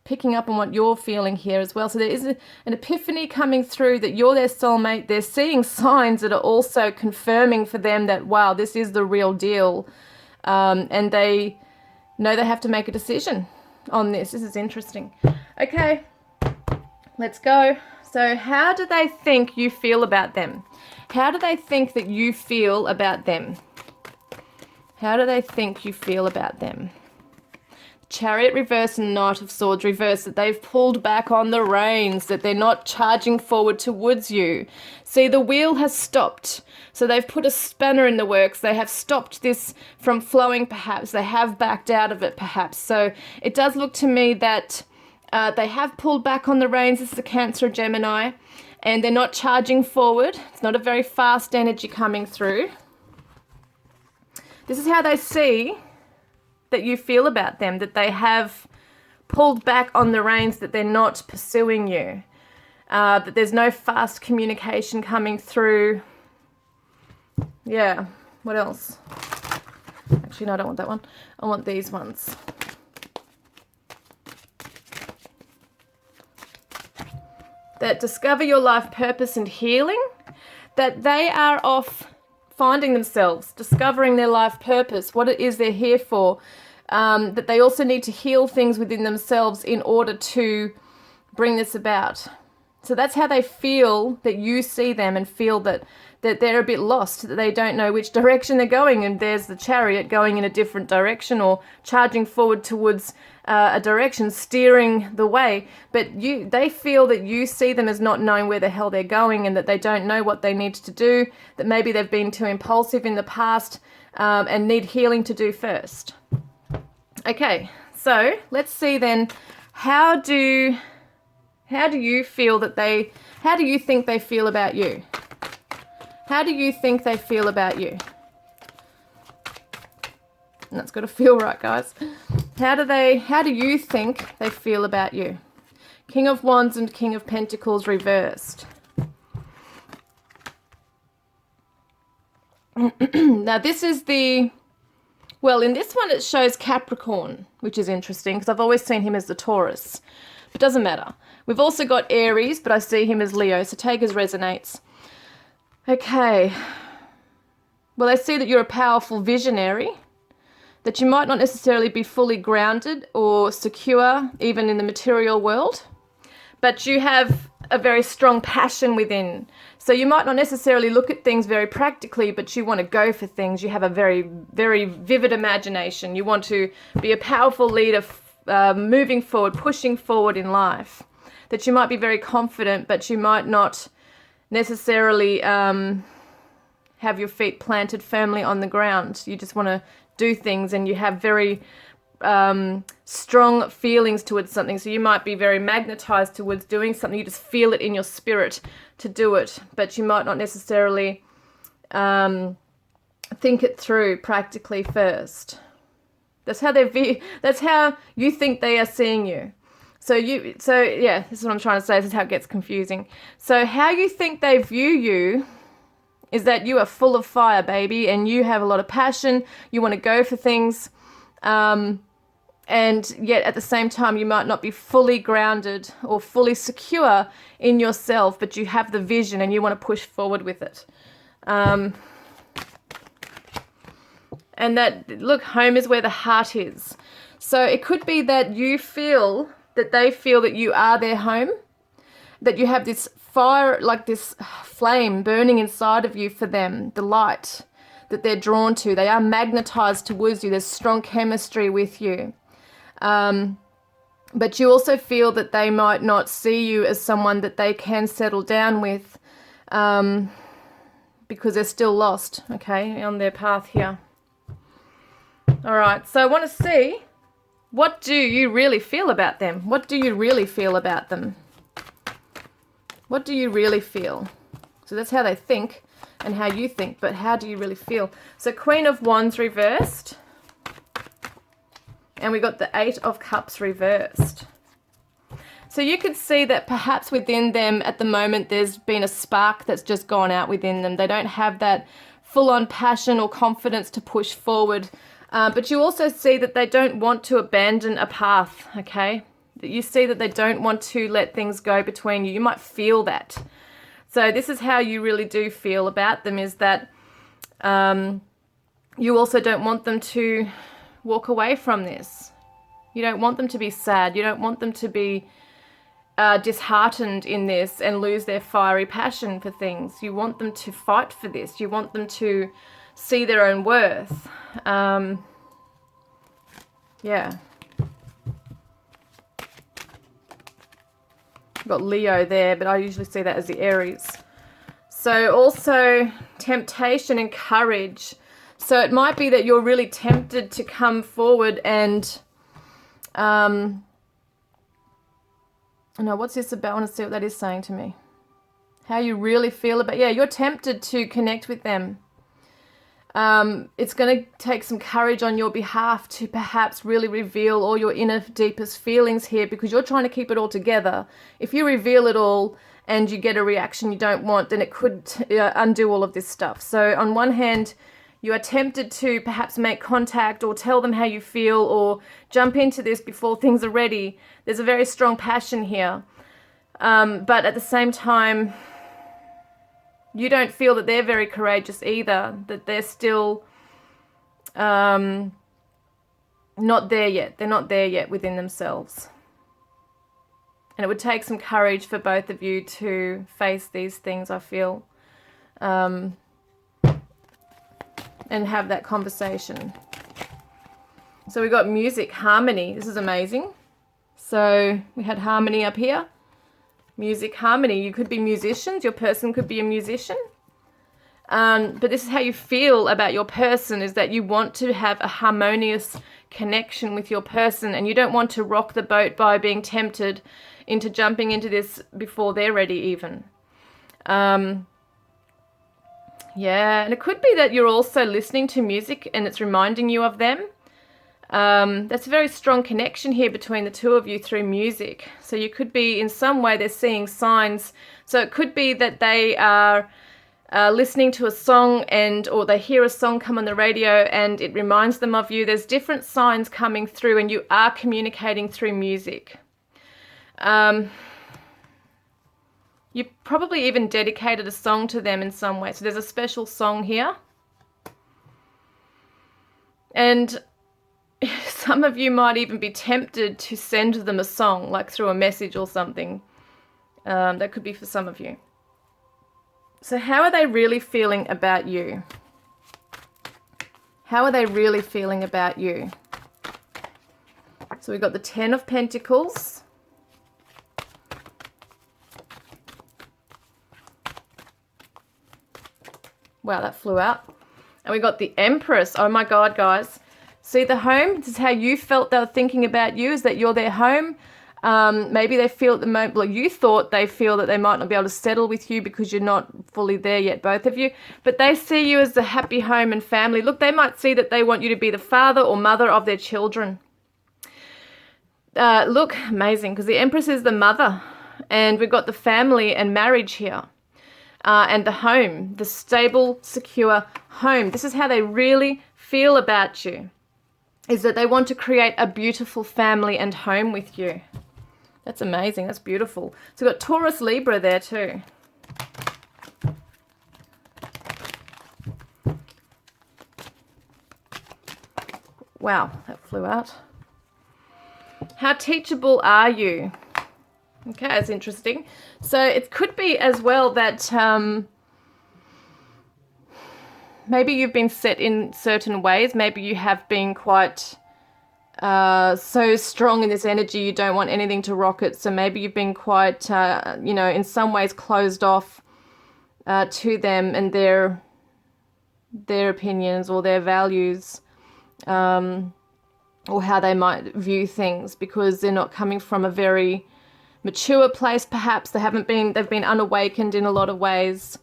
picking up on what you're feeling here as well. So there is an epiphany coming through that you're their soulmate. They're seeing signs that are also confirming for them that, wow, this is the real deal. And they know they have to make a decision on this. This is interesting. Okay, let's go. So how do they think you feel about them? How do they think that you feel about them? How do they think you feel about them? Chariot reverse and Knight of Swords reverse, that they've pulled back on the reins, that they're not charging forward towards you. See, the wheel has stopped. So they've put a spanner in the works. They have stopped this from flowing perhaps. They have backed out of it perhaps. So it does look to me that they have pulled back on the reins. This is a Cancer, Gemini, and they're not charging forward. It's not a very fast energy coming through. This is how they see that you feel about them, that they have pulled back on the reins, that they're not pursuing you, that there's no fast communication coming through. Yeah, what else? Actually, no, I don't want that one. I want these ones. That discover your life purpose and healing, that they are off finding themselves, discovering their life purpose, what it is they're here for, that they also need to heal things within themselves in order to bring this about. So that's how they feel that you see them, and feel that they're a bit lost, that they don't know which direction they're going, and there's the Chariot going in a different direction or charging forward towards a direction, steering the way. But they feel that you see them as not knowing where the hell they're going, and that they don't know what they need to do, that maybe they've been too impulsive in the past, and need healing to do first. Okay, so let's see then, how do you feel that how do you think they feel about you? How do you think they feel about you? And that's got to feel right, guys. How do you think they feel about you? King of Wands and King of Pentacles reversed. Now this is in this one it shows Capricorn, which is interesting because I've always seen him as the Taurus. But doesn't matter. We've also got Aries, but I see him as Leo, so take as resonates. Okay. Well, I see that you're a powerful visionary, that you might not necessarily be fully grounded or secure even in the material world, but you have a very strong passion within. So you might not necessarily look at things very practically, but you want to go for things. You have a very, very vivid imagination. You want to be a powerful leader, moving forward, pushing forward in life. That you might be very confident, but you might not necessarily have your feet planted firmly on the ground. You just want to do things, and you have very strong feelings towards something. So you might be very magnetized towards doing something. You just feel it in your spirit to do it, but you might not necessarily think it through practically first. That's how that's how you think they are seeing you. So yeah, this is what I'm trying to say. This is how it gets confusing. So how you think they view you is that you are full of fire, baby, and you have a lot of passion. You want to go for things. And yet at the same time, you might not be fully grounded or fully secure in yourself, but you have the vision and you want to push forward with it. And that, look, home is where the heart is. So it could be that you feel that they feel that you are their home, that you have this fire, like this flame burning inside of you for them, the light that they're drawn to. They are magnetized towards you. There's strong chemistry with you. But you also feel that they might not see you as someone that they can settle down with, because they're still lost, okay, on their path here. All right, so I want to see, what do you really feel about them? What do you really feel about them? What do you really feel? So that's how they think and how you think, but how do you really feel? So Queen of Wands reversed. And we got the 8 of Cups reversed. So you could see that perhaps within them at the moment there's been a spark that's just gone out within them. They don't have that full-on passion or confidence to push forward. But you also see that they don't want to abandon a path, okay? You see that they don't want to let things go between you. You might feel that. So this is how you really do feel about them, is that you also don't want them to walk away from this. You don't want them to be sad. You don't want them to be disheartened in this and lose their fiery passion for things. You want them to fight for this. You want them to see their own worth. Yeah. Got Leo there, but I usually see that as the Aries. So also temptation and courage. So it might be that you're really tempted to come forward and, no, what's this about? I want to see what that is saying to me. How you really feel about, yeah, you're tempted to connect with them. It's going to take some courage on your behalf to perhaps really reveal all your inner deepest feelings here, because you're trying to keep it all together. If you reveal it all and you get a reaction you don't want, then it could undo all of this stuff. So on one hand, you are tempted to perhaps make contact or tell them how you feel or jump into this before things are ready. There's a very strong passion here. But at the same time, you don't feel that they're very courageous either, that they're still not there yet. They're not there yet within themselves. And it would take some courage for both of you to face these things, I feel. And have that conversation. So we got music, harmony. This is amazing. So we had harmony up here. Music, harmony. You could be musicians. Your person could be a musician. But this is how you feel about your person, is that you want to have a harmonious connection with your person, and you don't want to rock the boat by being tempted into jumping into this before they're ready even. Yeah, and it could be that you're also listening to music and it's reminding you of them. That's a very strong connection here between the two of you through music. So you could be, in some way, they're seeing signs. So it could be that they are listening to a song or they hear a song come on the radio and it reminds them of you. There's different signs coming through and you are communicating through music. You probably even dedicated a song to them in some way. So there's a special song here. And some of you might even be tempted to send them a song, like through a message or something. That could be for some of you. So how are they really feeling about you? How are they really feeling about you? So we've got the 10 of Pentacles. Wow, that flew out. And we got the Empress. Oh my God, guys. See the home? This is how you felt they were thinking about you, is that you're their home. Maybe they feel at the moment, well, you thought they feel that they might not be able to settle with you because you're not fully there yet, both of you. But they see you as a happy home and family. Look, they might see that they want you to be the father or mother of their children. Look, amazing, because the Empress is the mother. And we've got the family and marriage here. And the home, the stable, secure home. This is how they really feel about you, is that they want to create a beautiful family and home with you. That's amazing. That's beautiful. So we've got Taurus, Libra there too. Wow, that flew out. How teachable are you? Okay, that's interesting. So it could be as well that maybe you've been set in certain ways. Maybe you have been quite so strong in this energy you don't want anything to rock it. So maybe you've been quite, in some ways closed off to them and their opinions or their values, or how they might view things, because they're not coming from a very mature place. Perhaps they've been unawakened in a lot of ways,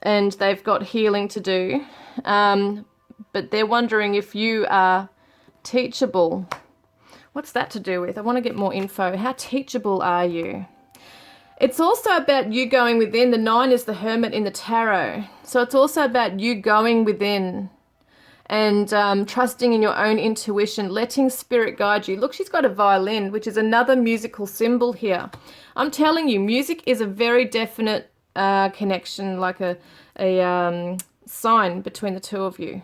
and they've got healing to do. But they're wondering if you are teachable. What's that to do with? I want to get more info. How teachable are you? It's also about you going within. The 9 is the Hermit in the tarot. So it's also about you going within and trusting in your own intuition, letting spirit guide you. Look, she's got a violin, which is another musical symbol here. I'm telling you, music is a very definite connection, like a sign between the two of you.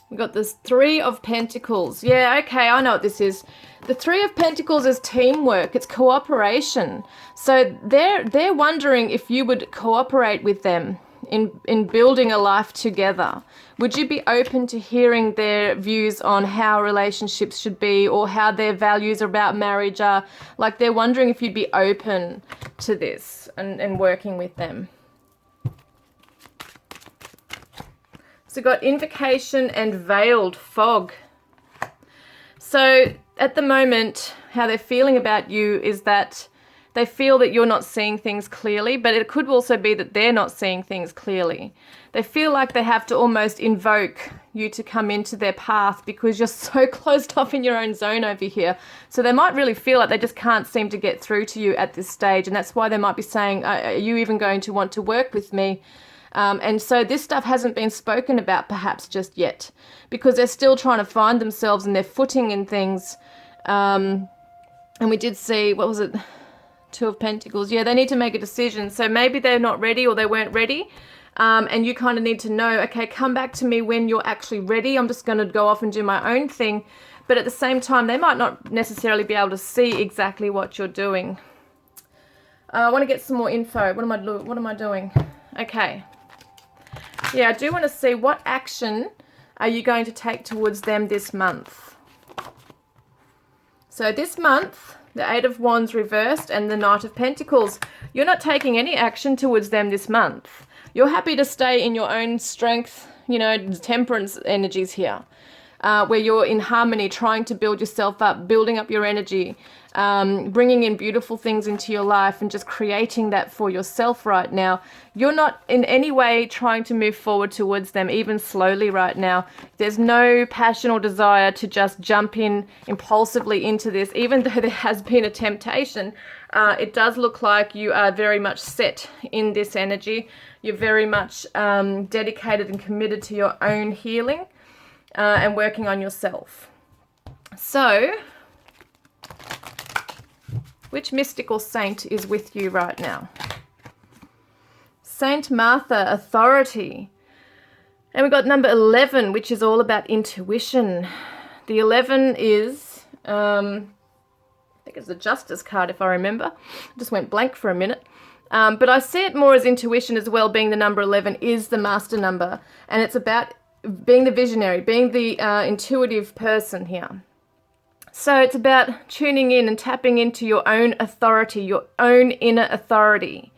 We've got this 3 of Pentacles. Yeah, okay, I know what this is. The 3 of Pentacles is teamwork. It's cooperation. So they're wondering if you would cooperate with them in building a life together. Would you be open to hearing their views on how relationships should be, or how their values about marriage are? Like, they're wondering if you'd be open to this and working with them. So we've got invocation and veiled fog. So at the moment, how they're feeling about you is that they feel that you're not seeing things clearly, but it could also be that they're not seeing things clearly. They feel like they have to almost invoke you to come into their path because you're so closed off in your own zone over here. So they might really feel like they just can't seem to get through to you at this stage, and that's why they might be saying, are you even going to want to work with me? And so this stuff hasn't been spoken about perhaps just yet, because they're still trying to find themselves and their footing in things. And we did see, what was it? 2 of Pentacles. Yeah, they need to make a decision. So maybe they're not ready, or they weren't ready. And you kind of need to know, okay, come back to me when you're actually ready. I'm just going to go off and do my own thing. But at the same time, they might not necessarily be able to see exactly what you're doing. I want to get some more info. What am I doing? Okay. Yeah, I do want to see what action are you going to take towards them this month. So this month, the 8 of Wands reversed and the Knight of Pentacles. You're not taking any action towards them this month. You're happy to stay in your own strength, temperance energies here, where you're in harmony, trying to build yourself up, building up your energy, bringing in beautiful things into your life and just creating that for yourself right now. You're not in any way trying to move forward towards them, even slowly right now. There's no passion or desire to just jump in impulsively into this, even though there has been a temptation. It does look like you are very much set in this energy. You're very much dedicated and committed to your own healing and working on yourself. So, which mystic or saint is with you right now? Saint Martha, authority. And we've got number 11, which is all about intuition. The 11 is, I think it's the Justice card if I remember. I just went blank for a minute. But I see it more as intuition as well, being the number 11 is the master number. And it's about being the visionary, being the intuitive person here. So it's about tuning in and tapping into your own authority, your own inner authority.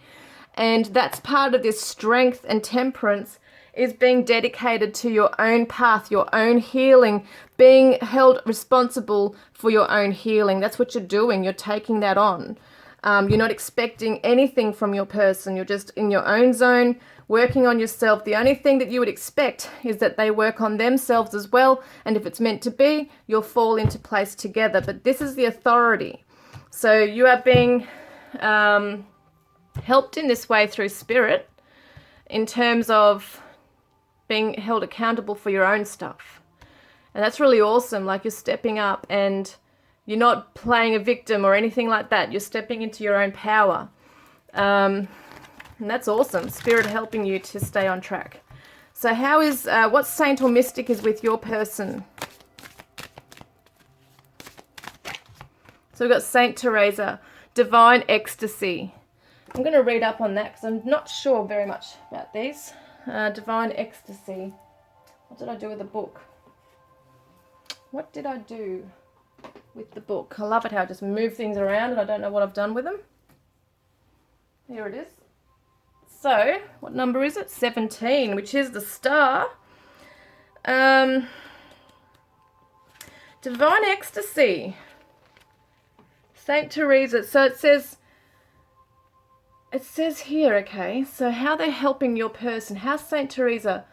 And that's part of this strength and temperance, is being dedicated to your own path, your own healing, being held responsible for your own healing. That's what you're doing. You're taking that on. You're not expecting anything from your person. You're just in your own zone, working on yourself. The only thing that you would expect is that they work on themselves as well. And if it's meant to be, you'll fall into place together. But this is the authority. So you are being helped in this way through spirit in terms of being held accountable for your own stuff. And that's really awesome. Like, you're stepping up and you're not playing a victim or anything like that. You're stepping into your own power. And that's awesome. Spirit helping you to stay on track. So how is, what saint or mystic is with your person? So we've got Saint Teresa, divine ecstasy. I'm going to read up on that because I'm not sure very much about these. Divine ecstasy. What did I do with the book? What did I do with the book? I love it how I just move things around and I don't know what I've done with them. Here it is. So, what number is it? 17, which is the star. Divine ecstasy. Saint Teresa. So it says here, okay, so how they're helping your person. How Saint Teresa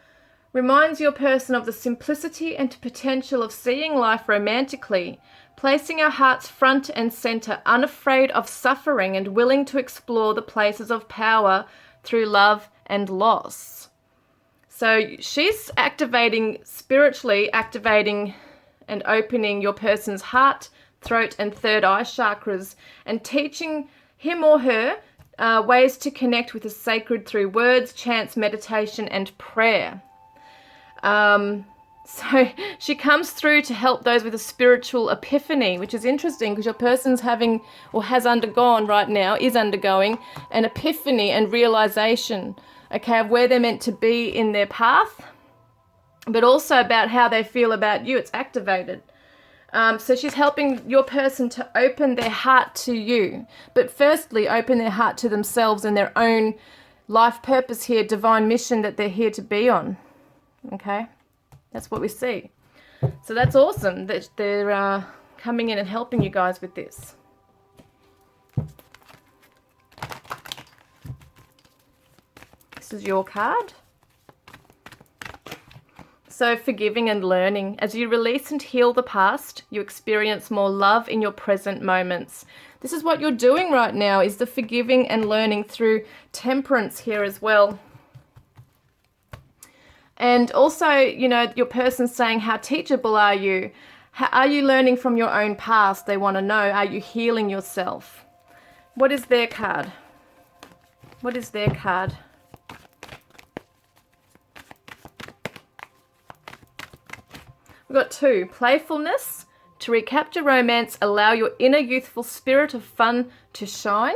reminds your person of the simplicity and potential of seeing life romantically, placing our hearts front and center, unafraid of suffering and willing to explore the places of power through love and loss. So she's spiritually activating and opening your person's heart, throat and third eye chakras and teaching him or her ways to connect with the sacred through words, chants, meditation and prayer. So she comes through to help those with a spiritual epiphany, which is interesting because your person's having or has undergone right now, is undergoing an epiphany and realization, okay, of where they're meant to be in their path, but also about how they feel about you. It's activated. So she's helping your person to open their heart to you, but firstly open their heart to themselves and their own life purpose here, divine mission that they're here to be on. Okay, that's what we see. So that's awesome that they're coming in and helping you guys with this. This is your card. So forgiving and learning. As you release and heal the past, you experience more love in your present moments. This is what you're doing right now, is the forgiving and learning through temperance here as well. And also, you know, your person's saying, how teachable are you? How, are you learning from your own past? They want to know, are you healing yourself? What is their card? What is their card? We've got 2. Playfulness. To recapture romance, allow your inner youthful spirit of fun to shine.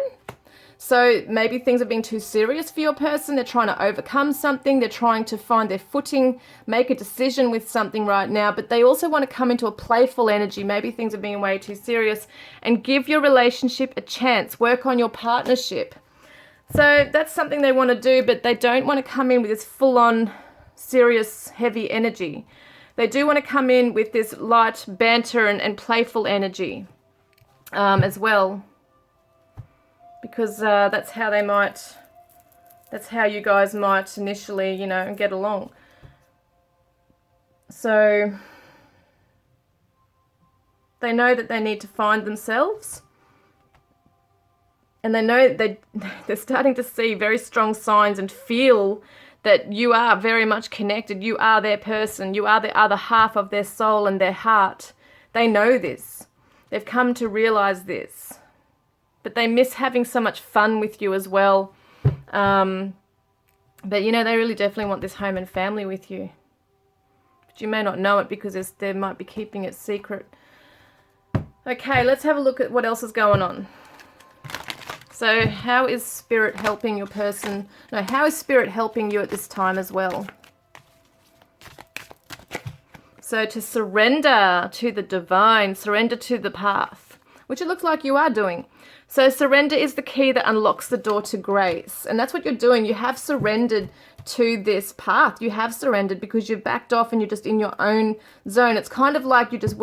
So maybe things have been too serious for your person. They're trying to overcome something. They're trying to find their footing, make a decision with something right now. But they also want to come into a playful energy. Maybe things are being way too serious. And give your relationship a chance. Work on your partnership. So that's something they want to do, but they don't want to come in with this full-on serious, heavy energy. They do want to come in with this light banter and playful energy as well. Because that's how you guys might initially, you know, get along. So they know that they need to find themselves. And they know they're starting to see very strong signs and feel that you are very much connected. You are their person. You are the other half of their soul and their heart. They know this. They've come to realize this. But they miss having so much fun with you as well. But, you know, they really definitely want this home and family with you. But you may not know it because they might be keeping it secret. Okay, let's have a look at what else is going on. So how is Spirit helping your person? No, how is Spirit helping you at this time as well? So to surrender to the divine, surrender to the path. which it looks like you are doing. So surrender is the key that unlocks the door to grace. And that's what you're doing. You have surrendered to this path. You have surrendered because you've backed off and you're just in your own zone. It's kind of like you're just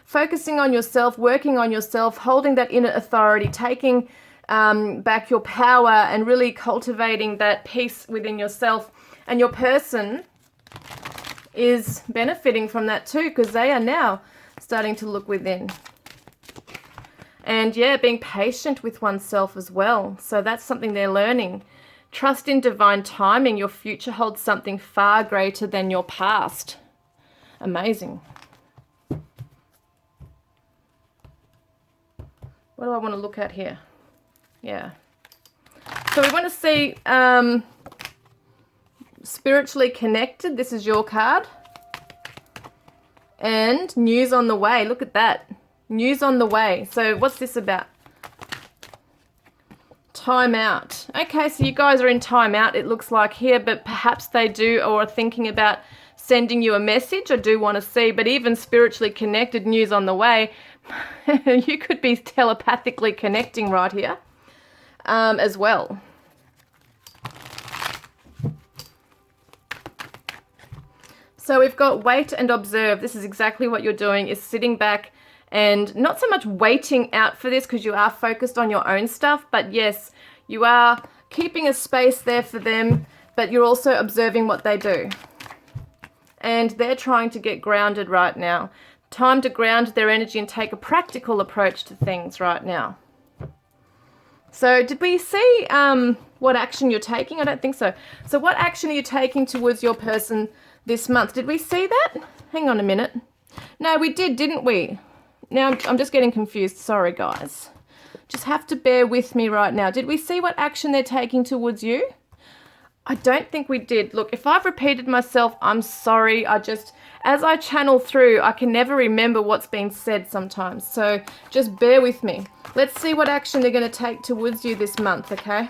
focusing on yourself, working on yourself, holding that inner authority, taking back your power and really cultivating that peace within yourself. And your person is benefiting from that too, because they are now starting to look within. And yeah, being patient with oneself as well. So that's something they're learning. Trust in divine timing. Your future holds something far greater than your past. Amazing. What do I want to look at here? Yeah. So we want to see spiritually connected. This is your card. And news on the way. Look at that. News on the way. So what's this about? Time out. Okay, so you guys are in time out, it looks like here, but perhaps they do or are thinking about sending you a message. I do want to see, but even spiritually connected, news on the way, you could be telepathically connecting right here as well. So we've got wait and observe. This is exactly what you're doing, is sitting back and not so much waiting out for this because you are focused on your own stuff, but yes, you are keeping a space there for them, but you're also observing what they do. And they're trying to get grounded right now. Time to ground their energy and take a practical approach to things right now. So did we see what action you're taking? I don't think so. So what action are you taking towards your person this month? Did we see that? Hang on a minute. No, we did, didn't we? Now I'm just getting confused. Sorry, guys. Just have to bear with me right now. Did we see what action they're taking towards you? I don't think we did. Look, if I've repeated myself, I'm sorry. As I channel through, I can never remember what's been said sometimes. So just bear with me. Let's see what action they're going to take towards you this month, okay?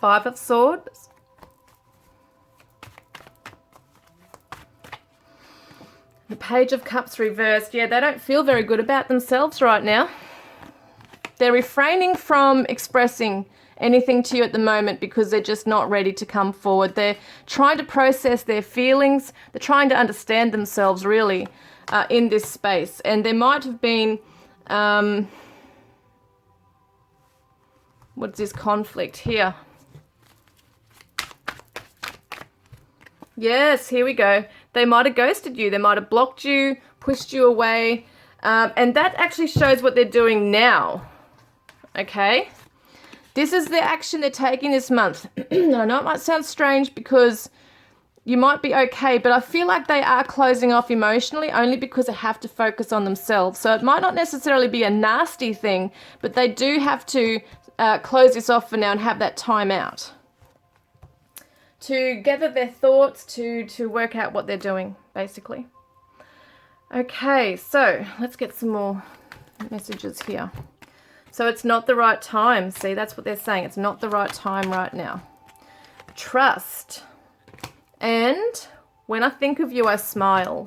5 of Swords. The Page of Cups reversed. Yeah, they don't feel very good about themselves right now. They're refraining from expressing anything to you at the moment because they're just not ready to come forward. They're trying to process their feelings. They're trying to understand themselves really in this space. And there might have been, what's this conflict here? Yes, here we go. They might have ghosted you. They might have blocked you, pushed you away. And that actually shows what they're doing now. Okay? This is the action they're taking this month. I know it might sound strange because you might be okay, but I feel like they are closing off emotionally only because they have to focus on themselves. So it might not necessarily be a nasty thing, but they do have to close this off for now and have that time out to gather their thoughts, to work out what they're doing, basically. Okay, so let's get some more messages here. So it's not the right time. See, that's what they're saying. It's not the right time right now. Trust. And when I think of you, I smile.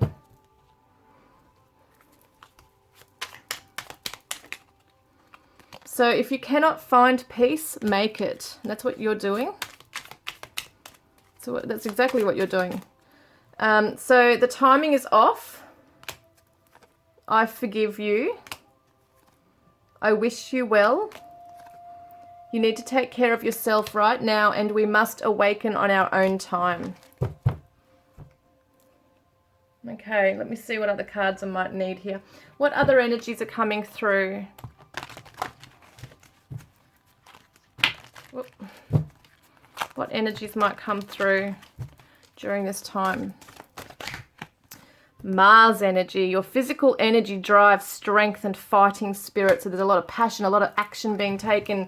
So if you cannot find peace, make it. And that's what you're doing. So that's exactly what you're doing. So the timing is off. I forgive you. I wish you well. You need to take care of yourself right now, and we must awaken on our own time. Okay, let me see what other cards I might need here. What other energies are coming through? Whoop. What energies might come through during this time? Mars energy. Your physical energy drives strength and fighting spirit. So there's a lot of passion, a lot of action being taken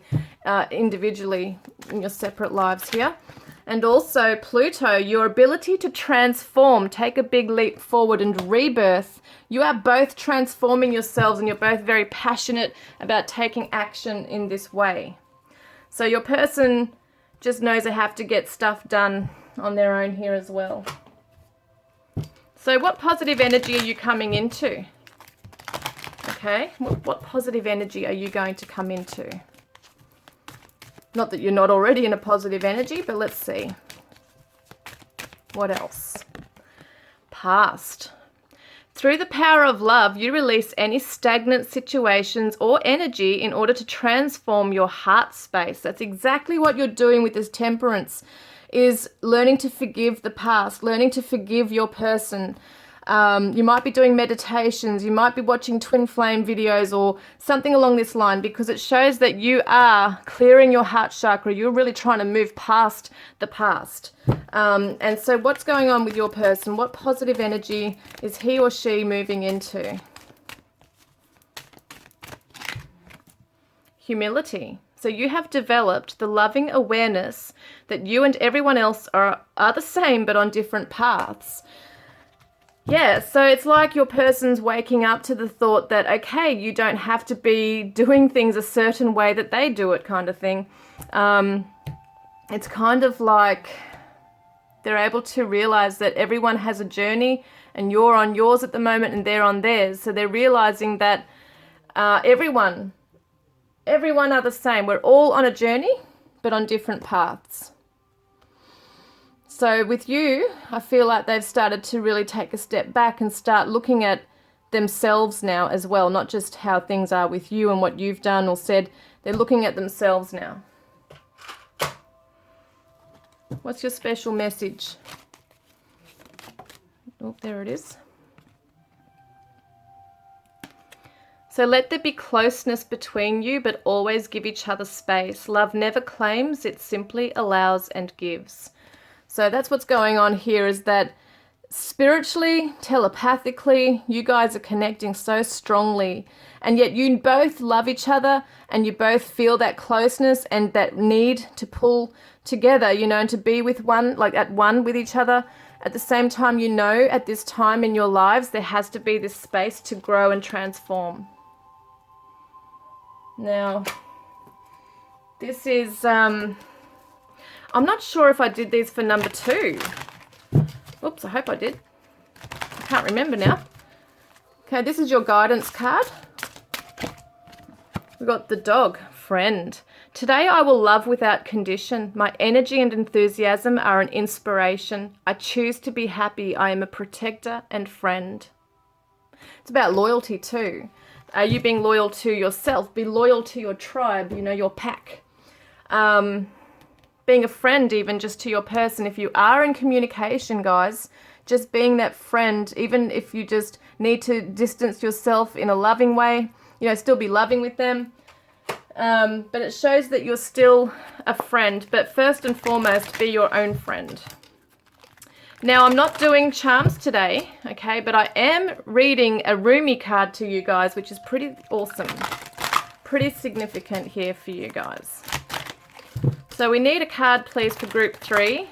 individually in your separate lives here. And also Pluto, your ability to transform, take a big leap forward and rebirth. You are both transforming yourselves and you're both very passionate about taking action in this way. So your person just knows they have to get stuff done on their own here as well. So what positive energy are you coming into? Okay, what positive energy are you going to come into? Not that you're not already in a positive energy, but let's see. What else? Past. Through the power of love, you release any stagnant situations or energy in order to transform your heart space. That's exactly what you're doing with this temperance, is learning to forgive the past, learning to forgive your person. You might be doing meditations, you might be watching twin flame videos or something along this line, because it shows that you are clearing your heart chakra. You're really trying to move past the past. And so what's going on with your person? What positive energy is he or she moving into? Humility. So you have developed the loving awareness that you and everyone else are the same but on different paths. Yeah, so it's like your person's waking up to the thought that, okay, you don't have to be doing things a certain way that they do it, kind of thing. It's kind of like they're able to realize that everyone has a journey and you're on yours at the moment and they're on theirs. So they're realizing that everyone are the same. We're all on a journey, but on different paths. So with you, I feel like they've started to really take a step back and start looking at themselves now as well, not just how things are with you and what you've done or said. They're looking at themselves now. What's your special message? Oh, there it is. So let there be closeness between you, but always give each other space. Love never claims, it simply allows and gives. So that's what's going on here, is that spiritually, telepathically, you guys are connecting so strongly, and yet you both love each other and you both feel that closeness and that need to pull together, you know, and to be with one, like at one with each other. At the same time, you know, at this time in your lives, there has to be this space to grow and transform. Now, this is, I'm not sure if I did these for number 2. Oops, I hope I did. I can't remember now. Okay, this is your guidance card. We've got the dog, friend. Today I will love without condition. My energy and enthusiasm are an inspiration. I choose to be happy. I am a protector and friend. It's about loyalty too. Are you being loyal to yourself? Be loyal to your tribe, you know, your pack. Being a friend even just to your person. If you are in communication, guys, just being that friend, even if you just need to distance yourself in a loving way, you know, still be loving with them. But it shows that you're still a friend. But first and foremost, be your own friend. Now, I'm not doing charms today, okay, but I am reading a Rumi card to you guys, which is pretty awesome. Pretty significant here for you guys. So we need a card, please, for group 3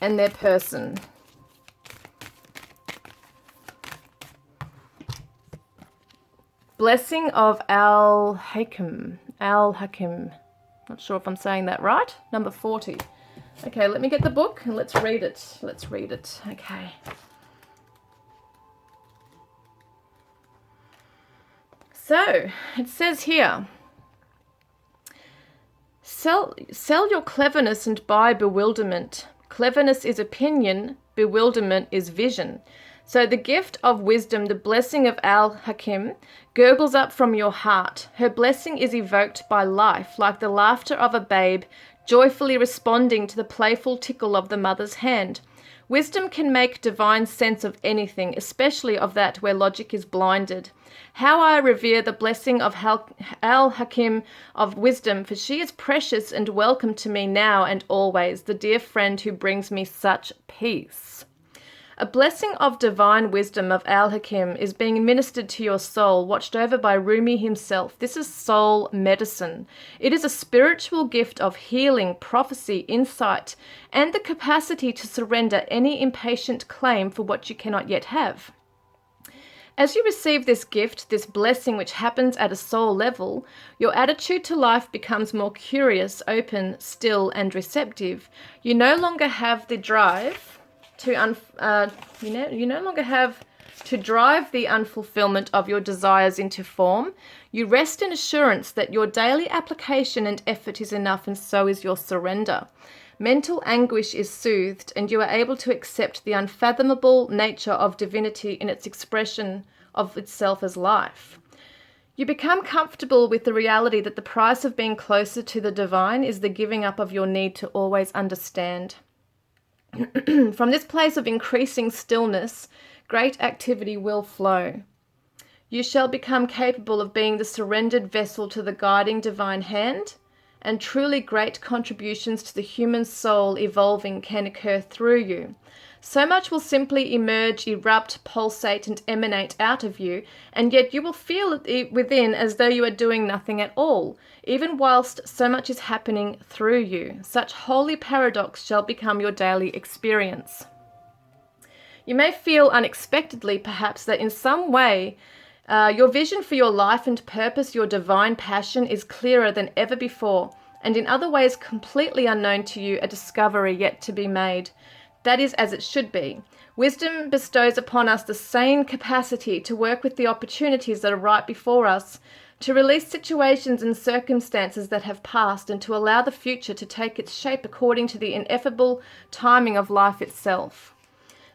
and their person. Blessing of Al-Hakim. Al-Hakim. Not sure if I'm saying that right. Number 40. Okay, let me get the book and let's read it. Let's read it. Okay. So, it says here, Sell your cleverness and buy bewilderment. Cleverness is opinion, bewilderment is vision. So the gift of wisdom, the blessing of Al-Hakim, gurgles up from your heart. Her blessing is evoked by life, like the laughter of a babe, joyfully responding to the playful tickle of the mother's hand. Wisdom can make divine sense of anything, especially of that where logic is blinded. How I revere the blessing of Al-Hakim of wisdom, for she is precious and welcome to me now and always, the dear friend who brings me such peace. A blessing of divine wisdom of Al-Hakim is being ministered to your soul, watched over by Rumi himself. This is soul medicine. It is a spiritual gift of healing, prophecy, insight, and the capacity to surrender any impatient claim for what you cannot yet have. As you receive this gift, this blessing which happens at a soul level, your attitude to life becomes more curious, open, still, and receptive. You no longer have the drive to, you no longer have to drive the unfulfillment of your desires into form, you rest in assurance that your daily application and effort is enough, and so is your surrender. Mental anguish is soothed, and you are able to accept the unfathomable nature of divinity in its expression of itself as life. You become comfortable with the reality that the price of being closer to the divine is the giving up of your need to always understand. From this place of increasing stillness, great activity will flow. You shall become capable of being the surrendered vessel to the guiding divine hand, and truly great contributions to the human soul evolving can occur through you. So much will simply emerge, erupt, pulsate, and emanate out of you, and yet you will feel it within as though you are doing nothing at all, even whilst so much is happening through you. Such holy paradox shall become your daily experience. You may feel unexpectedly, perhaps, that in some way your vision for your life and purpose, your divine passion, is clearer than ever before, and in other ways completely unknown to you, a discovery yet to be made. That is as it should be. Wisdom bestows upon us the sane capacity to work with the opportunities that are right before us, to release situations and circumstances that have passed, and to allow the future to take its shape according to the ineffable timing of life itself.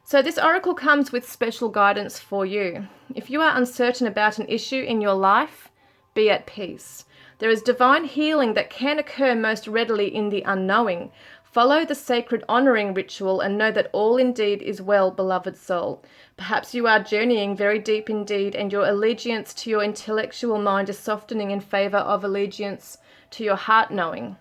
So this oracle comes with special guidance for you. If you are uncertain about an issue in your life, be at peace. There is divine healing that can occur most readily in the unknowing. Follow the sacred honoring ritual and know that all indeed is well, beloved soul. Perhaps you are journeying very deep indeed, and your allegiance to your intellectual mind is softening in favor of allegiance to your heart knowing.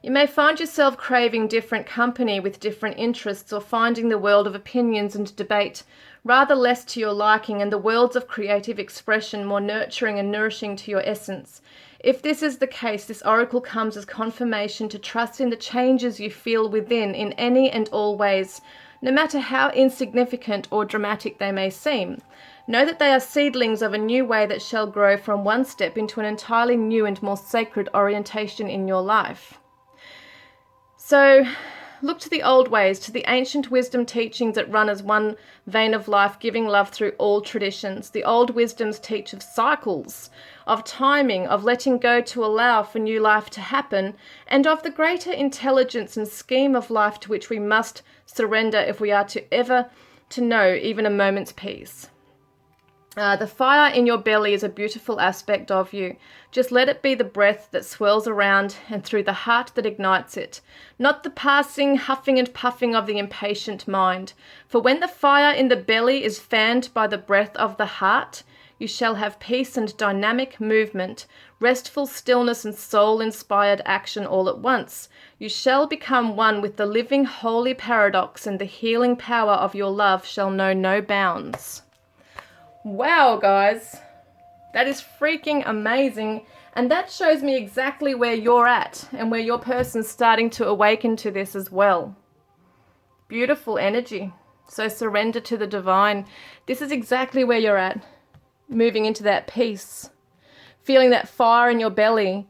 You may find yourself craving different company with different interests, or finding the world of opinions and debate rather less to your liking, and the worlds of creative expression more nurturing and nourishing to your essence. If this is the case, this oracle comes as confirmation to trust in the changes you feel within in any and all ways, no matter how insignificant or dramatic they may seem. Know that they are seedlings of a new way that shall grow from one step into an entirely new and more sacred orientation in your life. So, look to the old ways, to the ancient wisdom teachings that run as one vein of life, giving love through all traditions. The old wisdoms teach of cycles, of timing, of letting go to allow for new life to happen, and of the greater intelligence and scheme of life to which we must surrender if we are to ever to know even a moment's peace. The fire in your belly is a beautiful aspect of you. Just let it be the breath that swirls around and through the heart that ignites it, not the passing huffing and puffing of the impatient mind. For when the fire in the belly is fanned by the breath of the heart, you shall have peace and dynamic movement, restful stillness and soul-inspired action all at once. You shall become one with the living holy paradox, and the healing power of your love shall know no bounds. Wow, guys, that is freaking amazing, and that shows me exactly where you're at and where your person's starting to awaken to this as well. Beautiful energy. So surrender to the divine. This is exactly where you're at, moving into that peace, feeling that fire in your belly,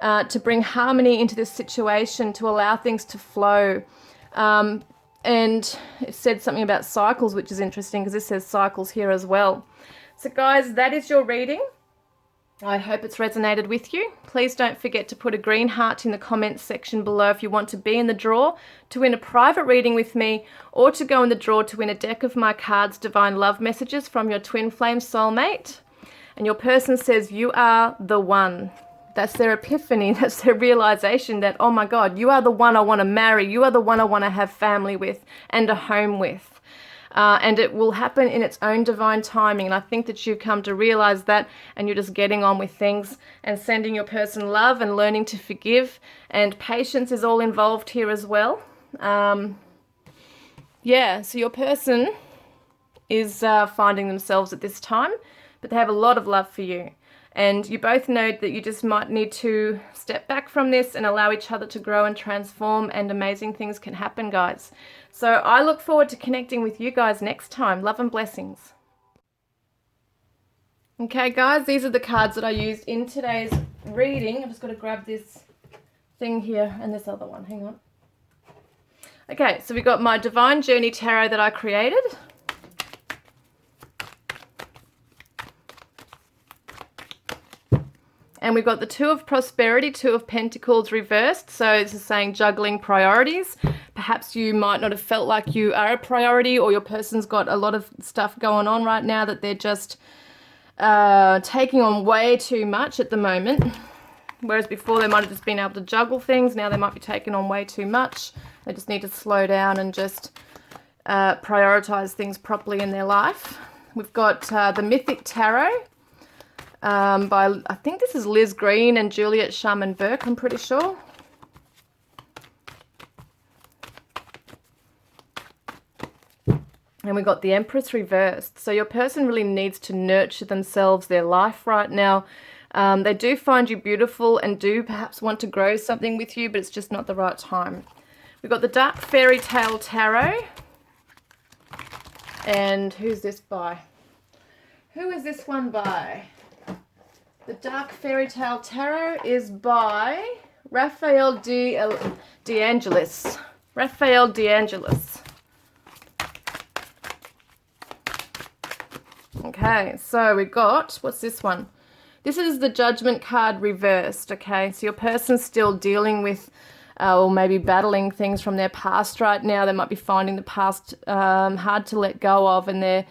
to bring harmony into this situation, to allow things to flow. And it said something about cycles, which is interesting because this says cycles here as well. So guys, that is your reading. I hope it's resonated with you. Please don't forget to put a green heart in the comments section below if you want to be in the draw to win a private reading with me, or to go in the draw to win a deck of my cards, Divine Love Messages from your twin flame soulmate. And your person says you are the one. That's their epiphany, that's their realization that, oh my God, you are the one I want to marry, you are the one I want to have family with and a home with. And it will happen in its own divine timing. And I think that you've come to realize that, and you're just getting on with things and sending your person love and learning to forgive. And patience is all involved here as well. Yeah, so your person is finding themselves at this time, but they have a lot of love for you. And you both know that you just might need to step back from this and allow each other to grow and transform, and amazing things can happen, guys. So I look forward to connecting with you guys next time. Love and blessings. Okay, guys, these are the cards that I used in today's reading. I've just got to grab this thing here and this other one. Hang on. Okay, so we got my Divine Journey Tarot that I created. And we've got the Two of Prosperity, Two of Pentacles reversed. So this is saying juggling priorities. Perhaps you might not have felt like you are a priority, or your person's got a lot of stuff going on right now that they're just taking on way too much at the moment. Whereas before they might have just been able to juggle things. Now they might be taking on way too much. They just need to slow down and just prioritize things properly in their life. We've got the Mythic Tarot. By, I think this is Liz Green and Juliet Sharman Burke, I'm pretty sure. And we got the Empress reversed. So your person really needs to nurture themselves, their life right now. They do find you beautiful and do perhaps want to grow something with you, but it's just not the right time. We've got the Dark Fairy Tale Tarot. And who's this by? Who is this one by? The Dark Fairy Tale Tarot is by Raphael DeAngelis. Raphael DeAngelis. Okay, so we got, what's this one? This is the Judgment card reversed, okay? So your person's still dealing with or maybe battling things from their past right now. They might be finding the past hard to let go of, and they're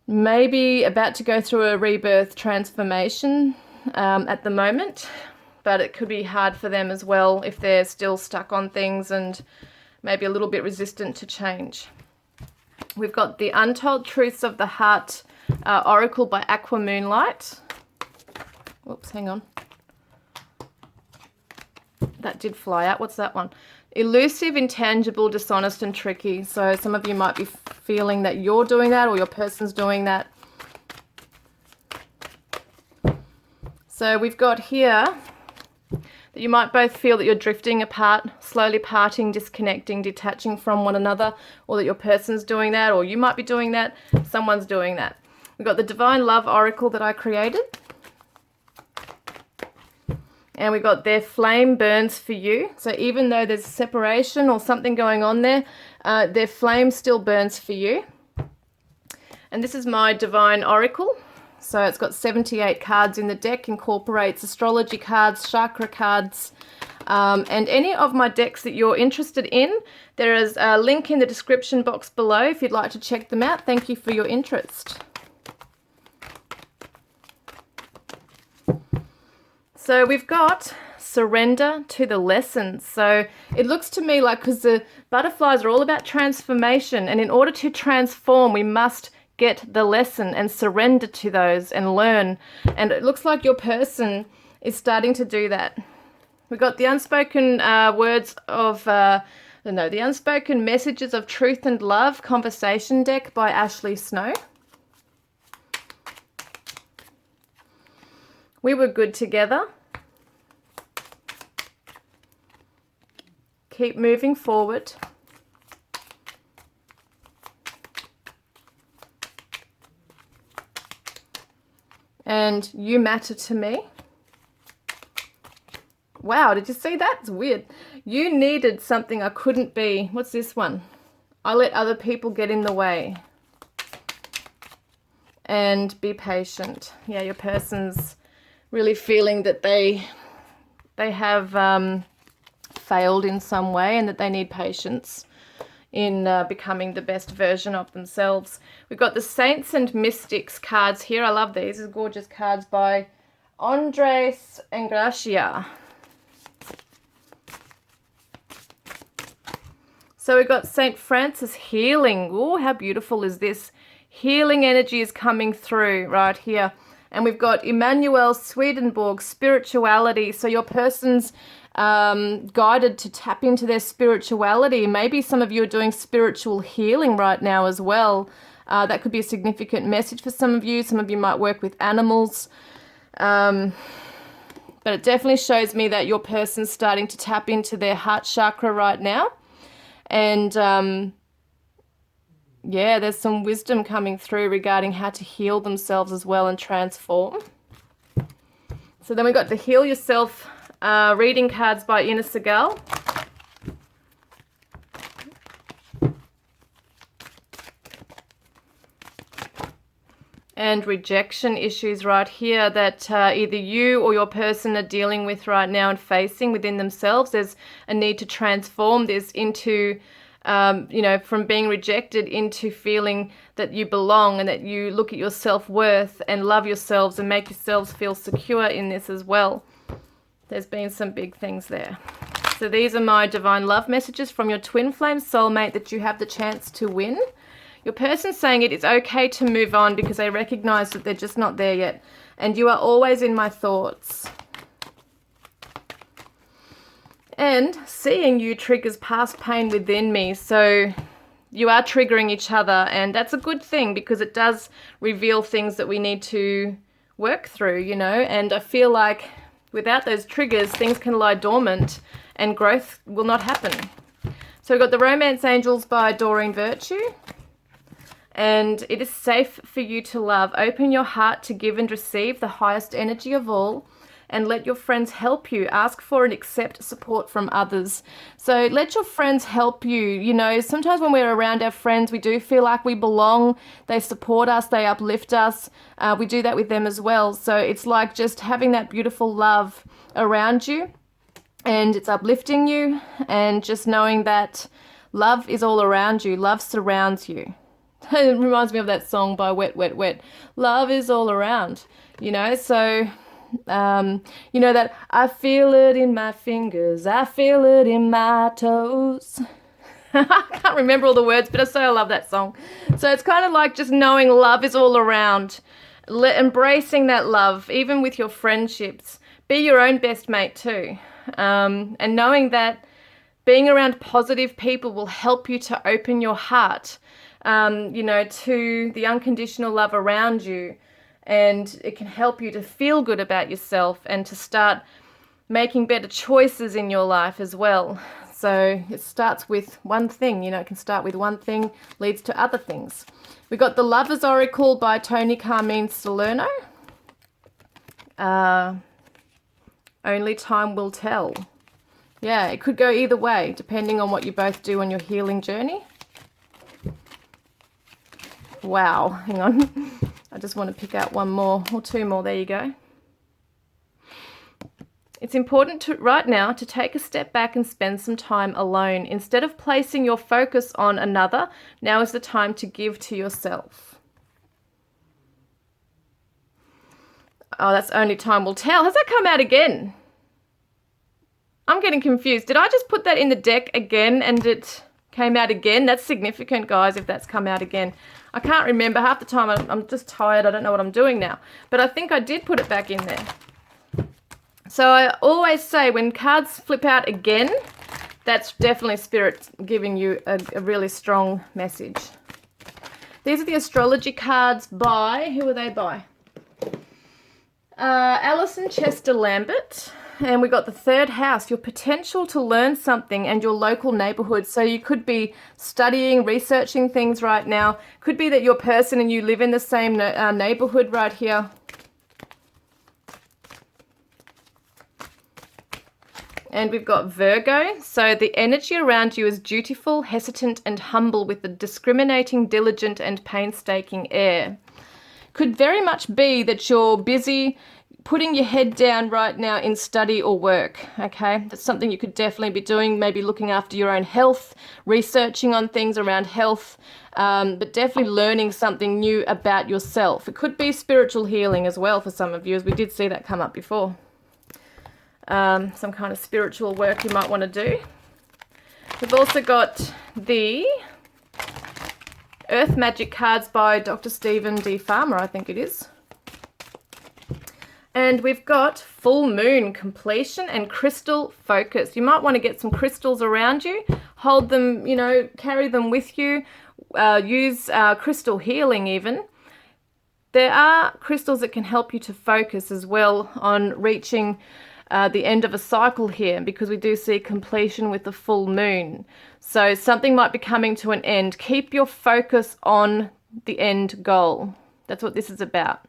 maybe about to go through a rebirth transformation at the moment, but it could be hard for them as well if they're still stuck on things and maybe a little bit resistant to change. We've got the Untold Truths of the Heart Oracle by Aqua Moonlight. Whoops, hang on. That did fly out. What's that one? Elusive, intangible, dishonest, and tricky. So some of you might be feeling that you're doing that, or your person's doing that. So we've got here that you might both feel that you're drifting apart, slowly parting, disconnecting, detaching from one another, or that your person's doing that, or you might be doing that, someone's doing that. We've got the Divine Love Oracle that I created. And we got their flame burns for you. So even though there's separation or something going on there, their flame still burns for you. And this is my Divine Oracle. So it's got 78 cards in the deck, incorporates astrology cards, chakra cards, and any of my decks that you're interested in. There is a link in the description box below if you'd like to check them out. Thank you for your interest. So we've got surrender to the lessons. So it looks to me like, because the butterflies are all about transformation, and in order to transform, we must get the lesson and surrender to those and learn. And it looks like your person is starting to do that. We've got the unspoken words of, the unspoken messages of truth and love conversation deck by Ashley Snow. We were good together. Keep moving forward. And you matter to me. Wow, did you see that? It's weird. You needed something I couldn't be. What's this one? I let other people get in the way. And be patient. Yeah, your person's really feeling that they have failed in some way, and that they need patience in becoming the best version of themselves. We've got the Saints and Mystics cards here. I love these. These are gorgeous cards by Andres Engracia. So we've got St. Francis healing. Oh, how beautiful is this? Healing energy is coming through right here. And we've got Emmanuel Swedenborg, spirituality. So your person's guided to tap into their spirituality. Maybe some of you are doing spiritual healing right now as well. That could be a significant message for some of you. Some of you might work with animals. But it definitely shows me that your person's starting to tap into their heart chakra right now. And yeah, there's some wisdom coming through regarding how to heal themselves as well and transform. So then we got the Heal Yourself reading cards by Ina Segal. and rejection issues right here that either you or your person are dealing with right now and facing within themselves. There's a need to transform this into, from being rejected into feeling that you belong and that you look at your self-worth and love yourselves and make yourselves feel secure in this as well. There's been some big things there. So these are my divine love messages from your twin flame soulmate that you have the chance to win. Your person's saying it is okay to move on because they recognize that they're just not there yet. And you are always in my thoughts. And seeing you triggers past pain within me. So you are triggering each other. And that's a good thing because it does reveal things that we need to work through, And I feel like without those triggers, things can lie dormant and growth will not happen. So we've got the Romance Angels by Doreen Virtue. And it is safe for you to love. Open your heart to give and receive the highest energy of all, and let your friends help you. Ask for and accept support from others. So let your friends help you. Sometimes when we're around our friends, we do feel like we belong. They support us, they uplift us. We do that with them as well. So it's like just having that beautiful love around you, and it's uplifting you, and just knowing that love is all around you. Love surrounds you. It reminds me of that song by Wet, Wet, Wet. Love is all around, So, that I feel it in my fingers. I feel it in my toes. I can't remember all the words, but I say I love that song. So it's kind of like just knowing love is all around. Embracing that love, even with your friendships. Be your own best mate too. And knowing that being around positive people will help you to open your heart to the unconditional love around you, and it can help you to feel good about yourself and to start making better choices in your life as well. So it starts with one thing, it can start with one thing, leads to other things. We got the Lover's Oracle by Tony Carmine Salerno. Only time will tell. Yeah, it could go either way, depending on what you both do on your healing journey. Wow, hang on. I just want to pick out one more or two more. There you go. It's important right now to take a step back and spend some time alone. Instead of placing your focus on another, now is the time to give to yourself. Oh, that's only time will tell. Has that come out again? I'm getting confused. Did I just put that in the deck again and it came out again? That's significant, guys, if that's come out again. I can't remember. Half the time I'm just tired. I don't know what I'm doing now. But I think I did put it back in there. So I always say when cards flip out again, that's definitely Spirit giving you a really strong message. These are the astrology cards by, who are they by? Alison Chester Lambert. And we got the third house, your potential to learn something and your local neighborhood. So you could be studying, researching things right now. Could be that you're a person and you live in the same neighborhood right here. And we've got Virgo. So the energy around you is dutiful, hesitant, and humble with a discriminating, diligent, and painstaking air. Could very much be that you're busy putting your head down right now in study or work, okay? That's something you could definitely be doing, maybe looking after your own health, researching on things around health, but definitely learning something new about yourself. It could be spiritual healing as well for some of you, as we did see that come up before. Some kind of spiritual work you might want to do. We've also got the Earth Magic cards by Dr. Stephen D. Farmer, I think it is. And we've got full moon, completion, and crystal focus. You might want to get some crystals around you, hold them, carry them with you, use crystal healing even. There are crystals that can help you to focus as well on reaching the end of a cycle here, because we do see completion with the full moon. So something might be coming to an end. Keep your focus on the end goal. That's what this is about.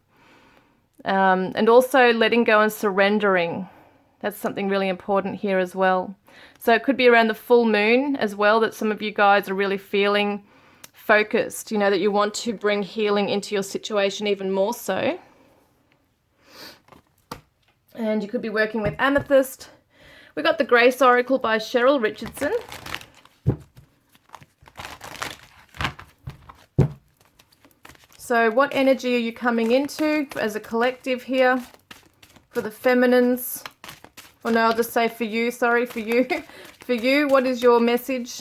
And also letting go and surrendering. That's something really important here as well. So it could be around the full moon as well that some of you guys are really feeling focused, you know, that you want to bring healing into your situation even more so. And you could be working with amethyst. We got the Grace Oracle by Cheryl Richardson. So what energy are you coming into as a collective here for the feminines? Or no, I'll just say for you, sorry, for you. For you, what is your message?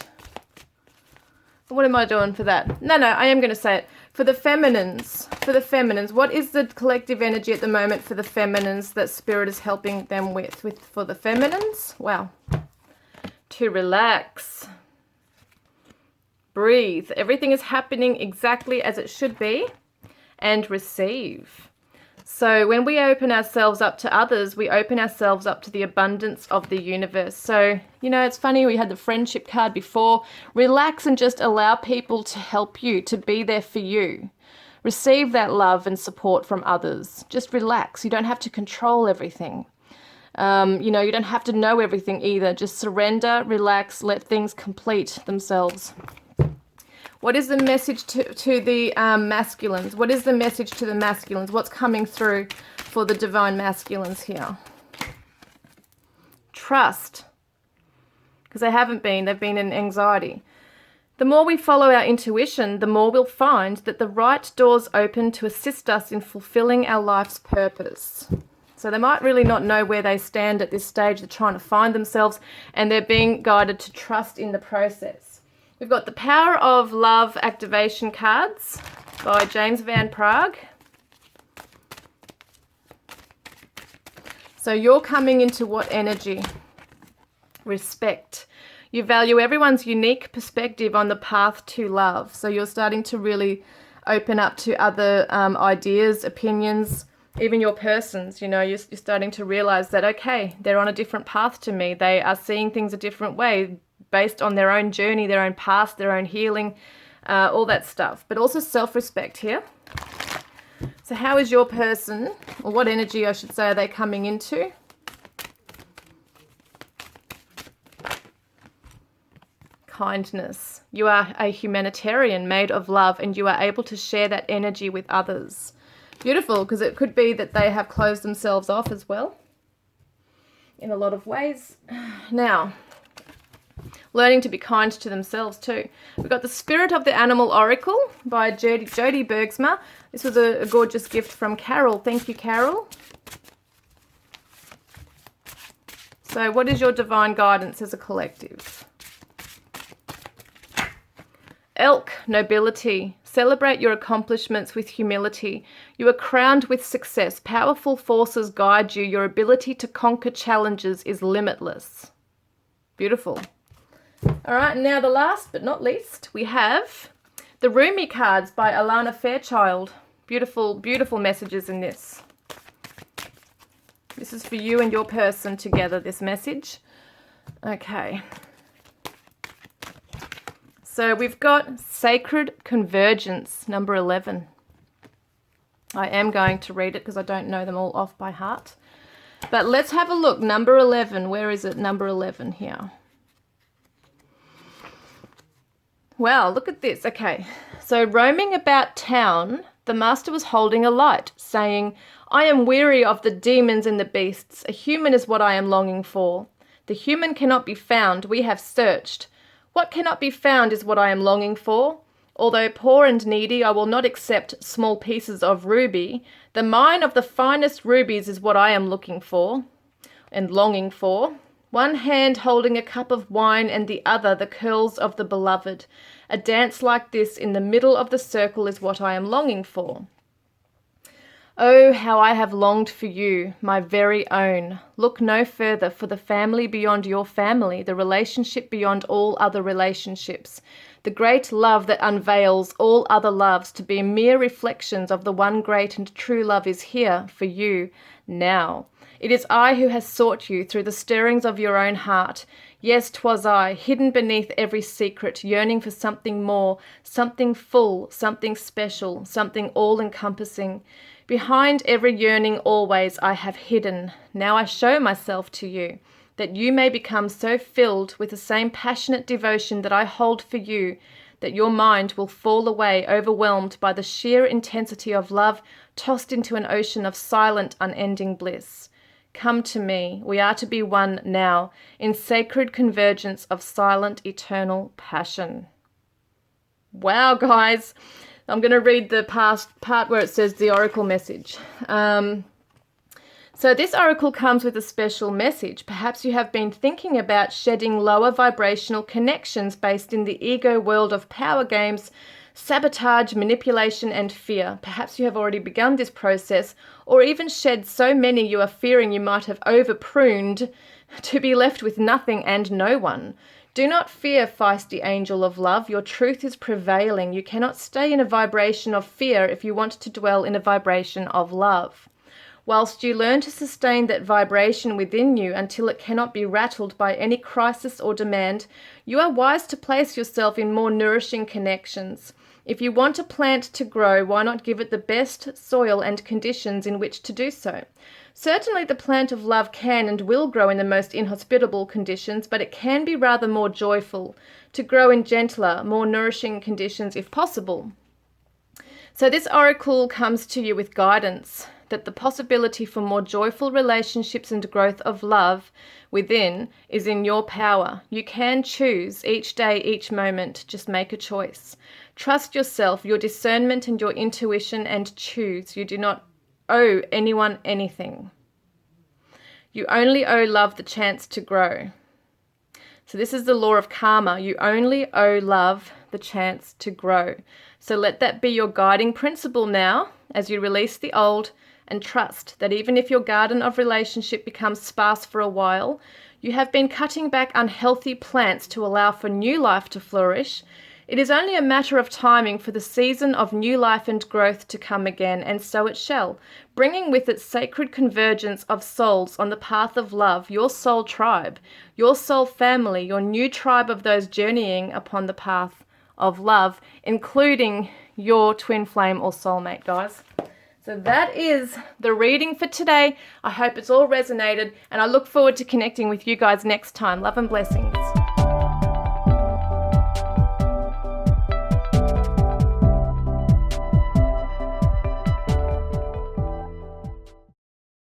What am I doing for that? No, I am going to say it. For the feminines, what is the collective energy at the moment for the feminines that Spirit is helping them with for the feminines? Wow. To relax. Breathe. Everything is happening exactly as it should be. And receive. So when we open ourselves up to others, we open ourselves up to the abundance of the universe. So, you know, it's funny, we had the friendship card before. Relax and just allow people to help you, to be there for you. Receive that love and support from others. Just relax. You don't have to control everything. You know, you don't have to know everything either. Just surrender, relax, let things complete themselves. What is the message to the masculines? What is the message to the masculines? What's coming through for the divine masculines here? Trust. Because they haven't been. They've been in anxiety. The more we follow our intuition, the more we'll find that the right doors open to assist us in fulfilling our life's purpose. So they might really not know where they stand at this stage. They're trying to find themselves and they're being guided to trust in the process. We've got the Power of Love activation cards by James Van Praagh. So you're coming into what energy? Respect. You value everyone's unique perspective on the path to love. So you're starting to really open up to other ideas, opinions, even your persons. You know, you're starting to realize that, okay, they're on a different path to me. They are seeing things a different way, based on their own journey, their own past, their own healing, all that stuff. But also self-respect here. So how is your person, or what energy I should say, are they coming into? Kindness. You are a humanitarian made of love and you are able to share that energy with others. Beautiful, because it could be that they have closed themselves off as well in a lot of ways. Now, learning to be kind to themselves too. We've got the Spirit of the Animal Oracle by Jodie Bergsma. This was a gorgeous gift from Carol. Thank you, Carol. So what is your divine guidance as a collective? Elk, nobility. Celebrate your accomplishments with humility. You are crowned with success. Powerful forces guide you. Your ability to conquer challenges is limitless. Beautiful. All right, now the last but not least, we have the Rumi cards by Alana Fairchild. Beautiful, beautiful messages in this. This is for you and your person together, this message. Okay. So we've got Sacred Convergence, number 11. I am going to read it because I don't know them all off by heart. But let's have a look. Number 11. Where is it? Number 11 here. Wow, look at this. Okay, so roaming about town, the master was holding a light, saying, I am weary of the demons and the beasts. A human is what I am longing for. The human cannot be found. We have searched. What cannot be found is what I am longing for. Although poor and needy, I will not accept small pieces of ruby. The mine of the finest rubies is what I am looking for and longing for. One hand holding a cup of wine and the other the curls of the beloved. A dance like this in the middle of the circle is what I am longing for. Oh, how I have longed for you, my very own. Look no further for the family beyond your family, the relationship beyond all other relationships. The great love that unveils all other loves to be mere reflections of the one great and true love is here for you now. It is I who has sought you through the stirrings of your own heart. Yes, 'twas I, hidden beneath every secret, yearning for something more, something full, something special, something all-encompassing. Behind every yearning always I have hidden. Now I show myself to you, that you may become so filled with the same passionate devotion that I hold for you, that your mind will fall away, overwhelmed by the sheer intensity of love, tossed into an ocean of silent, unending bliss. Come to me. We are to be one now, in sacred convergence of silent, eternal passion. Wow, guys. I'm going to read the past part where it says the oracle message. So this oracle comes with a special message. Perhaps you have been thinking about shedding lower vibrational connections based in the ego world of power games, sabotage, manipulation, and fear. Perhaps you have already begun this process, or even shed so many you are fearing you might have over-pruned to be left with nothing and no one. Do not fear, feisty angel of love. Your truth is prevailing. You cannot stay in a vibration of fear if you want to dwell in a vibration of love. Whilst you learn to sustain that vibration within you until it cannot be rattled by any crisis or demand, you are wise to place yourself in more nourishing connections. If you want a plant to grow, why not give it the best soil and conditions in which to do so? Certainly the plant of love can and will grow in the most inhospitable conditions, but it can be rather more joyful, to grow in gentler, more nourishing conditions if possible. So this oracle comes to you with guidance that the possibility for more joyful relationships and growth of love within is in your power. You can choose each day, each moment. Just make a choice. Trust yourself, your discernment and your intuition, and choose. You do not owe anyone anything. You only owe love the chance to grow. So this is the law of karma. You only owe love the chance to grow. So let that be your guiding principle now as you release the old and trust that even if your garden of relationship becomes sparse for a while, you have been cutting back unhealthy plants to allow for new life to flourish. It is only a matter of timing for the season of new life and growth to come again, and so it shall, bringing with it sacred convergence of souls on the path of love, your soul tribe, your soul family, your new tribe of those journeying upon the path of love, including your twin flame or soulmate, guys. So that is the reading for today. I hope it's all resonated, and I look forward to connecting with you guys next time. Love and blessings.